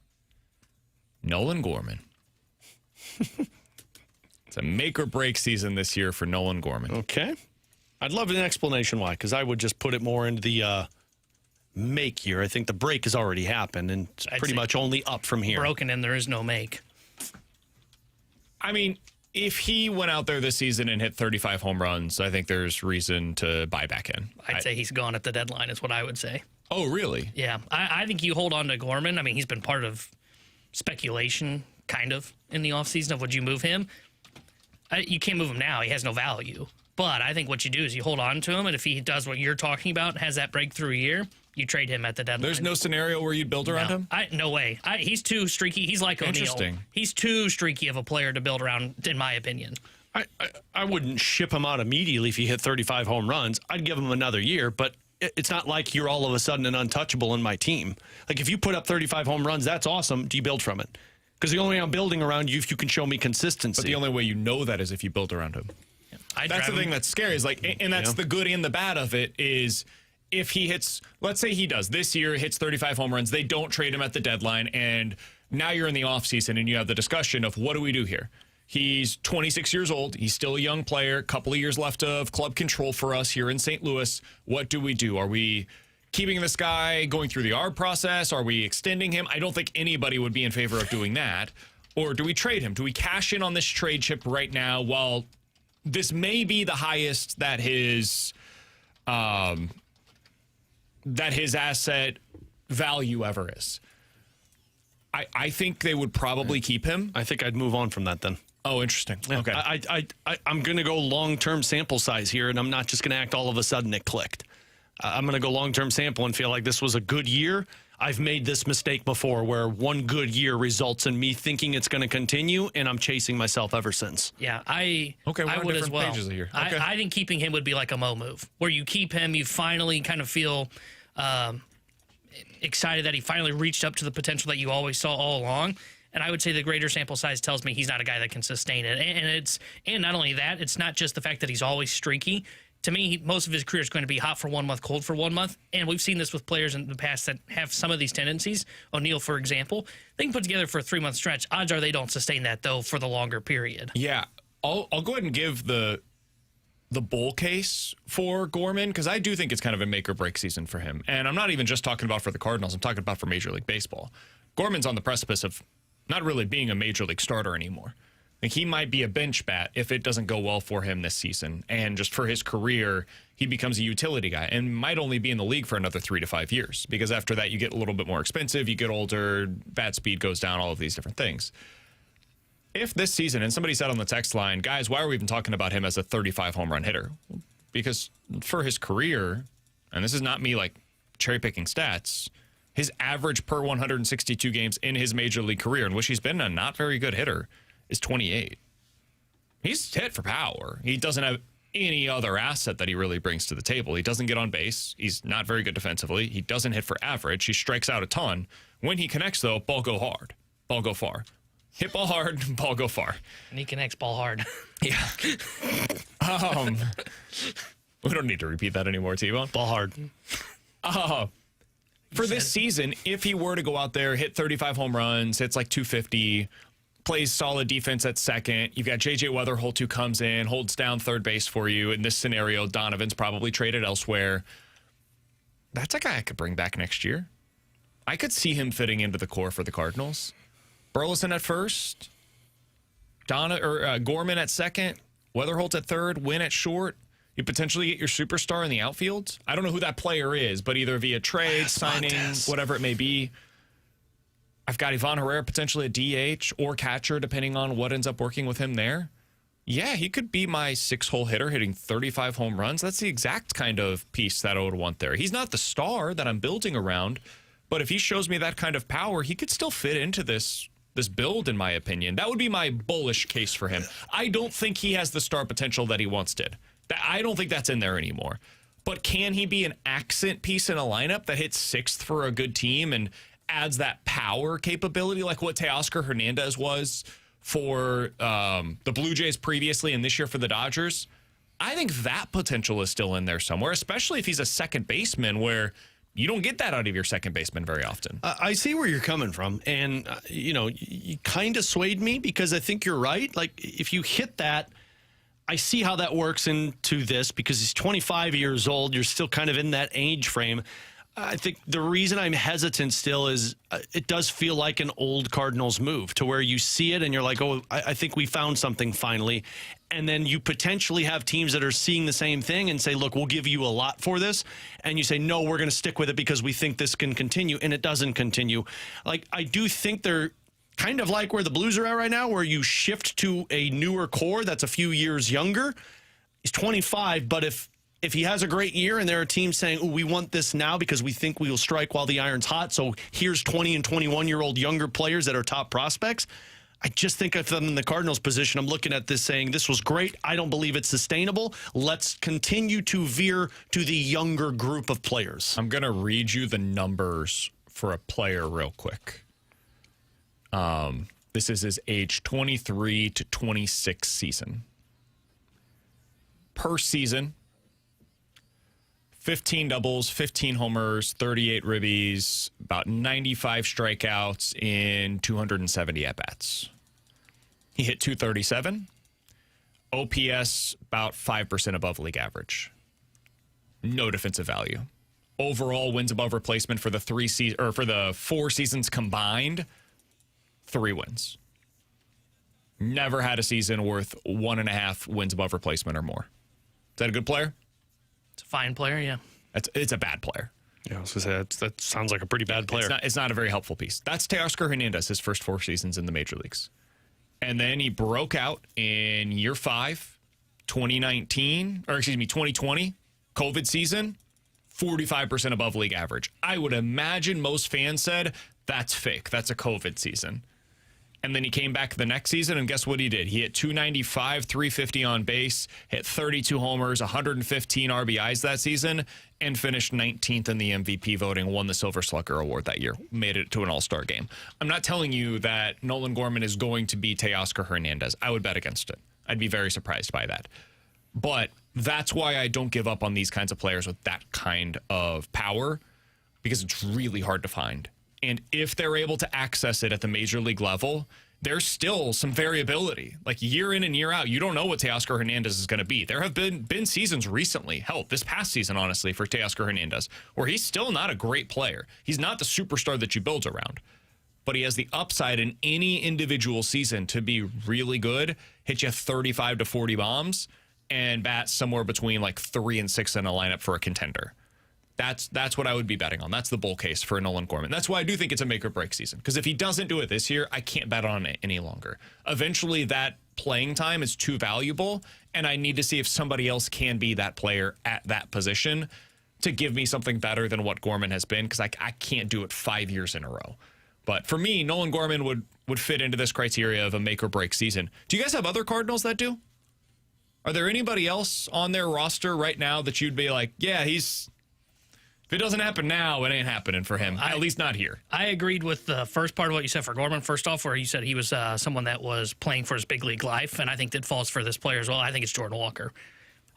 Nolan Gorman. It's a make or break season this year for Nolan Gorman. Okay. I'd love an explanation why, because I would just put it more into the make year. I think the break has already happened, and it's pretty much only up from here. Broken and there is no make. I mean, if he went out there this season and hit 35 home runs, I think there's reason to buy back in. I'd say he's gone at the deadline is what I would say. Oh, really? Yeah. I think you hold on to Gorman. I mean, he's been part of speculation, kind of, in the offseason of would you move him? You can't move him now. He has no value. But I think what you do is you hold on to him, and if he does what you're talking about, has that breakthrough year, you trade him at the deadline. There's no scenario where you'd build around him? No way. He's too streaky. He's like O'Neal. Interesting. He's too streaky of a player to build around, in my opinion. I wouldn't ship him out immediately if he hit 35 home runs. I'd give him another year, but it's not like you're all of a sudden an untouchable in my team. Like, if you put up 35 home runs, that's awesome. Do you build from it? Because the only way I'm building around you if you can show me consistency. But the only way you know that is if you build around him. That's the thing that's scary. Is like, and that's the good and the bad of it is if he hits, let's say he does this year, hits 35 home runs, they don't trade him at the deadline, and now you're in the offseason and you have the discussion of what do we do here? He's 26 years old. He's still a young player. Couple of years left of club control for us here in St. Louis. What do we do? Are we keeping this guy, going through the ARB process? Are we extending him? I don't think anybody would be in favor of doing that. Or do we trade him? Do we cash in on this trade chip right now while this may be the highest that his asset value ever is? I think they would probably keep him. I think I'd move on from that then. Oh, interesting. Okay. I'm going to go long-term sample size here, and I'm not just going to act all of a sudden it clicked. I'm going to go long-term sample and feel like this was a good year. I've made this mistake before where one good year results in me thinking it's going to continue, and I'm chasing myself ever since. Yeah, I we're on would as different well. pages here. Okay. I think keeping him would be like a Mo move, where you keep him, you finally kind of feel excited that he finally reached up to the potential that you always saw all along. And I would say the greater sample size tells me he's not a guy that can sustain it. And not only that, it's not just the fact that he's always streaky. To me, most of his career is going to be hot for 1 month, cold for 1 month. And we've seen this with players in the past that have some of these tendencies. O'Neal, for example, they can put together for a 3 month stretch. Odds are they don't sustain that, though, for the longer period. Yeah. I'll go ahead and give the bull case for Gorman, because I do think it's kind of a make or break season for him. And I'm not even just talking about for the Cardinals. I'm talking about for Major League Baseball. Gorman's on the precipice of not really being a Major League starter anymore. Like, he might be a bench bat if it doesn't go well for him this season. And just for his career, he becomes a utility guy and might only be in the league for another 3 to 5 years, because after that you get a little bit more expensive, you get older, bat speed goes down, all of these different things. If this season, and somebody said on the text line, guys, why are we even talking about him as a 35 home run hitter? Because for his career, and this is not me like cherry picking stats, his average per 162 games in his major league career, in which he's been a not very good hitter, is 28. He's hit for power. He doesn't have any other asset that he really brings to the table. He doesn't get on base. He's not very good defensively. He doesn't hit for average. He strikes out a ton. When he connects, though, ball go hard. Ball go far. Hit ball hard, ball go far. And he connects ball hard. Yeah. We don't need to repeat that anymore, T-Bone. Ball hard. For this season, if he were to go out there, hit 35 home runs, hits like 250, plays solid defense at second, you've got JJ Wetherholt who comes in, holds down third base for you. In this scenario, Donovan's probably traded elsewhere. That's a guy I could bring back next year. I could see him fitting into the core for the Cardinals. Burleson at first, Gorman at second, Wetherholt at third, Wynn at short. You potentially get your superstar in the outfield. I don't know who that player is, but either via trade, signing, whatever it may be. I've got Ivan Herrera potentially at DH or catcher, depending on what ends up working with him there. Yeah, he could be my 6-hole hitter hitting 35 home runs. That's the exact kind of piece that I would want there. He's not the star that I'm building around, but if he shows me that kind of power, he could still fit into this build, in my opinion. That would be my bullish case for him. I don't think he has the star potential that he once did. I don't think that's in there anymore. But can he be an accent piece in a lineup that hits 6th for a good team and adds that power capability like what Teoscar Hernandez was for the Blue Jays previously and this year for the Dodgers, I think that potential is still in there somewhere, especially if he's a second baseman where you don't get that out of your second baseman very often. I see where you're coming from. And, you kind of swayed me because I think you're right. Like, if you hit that, I see how that works into this because he's 25 years old. You're still kind of in that age frame. I think the reason I'm hesitant still is it does feel like an old Cardinals move to where you see it and you're like, oh, I think we found something finally. And then you potentially have teams that are seeing the same thing and say, look, we'll give you a lot for this. And you say, no, we're going to stick with it because we think this can continue. And it doesn't continue. Like, I do think they're kind of like where the Blues are at right now, where you shift to a newer core that's a few years younger. He's 25, but if he has a great year and there are teams saying, oh, we want this now because we think we will strike while the iron's hot, so here's 20 and 21-year-old younger players that are top prospects, I just think if I'm in the Cardinals position, I'm looking at this saying, this was great. I don't believe it's sustainable. Let's continue to veer to the younger group of players. I'm going to read you the numbers for a player real quick. This is his age 23 to 26 season. Per season, 15 doubles, 15 homers, 38 ribbies, about 95 strikeouts in 270 at-bats. He hit 237. OPS about 5% above league average. No defensive value. Overall wins above replacement for the for the 4 seasons combined, 3 wins. Never had a season worth 1.5 wins above replacement or more. Is that a good player? It's a fine player, yeah. It's a bad player. Yeah, I was going to say, that sounds like a pretty bad player. It's not a very helpful piece. That's Teoscar Hernandez, his first 4 seasons in the major leagues. And then he broke out in year 5, 2020, COVID season, 45% above league average. I would imagine most fans said, that's fake. That's a COVID season. And then he came back the next season, and guess what he did? He hit 295, 350 on base, hit 32 homers, 115 RBIs that season, and finished 19th in the MVP voting, won the Silver Slugger Award that year, made it to an All-Star game. I'm not telling you that Nolan Gorman is going to be Teoscar Hernandez. I would bet against it. I'd be very surprised by that. But that's why I don't give up on these kinds of players with that kind of power, because it's really hard to find. And if they're able to access it at the major league level, there's still some variability. Like year in and year out, you don't know what Teoscar Hernandez is going to be. There have been seasons recently, hell, this past season, honestly, for Teoscar Hernandez, where he's still not a great player. He's not the superstar that you build around. But he has the upside in any individual season to be really good, hit you 35 to 40 bombs, and bat somewhere between like 3 and 6 in a lineup for a contender. That's what I would be betting on. That's the bull case for Nolan Gorman. That's why I do think it's a make or break season. Because if he doesn't do it this year, I can't bet on it any longer. Eventually, that playing time is too valuable, and I need to see if somebody else can be that player at that position to give me something better than what Gorman has been, because I can't do it 5 years in a row. But for me, Nolan Gorman would fit into this criteria of a make or break season. Do you guys have other Cardinals that do? Are there anybody else on their roster right now that you'd be like, yeah, if it doesn't happen now, it ain't happening for him, at least not here? I agreed with the first part of what you said for Gorman. First off, where you said he was someone that was playing for his big league life, and I think that falls for this player as well. I think it's Jordan Walker.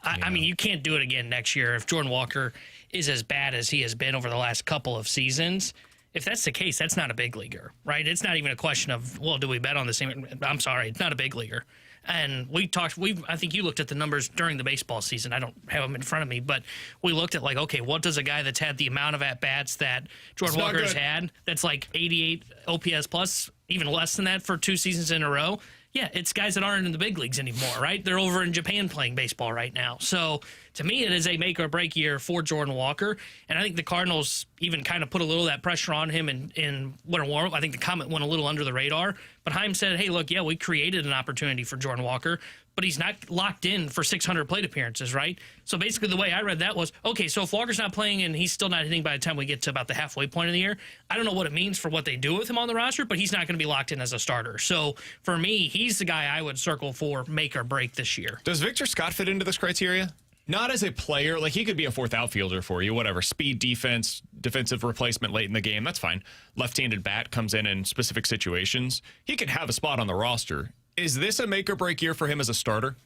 I mean, you can't do it again next year if Jordan Walker is as bad as he has been over the last couple of seasons. If that's the case, that's not a big leaguer, right? It's not even a question of, well, do we bet on the same? I'm sorry, it's not a big leaguer. And I think you looked at the numbers during the baseball season. I don't have them in front of me, but we looked at like, okay, what does a guy that's had the amount of at-bats that Jordan Walker has had, that's like 88 OPS plus, even less than that for 2 seasons in a row? Yeah, it's guys that aren't in the big leagues anymore, right? They're over in Japan playing baseball right now. So to me, it is a make or break year for Jordan Walker. And I think the Cardinals even kind of put a little of that pressure on him in winter warm-up. I think the comment went a little under the radar. But Heim said, hey, look, yeah, we created an opportunity for Jordan Walker, but he's not locked in for 600 plate appearances, right? So basically the way I read that was, okay, so if Walker's not playing and he's still not hitting by the time we get to about the halfway point of the year, I don't know what it means for what they do with him on the roster, but he's not going to be locked in as a starter. So for me, he's the guy I would circle for make or break this year. Does Victor Scott fit into this criteria? Not as a player. Like, he could be a fourth outfielder for you, whatever. Speed, defense, defensive replacement late in the game. That's fine. Left-handed bat comes in specific situations. He could have a spot on the roster. Is this a make or break year for him as a starter?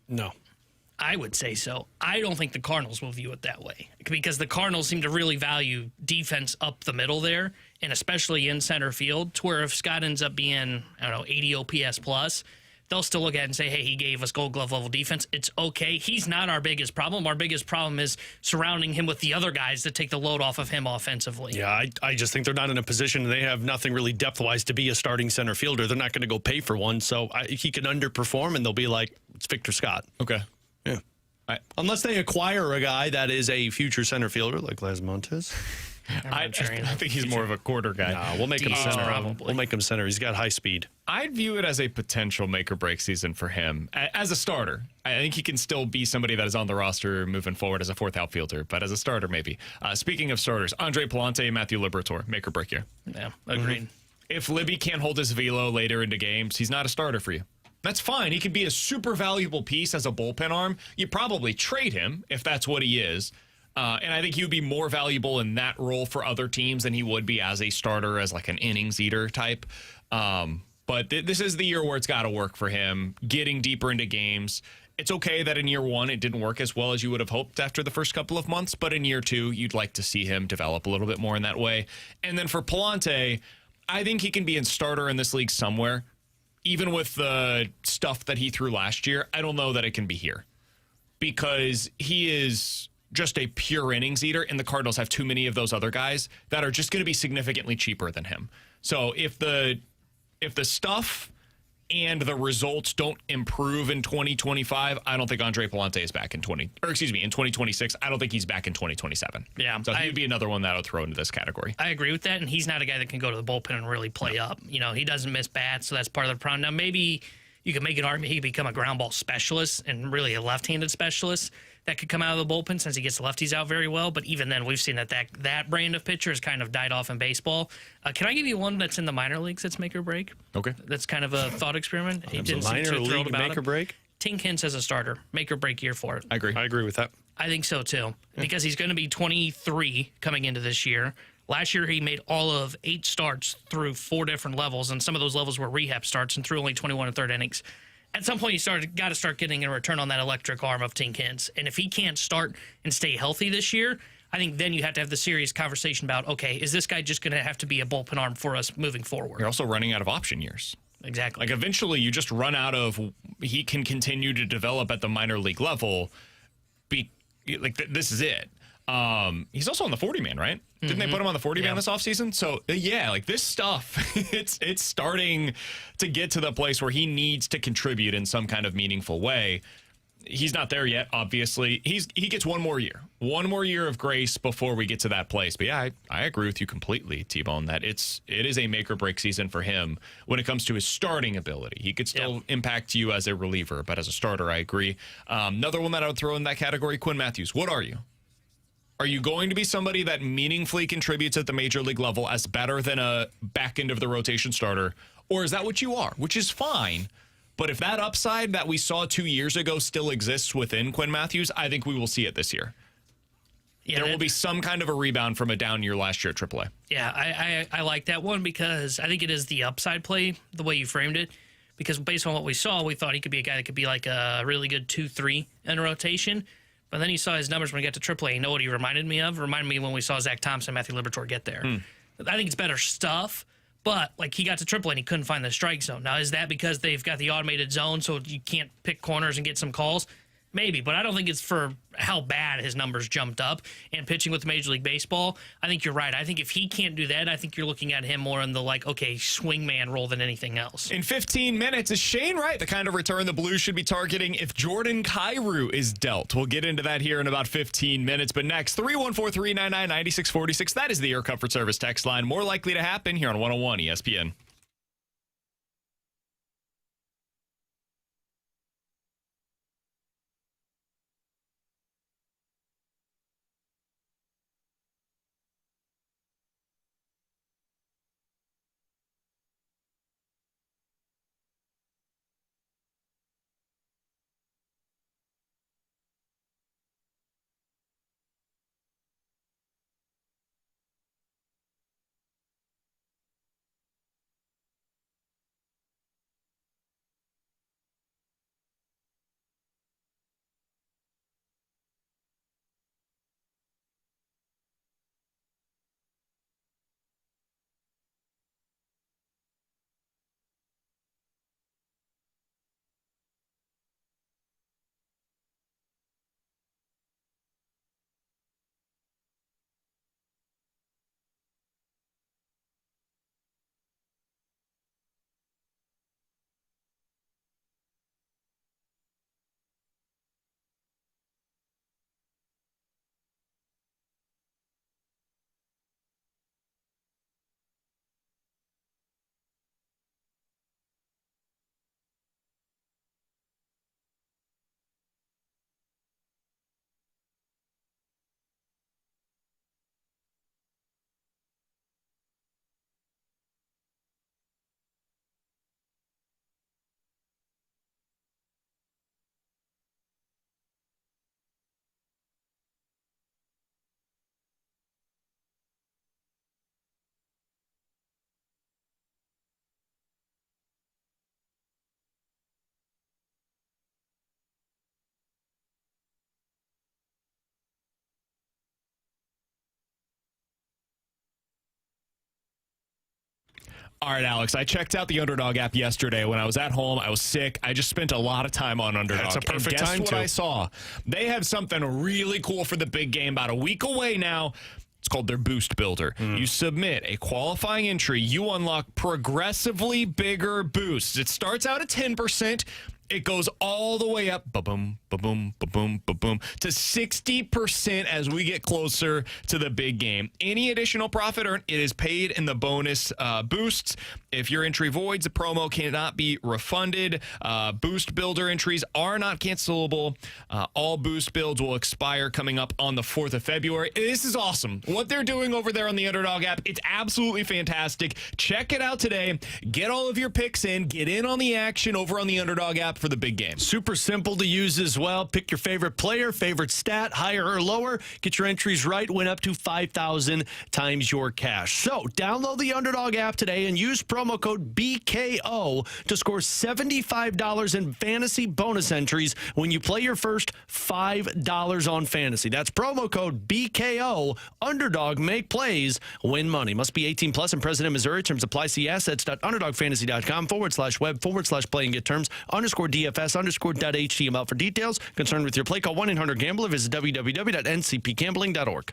No. I would say so. I don't think the Cardinals will view it that way because the Cardinals seem to really value defense up the middle there, and especially in center field, to where if Scott ends up being, 80 OPS plus, they'll still look at it and say, hey, he gave us Gold Glove level defense. It's okay. He's not our biggest problem. Our biggest problem is surrounding him with the other guys that take the load off of him offensively. Yeah, I just think they're not in a position. They have nothing really depth-wise to be a starting center fielder. They're not going to go pay for one. So he can underperform, and they'll be like, it's Victor Scott. Okay. Yeah. Unless they acquire a guy that is a future center fielder like Les Montes. I think he's more of a quarter guy. No, we'll make him center. Probably. We'll make him center. He's got high speed. I'd view it as a potential make or break season for him as a starter. I think he can still be somebody that is on the roster moving forward as a fourth outfielder, but as a starter, maybe. Speaking of starters, Andre Palante, Matthew Liberatore, make or break year. Yeah, agreed. If Libby can't hold his velo later into games, he's not a starter for you. That's fine. He could be a super valuable piece as a bullpen arm. You probably trade him if that's what he is. And I think he would be more valuable in that role for other teams than he would be as a starter, as like an innings eater type. But this is the year where it's got to work for him, getting deeper into games. It's okay that in year one it didn't work as well as you would have hoped after the first couple of months. But in year two, you'd like to see him develop a little bit more in that way. And then for Palante, I think he can be a starter in this league somewhere. Even with the stuff that he threw last year, I don't know that it can be here. Because he is just a pure innings eater, and the Cardinals have too many of those other guys that are just going to be significantly cheaper than him. So if the stuff and the results don't improve in 2025, I don't think Andre Palante is back in 2026. I don't think he's back in 2027. Yeah, so he'd be another one that I would throw into this category. I agree with that, and he's not a guy that can go to the bullpen and really play up. He doesn't miss bats, so that's part of the problem. Now, maybe you could make an argument he could become a ground ball specialist and really a left-handed specialist that could come out of the bullpen since he gets the lefties out very well. But even then, we've seen that brand of pitcher has kind of died off in baseball. Can I give you one that's in the minor leagues that's make or break? Okay. That's kind of a thought experiment. He didn't seem Minor too thrilled league about make it. or break? Tink Hintz as a starter, make or break year for it. I agree with that. I think so too, because he's going to be 23 coming into this year. Last year, he made all of 8 starts through 4 different levels, and some of those levels were rehab starts and threw only 21 1/3 innings. At some point, you got to start getting a return on that electric arm of Tink Hintz. And if he can't start and stay healthy this year, I think then you have to have the serious conversation about, okay, is this guy just going to have to be a bullpen arm for us moving forward? You're also running out of option years. Exactly. Like, eventually you just run out of, he can continue to develop at the minor league level. This is it. He's also on the 40-man, right? Didn't they put him on the 40-man this offseason? So, yeah, like this stuff, it's starting to get to the place where he needs to contribute in some kind of meaningful way. He's not there yet, obviously. He gets one more year. One more year of grace before we get to that place. But, yeah, I agree with you completely, T-Bone, that it is a make-or-break season for him when it comes to his starting ability. He could still impact you as a reliever, but as a starter, I agree. Another one that I would throw in that category, Quinn Matthews. What are you? Are you going to be somebody that meaningfully contributes at the major league level as better than a back end of the rotation starter? Or is that what you are? Which is fine. But if that upside that we saw 2 years ago still exists within Quinn Matthews, I think we will see it this year. Yeah, there will be some kind of a rebound from a down year last year at AAA. Yeah, I like that one because I think it is the upside play, the way you framed it. Because based on what we saw, we thought he could be a guy that could be like a really good 2-3 in a rotation. But then you saw his numbers when he got to AAA. You know what he reminded me of? Reminded me when we saw Zach Thompson, Matthew Liberatore get there. I think it's better stuff, but like he got to AAA and he couldn't find the strike zone. Now, is that because they've got the automated zone so you can't pick corners and get some calls? Maybe, but I don't think it's for how bad his numbers jumped up and pitching with Major League Baseball. I think you're right. I think if he can't do that, I think you're looking at him more in the swingman role than anything else. In 15 minutes, is Shane Wright the kind of return the Blues should be targeting if Jordan Kyrou is dealt? We'll get into that here in about 15 minutes. But next, 314-399-9646. That is the Air Comfort Service text line. More likely to happen here on 101 ESPN. All right, Alex, I checked out the Underdog app yesterday when I was at home. I was sick. I just spent a lot of time on Underdog. That's a perfect and guess time what to. I saw? They have something really cool for the big game about a week away now. It's called their Boost Builder. You submit a qualifying entry. You unlock progressively bigger boosts. It starts out at 10%. It goes all the way up, ba-boom, ba-boom, ba-boom, ba-boom, to 60% as we get closer to the big game. Any additional profit earned, it is paid in the bonus boosts. If your entry voids, the promo cannot be refunded. Boost Builder entries are not cancelable. All Boost builds will expire coming up on the 4th of February. This is awesome. What they're doing over there on the Underdog app, it's absolutely fantastic. Check it out today. Get all of your picks in. Get in on the action over on the Underdog app for the big game. Super simple to use as well. Pick your favorite player, favorite stat, higher or lower. Get your entries right. Win up to 5,000 times your cash. So download the Underdog app today and use promo code BKO to score $75 in fantasy bonus entries when you play your first $5 on fantasy. That's promo code BKO. Underdog, make plays, win money. Must be 18 plus and present in Missouri. Terms apply. See assets.underdogfantasy.com/web/play and get terms _DFS_.html for details. Concerned with your play, call 1-800-GAMBLER. Visit www.ncpgambling.org.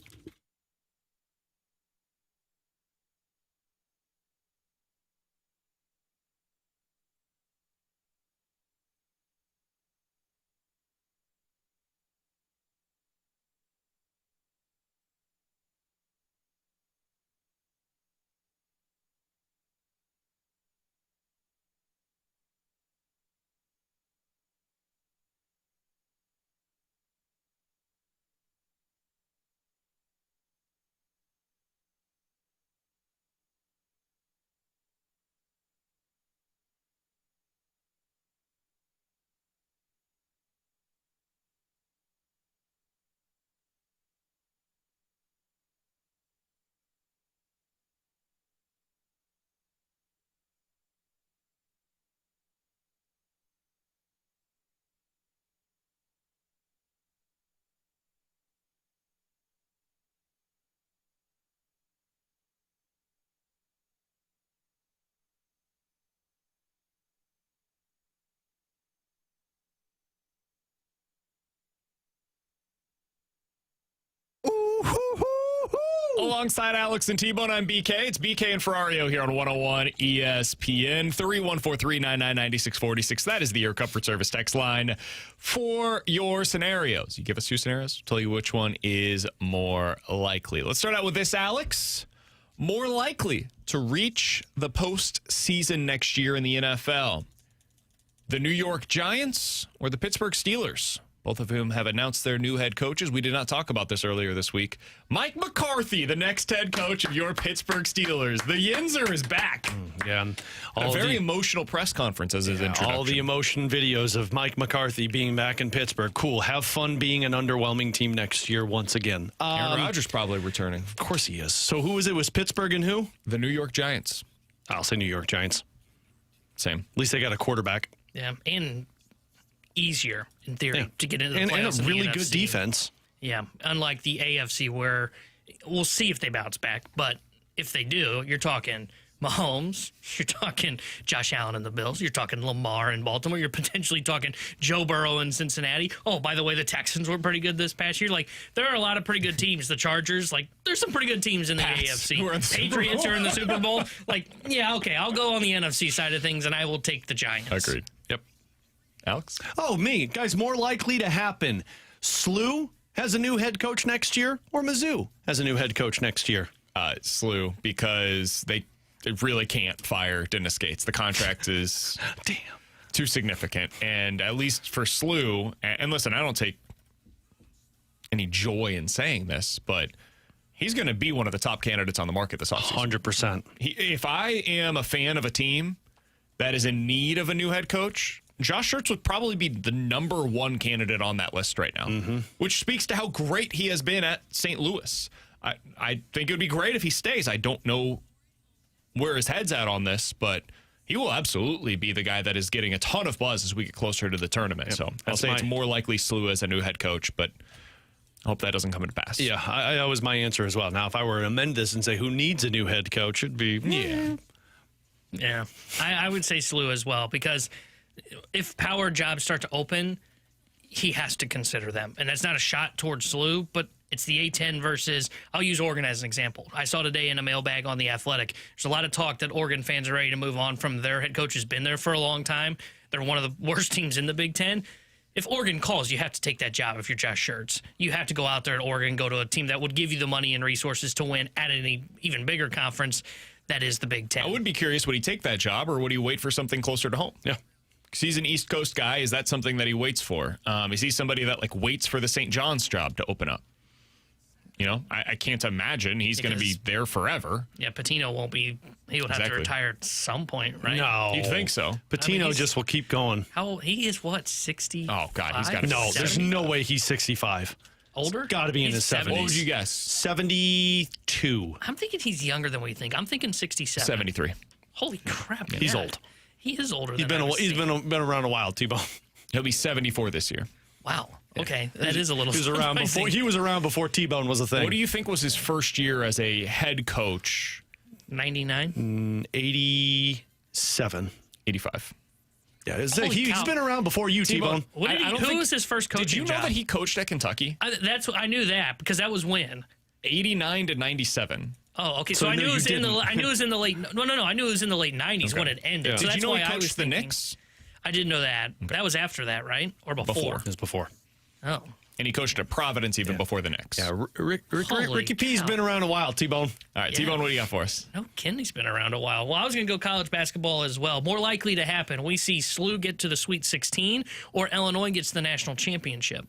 Alongside Alex and T-Bone, I'm BK. It's BK and Ferrario here on 101 ESPN. 314-399-9646. That is the Air Comfort Service text line for your scenarios. You give us two scenarios, tell you which one is more likely. Let's start out with this, Alex. More likely to reach the postseason next year in the NFL, the New York Giants or the Pittsburgh Steelers? Both of whom have announced their new head coaches. We did not talk about this earlier this week. Mike McCarthy, the next head coach of your Pittsburgh Steelers. The Yinzer is back. Yeah. A very emotional press conference as his introduction. All the emotion videos of Mike McCarthy being back in Pittsburgh. Cool. Have fun being an underwhelming team next year once again. Aaron Rodgers probably returning. Of course he is. So who was it? Was Pittsburgh and who? The New York Giants. I'll say New York Giants. Same. At least they got a quarterback. Yeah, and easier in theory to get into the playoffs. And a really in the good NFC. defense. Yeah, unlike the AFC where we'll see if they bounce back, but if they do, you're talking Mahomes, you're talking Josh Allen and the Bills, you're talking Lamar in Baltimore, you're potentially talking Joe Burrow in Cincinnati. Oh, by the way, the Texans were pretty good this past year. Like, there are a lot of pretty good teams. The Chargers, like, there's some pretty good teams in the AFC. Patriots are in the Super Bowl. Like, yeah, okay, I'll go on the NFC side of things, and I will take the Giants. Agreed. Yep. Alex? Oh, me. Guys, more likely to happen. SLU has a new head coach next year, or Mizzou has a new head coach next year? SLU, because they really can't fire Dennis Gates. The contract is too significant. And at least for SLU, and listen, I don't take any joy in saying this, but he's going to be one of the top candidates on the market this offseason. 100%. If I am a fan of a team that is in need of a new head coach, Josh Schertz would probably be the number one candidate on that list right now, which speaks to how great he has been at St. Louis. I think it would be great if he stays. I don't know where his head's at on this, but he will absolutely be the guy that is getting a ton of buzz as we get closer to the tournament. So I'll say it's more likely SLU as a new head coach, but I hope that doesn't come into pass. Yeah, that was my answer as well. Now, if I were to amend this and say who needs a new head coach, it'd be, Yeah, I would say SLU as well, because if power jobs start to open, he has to consider them. And that's not a shot towards SLU, but it's the A10 versus, I'll use Oregon as an example. I saw today in a mailbag on The Athletic, there's a lot of talk that Oregon fans are ready to move on from their head coach who's been there for a long time. They're one of the worst teams in the Big Ten. If Oregon calls, you have to take that job if you're Josh Schertz. You have to go out there at Oregon, go to a team that would give you the money and resources to win at an even bigger conference that is the Big Ten. I would be curious, would he take that job or would he wait for something closer to home? Yeah. Because he's an East Coast guy. Is that something that he waits for? Is he somebody that like waits for the St. John's job to open up? You know, I can't imagine he's going to be there forever. Yeah, Patino won't be. He would have to retire at some point, right? No. You'd think so. Patino just will keep going. How he is? What, 60? Oh, God, he's got to No, there's no way he's 65. Older? Got to be in his 70s. What would you guess? 72. I'm thinking he's younger than we think. I'm thinking 67. 73. Holy crap! He's yeah. old. He is older. He's than been around a while, T-Bone. He'll be 74 this year. Wow. Okay, that is a little. He was around before. He was around before T-Bone was a thing. What do you think was his first year as a head coach? 99. 87. 85. Yeah, Holy he's cow. been around before you, T-Bone. Who was his first coaching Did you know job? that he coached at Kentucky? I knew that because that was when. 89 to 97. Oh, okay. So So I no, knew it you was in the. didn't. I knew it was in the late. No. I knew it was in the late 90s when it ended. Yeah. So Did that's you know why he I was coached the thinking. Knicks? I didn't know that. That was after that, right? Or before? It was before. Oh. And he coached at Providence even before the Knicks. Yeah, Holy Ricky P's cow. been around a while, T-Bone. All right, Yeah. T-Bone, what do you got for us? No, Kennedy's been around a while. Well, I was going to go college basketball as well. More likely to happen. We see SLU get to the Sweet 16 or Illinois gets the national championship.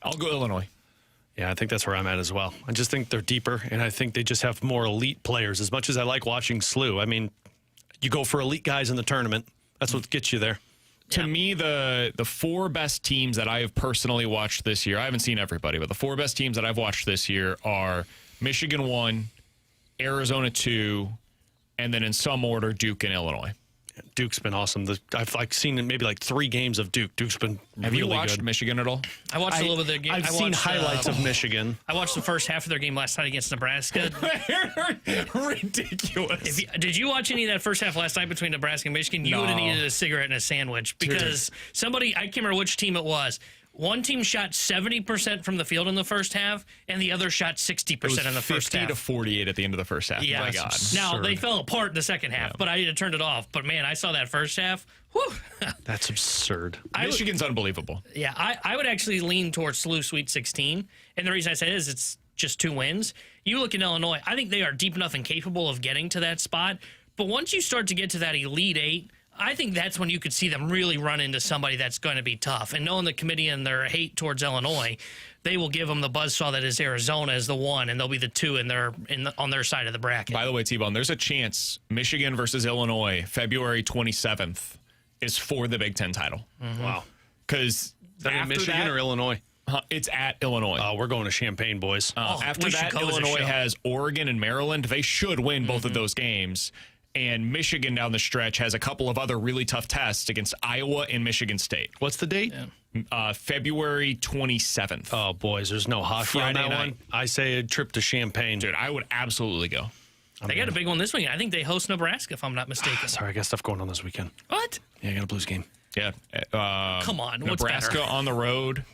I'll go Illinois. Yeah, I think that's where I'm at as well. I just think they're deeper, and I think they just have more elite players. As much as I like watching SLU, I mean, you go for elite guys in the tournament. That's what gets you there. To me, the four best teams that I have personally watched this year, I haven't seen everybody, but the four best teams that I've watched this year are Michigan 1, Arizona 2, and then in some order, Duke and Illinois. Duke's been awesome. I've seen maybe like 3 games of Duke. Duke's been Have really you watched good. Michigan at all? I watched a little bit of their game. I've seen highlights of Michigan. I watched the first half of their game last night against Nebraska. Ridiculous. Did you watch any of that first half last night between Nebraska and Michigan? You would have needed a cigarette and a sandwich because somebody, I can't remember which team it was. One team shot 70% from the field in the first half, and the other shot 60% in the first 50 half. to 48 at the end of the first half. Yeah. My God. Now, they fell apart in the second half, but I turned it off. But, man, I saw that first half. Whew. That's absurd. Michigan's unbelievable. Yeah, I would actually lean towards SLU Sweet 16. And the reason I say is it's just 2 wins. You look at Illinois, I think they are deep enough and capable of getting to that spot. But once you start to get to that Elite 8, I think that's when you could see them really run into somebody that's going to be tough. And knowing the committee and their hate towards Illinois, they will give them the buzzsaw that is Arizona as the 1, and they'll be the 2 on their side of the bracket. By the way, T-Bone, there's a chance Michigan versus Illinois, February 27th, is for the Big Ten title. Mm-hmm. Wow. Because Is Michigan or Illinois? It's at Illinois. Oh, we're going to Champaign, boys. After we should that, close the Illinois show. has Oregon and Maryland. They should win both of those games. And Michigan down the stretch has a couple of other really tough tests against Iowa and Michigan State. What's the date? February 27th. Oh, boys, there's no hockey on Friday that night. one. I say a trip to Champaign. Dude, I would absolutely go. They got a big one this weekend. I think they host Nebraska, if I'm not mistaken. Sorry, I got stuff going on this weekend. What? Yeah, I got a Blues game. Yeah. Come on, what's Nebraska better? on the road.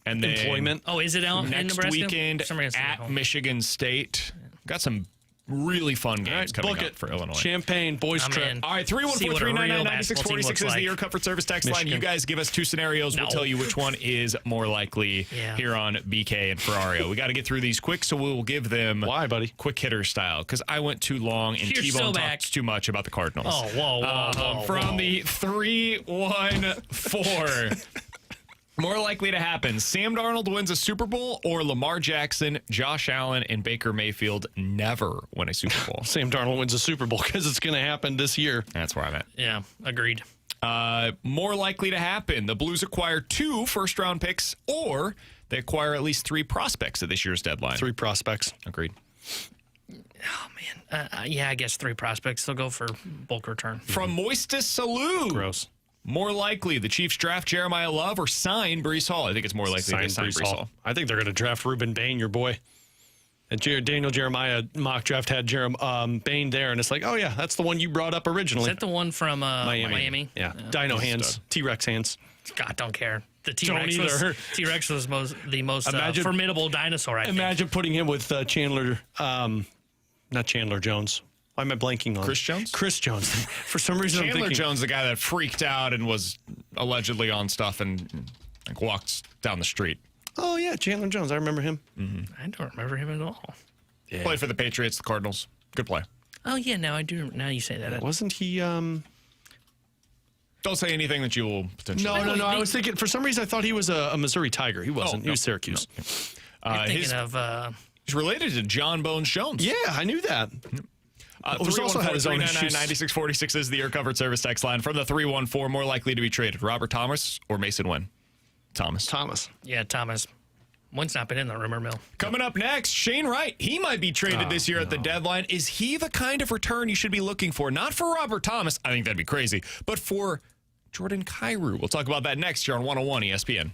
And then Employment. Oh, is it out in next Nebraska? weekend For some reason, at home. Michigan State. Got some really fun games All right, coming book up it for Illinois. Champagne, boys I'm trip. in. All right, See what a real 314-399-9646 basketball team is looks the like. Air Comfort Service text line. Michigan. You guys give us 2 scenarios. We'll tell you which one is more likely Yeah. here on BK and Ferrario. We got to get through these quick, so we will give them Why, buddy? quick hitter style because I went too long and You're T-Bone so back. talked too much about the Cardinals. Oh, whoa. From the 3-1-4. More likely to happen, Sam Darnold wins a Super Bowl or Lamar Jackson, Josh Allen, and Baker Mayfield never win a Super Bowl. Sam Darnold wins a Super Bowl because it's going to happen this year. That's where I'm at. Yeah, agreed. More likely to happen, the Blues acquire 2 first-round picks or they acquire at least 3 prospects at this year's deadline. 3 prospects. Agreed. Oh, man. Yeah, I guess 3 prospects. They'll go for bulk return. From Moistus Salou. Gross. More likely, the Chiefs draft Jeremiah Love or sign Breece Hall. I think it's more likely they sign Breece Hall. I think they're going to draft Ruben Bain, your boy. And Daniel Jeremiah mock draft had Bain there, and it's like, oh yeah, that's the one you brought up originally. Is that the one from Miami? Yeah. Dino hands, T-Rex hands. God, don't care. The Don't T-Rex either. T-Rex was the most Imagine- formidable dinosaur, I think. Imagine putting him with Chandler, not Chandler Jones. Why am I blanking on Chris Jones? Chris Jones. For some reason, I'm Chandler thinking Jones, the guy that freaked out and was allegedly on stuff and like walked down the street. oh yeah, Chandler Jones. I remember him. I don't remember him at all. Yeah. Played for the Patriots, the Cardinals. Good play. Oh, yeah, now I do. Now you say that. Wasn't he? Don't say anything that you will potentially. No. I was thinking for some reason I thought he was a Missouri Tiger. He wasn't. no, he was Syracuse. I'm thinking of... He's related to John Bones Jones. Yeah, I knew that. Who's also had his own issues. 9646 is the Air Covered Service text line from the 314. More likely to be traded, Robert Thomas or Mason Wynn? Thomas. Yeah, Thomas. One's not been in the rumor mill. Coming up next, Shane Wright. He might be traded this year at the deadline. Is he the kind of return you should be looking for? Not for Robert Thomas. I think that'd be crazy. But for Jordan Kyrou. We'll talk about that next year on 101 ESPN.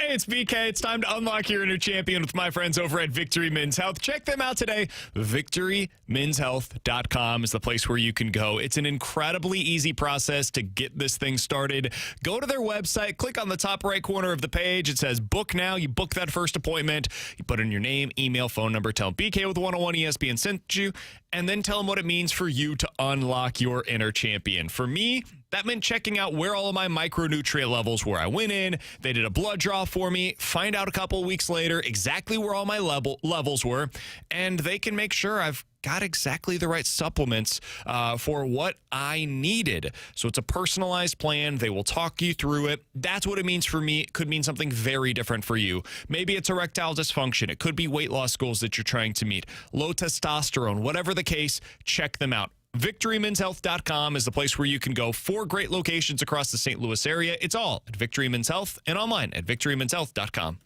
Hey, it's VK. It's time to unlock your inner champion with my friends over at Victory Men's Health. Check them out today. VictoryMen'sHealth.com is the place where you can go. It's an incredibly easy process to get this thing started. Go to their website, click on the top right corner of the page. It says book now. You book that first appointment. You put in your name, email, phone number. Tell them BK with 101 ESPN sent you, and then tell them what it means for you to unlock your inner champion. For me, that meant checking out where all of my micronutrient levels were. I went in, they did a blood draw for me, find out a couple of weeks later exactly where all my levels were, and they can make sure I've got exactly the right supplements for what I needed. So it's a personalized plan. They will talk you through it. That's what it means for me. It could mean something very different for you. Maybe it's erectile dysfunction. It could be weight loss goals that you're trying to meet. Low testosterone, whatever the case, check them out. VictoryMen'sHealth.com is the place where you can go. 4 great locations across the St. Louis area. It's all at Victory Men's Health and online at VictoryMen'sHealth.com.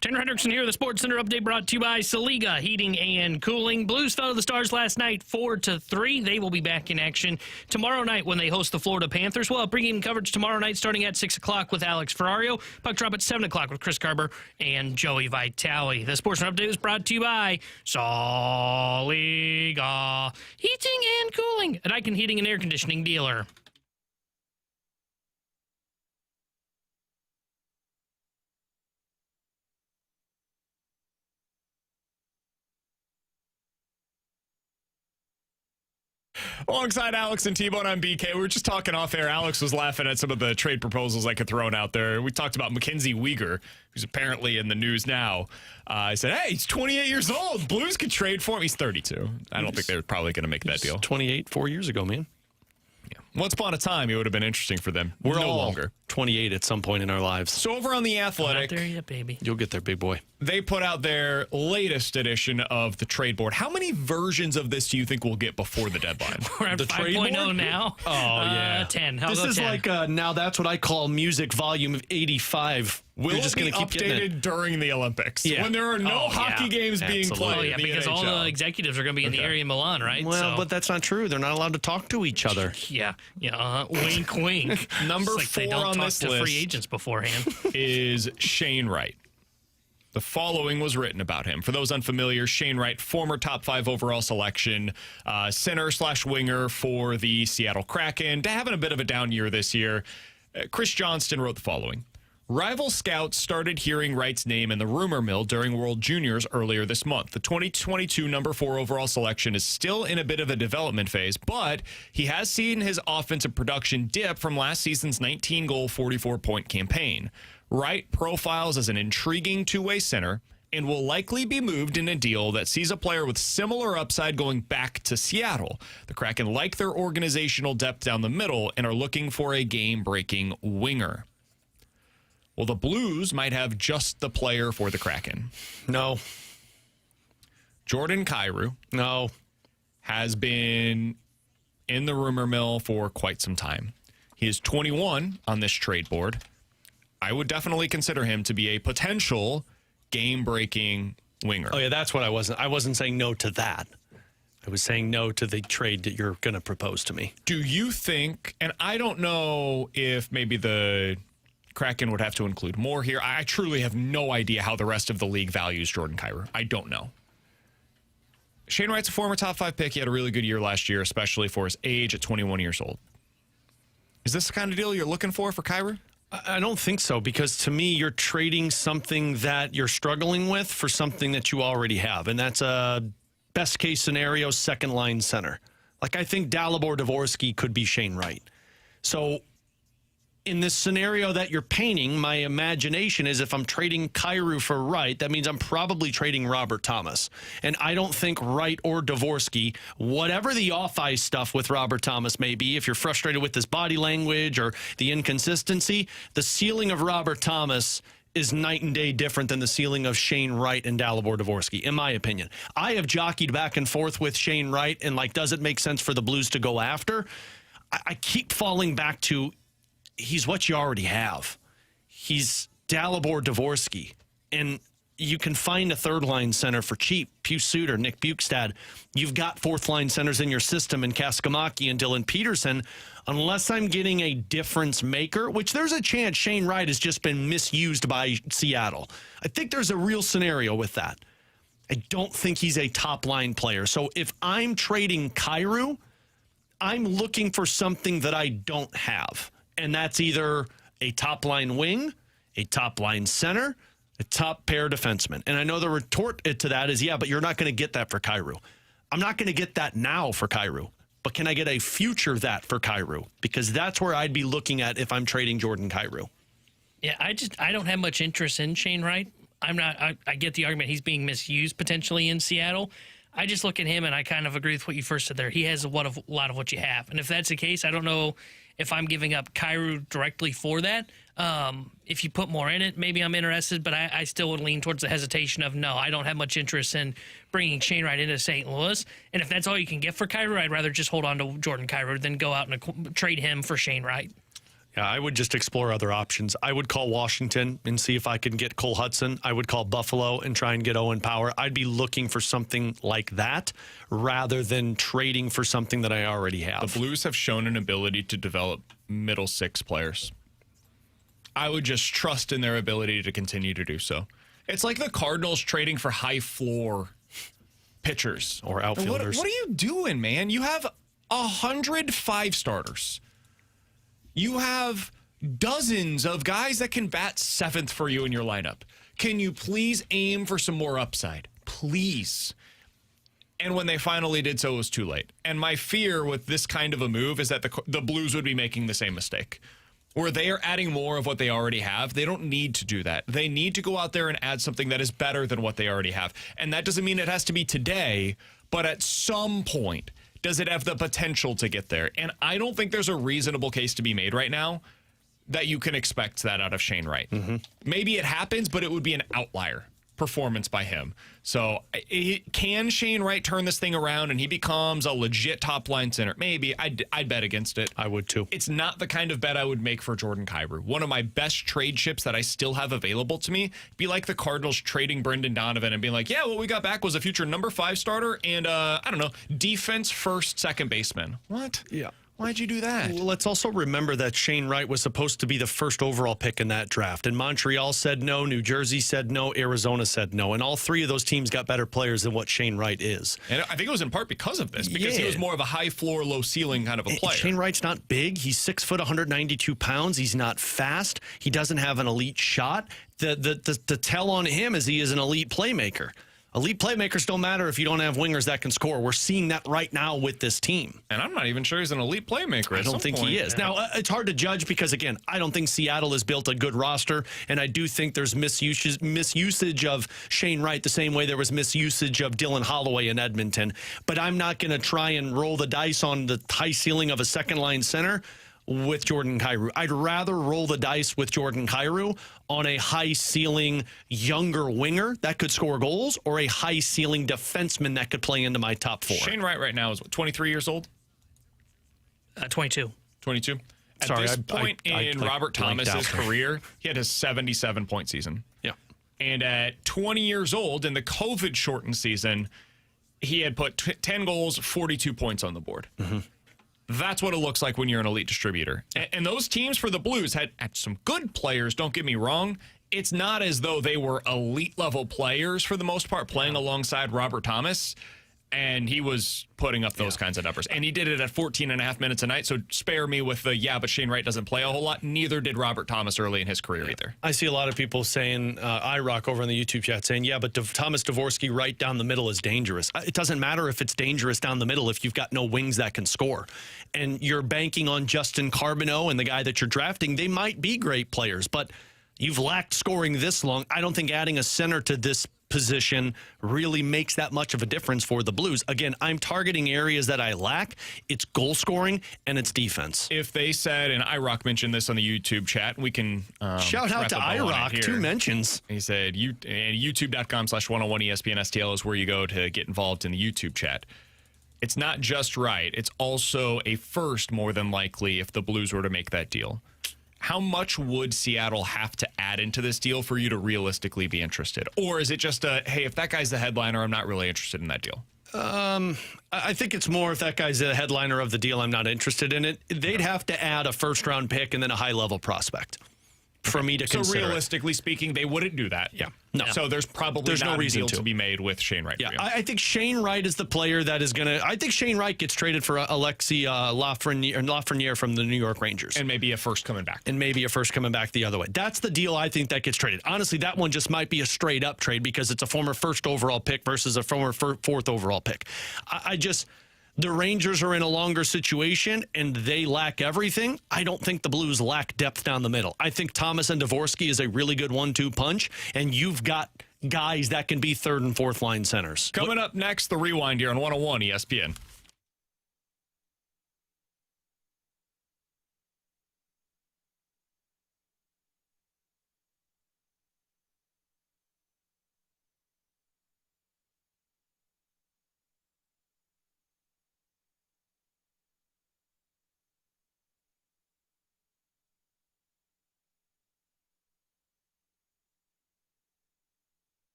Tanner Hendrickson here, the Sports Center update brought to you by Saliga Heating and Cooling. Blues fell to the Stars last night 4-3. They will be back in action tomorrow night when they host the Florida Panthers. We'll have pregame coverage tomorrow night starting at 6 o'clock with Alex Ferrario. Puck drop at 7 o'clock with Chris Kerber and Joey Vitale. The Sports Center update is brought to you by Saliga Heating and Cooling, an Icon Heating and Air Conditioning dealer. Alongside Alex and T-Bone, I'm BK. We were just talking off air. Alex was laughing at some of the trade proposals I could throw out there. We talked about Mackenzie Weegar, who's apparently in the news now. I said, hey, he's 28 years old. Blues could trade for him. He's 32. I don't think they're probably going to make that deal. 28, 4 years ago, man. Yeah. Once upon a time, it would have been interesting for them. We're no all longer 28 at some point in our lives. So over on The Athletic, Not there yet, baby. You'll get there, big boy. they put out their latest edition of the trade board. How many versions of this do you think we'll get before the deadline? We're at The trade 5.0 board? now. Oh, yeah. 10. How This about is 10? like, now that's what I call music volume 85. Will You're just it be going to keep getting it. updated during the Olympics? Yeah. When there are no Oh, hockey yeah. games being Absolutely. played Oh, yeah, in the because all NHL. the executives are going to be in the area in Milan, right? Well, So- but that's not true. They're not allowed to talk to each other. Yeah, wink, wink. Number It's like they 4 don't on talk this to list free agents beforehand. is Shane Wright. The following was written about him. For those unfamiliar, Shane Wright, former top 5 overall selection, center/winger for the Seattle Kraken, having a bit of a down year this year. Chris Johnston wrote the following. Rival scouts started hearing Wright's name in the rumor mill during World Juniors earlier this month. The 2022 number 4 overall selection is still in a bit of a development phase, but he has seen his offensive production dip from last season's 19-goal, 44-point campaign. Wright profiles as an intriguing two-way center and will likely be moved in a deal that sees a player with similar upside going back to Seattle. The Kraken like their organizational depth down the middle and are looking for a game-breaking winger. Well, the Blues might have just the player for the Kraken. No. Jordan Kyrou No. has been in the rumor mill for quite some time. He is 21 on this trade board. I would definitely consider him to be a potential game-breaking winger. Oh, yeah, that's what I wasn't saying no to that. I was saying no to the trade that you're going to propose to me. Do you think, and I don't know if maybe the Kraken would have to include more here. I truly have no idea how the rest of the league values Jordan Kyrou. I don't know. Shane Wright's a former top 5 pick. He had a really good year last year, especially for his age at 21 years old. Is this the kind of deal you're looking for Kyrou? I don't think so, because to me, you're trading something that you're struggling with for something that you already have, and that's a best-case scenario second-line center. Like, I think Dalibor Dvorsky could be Shane Wright. So in this scenario that you're painting, my imagination is if I'm trading Kyrou for Wright, that means I'm probably trading Robert Thomas. And I don't think Wright or Dvorsky, whatever the off-ice stuff with Robert Thomas may be, if you're frustrated with his body language or the inconsistency, the ceiling of Robert Thomas is night and day different than the ceiling of Shane Wright and Dalibor Dvorsky, in my opinion. I have jockeyed back and forth with Shane Wright, and does it make sense for the Blues to go after? I keep falling back to he's what you already have. He's Dalibor Dvorsky. And you can find a third-line center for cheap. Pius Suter, Nick Bukestad. You've got fourth-line centers in your system in Kaskamaki and Dylan Peterson. Unless I'm getting a difference maker, which there's a chance Shane Wright has just been misused by Seattle. I think there's a real scenario with that. I don't think he's a top-line player. So if I'm trading Kyrou, I'm looking for something that I don't have. And that's either a top-line wing, a top-line center, a top-pair defenseman. And I know the retort to that is, yeah, but you're not going to get that for Kyrou. I'm not going to get that now for Kyrou. But can I get a future that for Kyrou? Because that's where I'd be looking at if I'm trading Jordan Kyrou. Yeah, I don't have much interest in Shane Wright. I get the argument he's being misused potentially in Seattle. I just look at him and I kind of agree with what you first said there. He has a lot of what you have. And if that's the case, I don't know if I'm giving up Kyrou directly for that. If you put more in it, maybe I'm interested, but I still would lean towards the hesitation of no, I don't have much interest in bringing Shane Wright into St. Louis. And if that's all you can get for Kyrou, I'd rather just hold on to Jordan Kyrou than go out and trade him for Shane Wright. Yeah, I would just explore other options. I would call Washington and see if I can get Cole Hudson. I would call Buffalo and try and get Owen Power. I'd be looking for something like that rather than trading for something that I already have. The Blues have shown an ability to develop middle six players. I would just trust in their ability to continue to do so. It's like the Cardinals trading for high floor pitchers Or outfielders. What are you doing, man? You have 100 5-starters. You have dozens of guys that can bat seventh for you in your lineup. Can you please aim for some more upside? Please. And when they finally did so, it was too late. And my fear with this kind of a move is that the Blues would be making the same mistake, where they are adding more of what they already have. They don't need to do that. They need to go out there and add something that is better than what they already have. And that doesn't mean it has to be today, but at some point, does it have the potential to get there? And I don't think there's a reasonable case to be made right now that you can expect that out of Shane Wright. Maybe it happens, but it would be an outlier performance by him. So can Shane Wright turn this thing around and he becomes a legit top line center? Maybe. I'd bet against it. I would too. It's not the kind of bet I would make for Jordan Kyrou. One of my best trade chips that I still have available to me be like the Cardinals trading Brendan Donovan and being like, yeah, what we got back was a future number 5 starter and I don't know, defense first, second baseman. What? Yeah. Why'd you do that? Well, let's also remember that Shane Wright was supposed to be the first overall pick in that draft. And Montreal said no, New Jersey said no, Arizona said no. And all three of those teams got better players than what Shane Wright is. And I think it was in part because of this, because he was more of a high floor, low ceiling kind of a player. Shane Wright's not big. He's 6 foot, 192 pounds. He's not fast. He doesn't have an elite shot. The tell on him is he is an elite playmaker. Elite playmakers don't matter if you don't have wingers that can score. We're seeing that right now with this team. And I'm not even sure he's an elite playmaker. I don't think he is. Now, it's hard to judge because, again, I don't think Seattle has built a good roster, and I do think there's misusage of Shane Wright the same way there was misusage of Dylan Holloway in Edmonton. But I'm not going to try and roll the dice on the high ceiling of a second-line center with Jordan Kyrou. I'd rather roll the dice with Jordan Kyrou on a high-ceiling younger winger that could score goals or a high-ceiling defenseman that could play into my top 4. Shane Wright right now is, what, 23 years old? 22. 22? At Sorry, this point in Robert Thomas's career, he had a 77-point season. Yeah. And at 20 years old, in the COVID-shortened season, he had put 10 goals, 42 points on the board. That's what it looks like when you're an elite distributor. And those teams for the Blues had some good players, don't get me wrong. It's not as though they were elite level players for the most part playing alongside Robert Thomas. And he was putting up those kinds of numbers. And he did it at 14 and a half minutes a night. So spare me with the, but Shane Wright doesn't play a whole lot. Neither did Robert Thomas early in his career either. I see a lot of people saying, IROC over on the YouTube chat saying, but Thomas Dvorsky right down the middle is dangerous. It doesn't matter if it's dangerous down the middle if you've got no wings that can score. And you're banking on Justin Carbonneau and the guy that you're drafting. They might be great players, but you've lacked scoring this long. I don't think adding a center to this position really makes that much of a difference for the Blues. Again, I'm targeting areas that I lack. It's goal scoring and it's defense. If they said, and IROC mentioned this on the YouTube chat, we can shout out to IROC, 2 mentions. He said, youtube.com/101ESPN STL is where you go to get involved in the YouTube chat. It's not just right. It's also a first, more than likely, if the Blues were to make that deal. How much would Seattle have to add into this deal for you to realistically be interested? Or is it just hey, if that guy's the headliner, I'm not really interested in that deal? I think it's more if that guy's the headliner of the deal, I'm not interested in it. They'd have to add a first-round pick and then a high-level prospect for me to consider. So realistically speaking, they wouldn't do that. Yeah. No. So there's no reason a deal to be made with Shane Wright. Yeah, I think Shane Wright is the player that is going to... I think Shane Wright gets traded for Alexis Lafreniere from the New York Rangers. And maybe a first coming back. The other way. That's the deal I think that gets traded. Honestly, that one just might be a straight-up trade because it's a former first overall pick versus a former fourth overall pick. The Rangers are in a longer situation, and they lack everything. I don't think the Blues lack depth down the middle. I think Thomas and Dvorsky is a really good 1-2 punch, and you've got guys that can be third and fourth line centers. Coming up next, the Rewind here on 101 ESPN.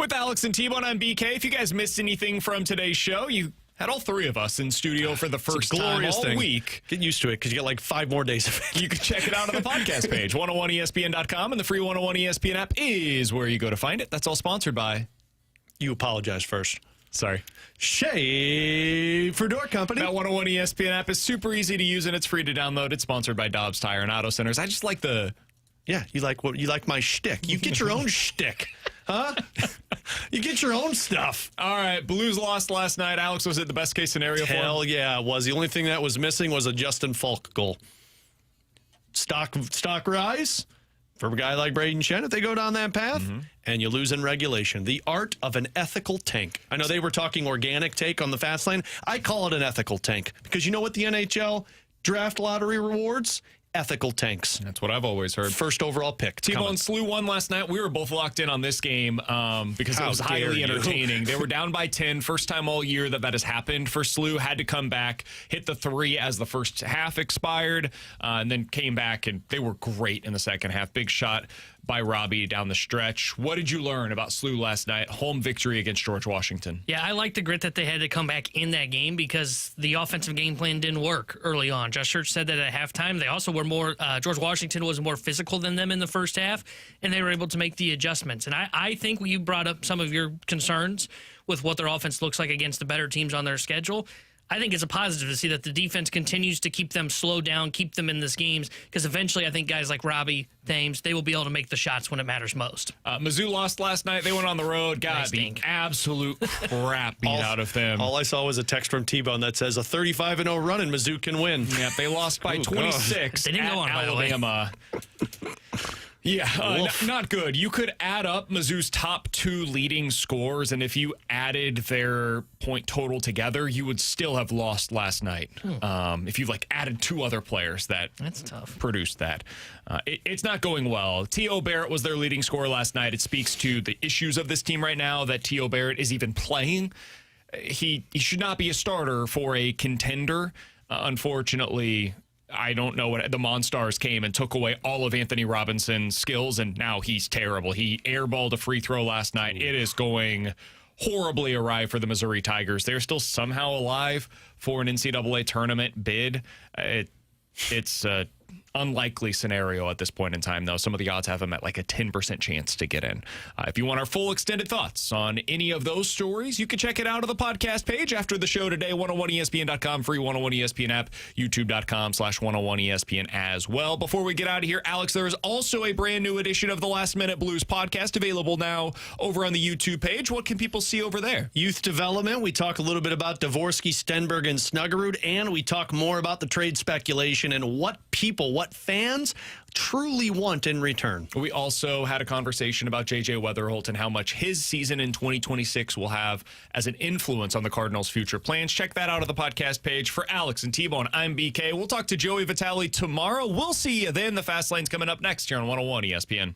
With Alex and T-Bone, I'm BK. If you guys missed anything from today's show, you had all three of us in studio for the first time all week. Get used to it because you get like 5 more days of it. You can check it out on the podcast page, 101ESPN.com, and the free 101 ESPN app is where you go to find it. That's all sponsored by... You apologize first. Sorry. Schaefer Door Company. That 101 ESPN app is super easy to use, and it's free to download. It's sponsored by Dobbs Tire and Auto Centers. I just like the... Yeah, you like my shtick. You get your own shtick, huh? You get your own stuff. All right, Blues lost last night. Alex, was it the best case scenario for Hell him? yeah, it was. The only thing that was missing was a Justin Falk goal. Stock rise for a guy like Braden Shen if they go down that path, and you lose in regulation. The art of an ethical tank. I know they were talking organic take on the fast lane. I call it an ethical tank because you know what the NHL draft lottery rewards? Ethical tanks. That's what I've always heard. First overall pick. T-Bone Slew won last night. We were both locked in on this game because it was highly entertaining. They were down by 10. First time all year that has happened for Slew. Had to come back, hit the 3 as the first half expired, and then came back, and they were great in the second half. Big shot by Robbie down the stretch. What did you learn about Slew last night? Home victory against George Washington. Yeah, I like the grit that they had to come back in that game because the offensive game plan didn't work early on. Josh Church said that at halftime. They also were more, George Washington was more physical than them in the first half, and they were able to make the adjustments. And I think you brought up some of your concerns with what their offense looks like against the better teams on their schedule. I think it's a positive to see that the defense continues to keep them slowed down, keep them in these games, because eventually I think guys like Robbie, Thames, they will be able to make the shots when it matters most. Mizzou lost last night. They went on the road, got the absolute crap beat out of them. All I saw was a text from T-Bone that says a 35-0 run and Mizzou can win. Yeah, they lost by 26 They didn't at go on, Alabama. Yeah, not good. You could add up Mizzou's top 2 leading scores, and if you added their point total together, you would still have lost last night. If you added 2 other players that's tough. Produced that. It's not going well. T.O. Barrett was their leading scorer last night. It speaks to the issues of this team right now that T.O. Barrett is even playing. He should not be a starter for a contender. Unfortunately, I don't know what the Monstars came and took away all of Anthony Robinson's skills, and now he's terrible. He airballed a free throw last night. It is going horribly awry for the Missouri Tigers. They're still somehow alive for an NCAA tournament bid. It's a unlikely scenario at this point in time, though. Some of the odds have them at like a 10% chance to get in. If you want our full extended thoughts on any of those stories, you can check it out on the podcast page after the show today, 101ESPN.com, free 101 ESPN app, youtube.com/101 ESPN as well. Before we get out of here, Alex, there is also a brand new edition of the Last Minute Blues podcast available now over on the YouTube page. What can people see over there? Youth development. We talk a little bit about Dvorsky, Stenberg, and Snuggerud, and we talk more about the trade speculation and what fans truly want in return. We also had a conversation about JJ Wetherholt and how much his season in 2026 will have as an influence on the Cardinals' future plans. Check that out on the podcast page. For Alex and T-Bone, I'm BK. We'll talk to Joey Vitale tomorrow. We'll see you then. The Fast Lane's coming up next here on 101 ESPN.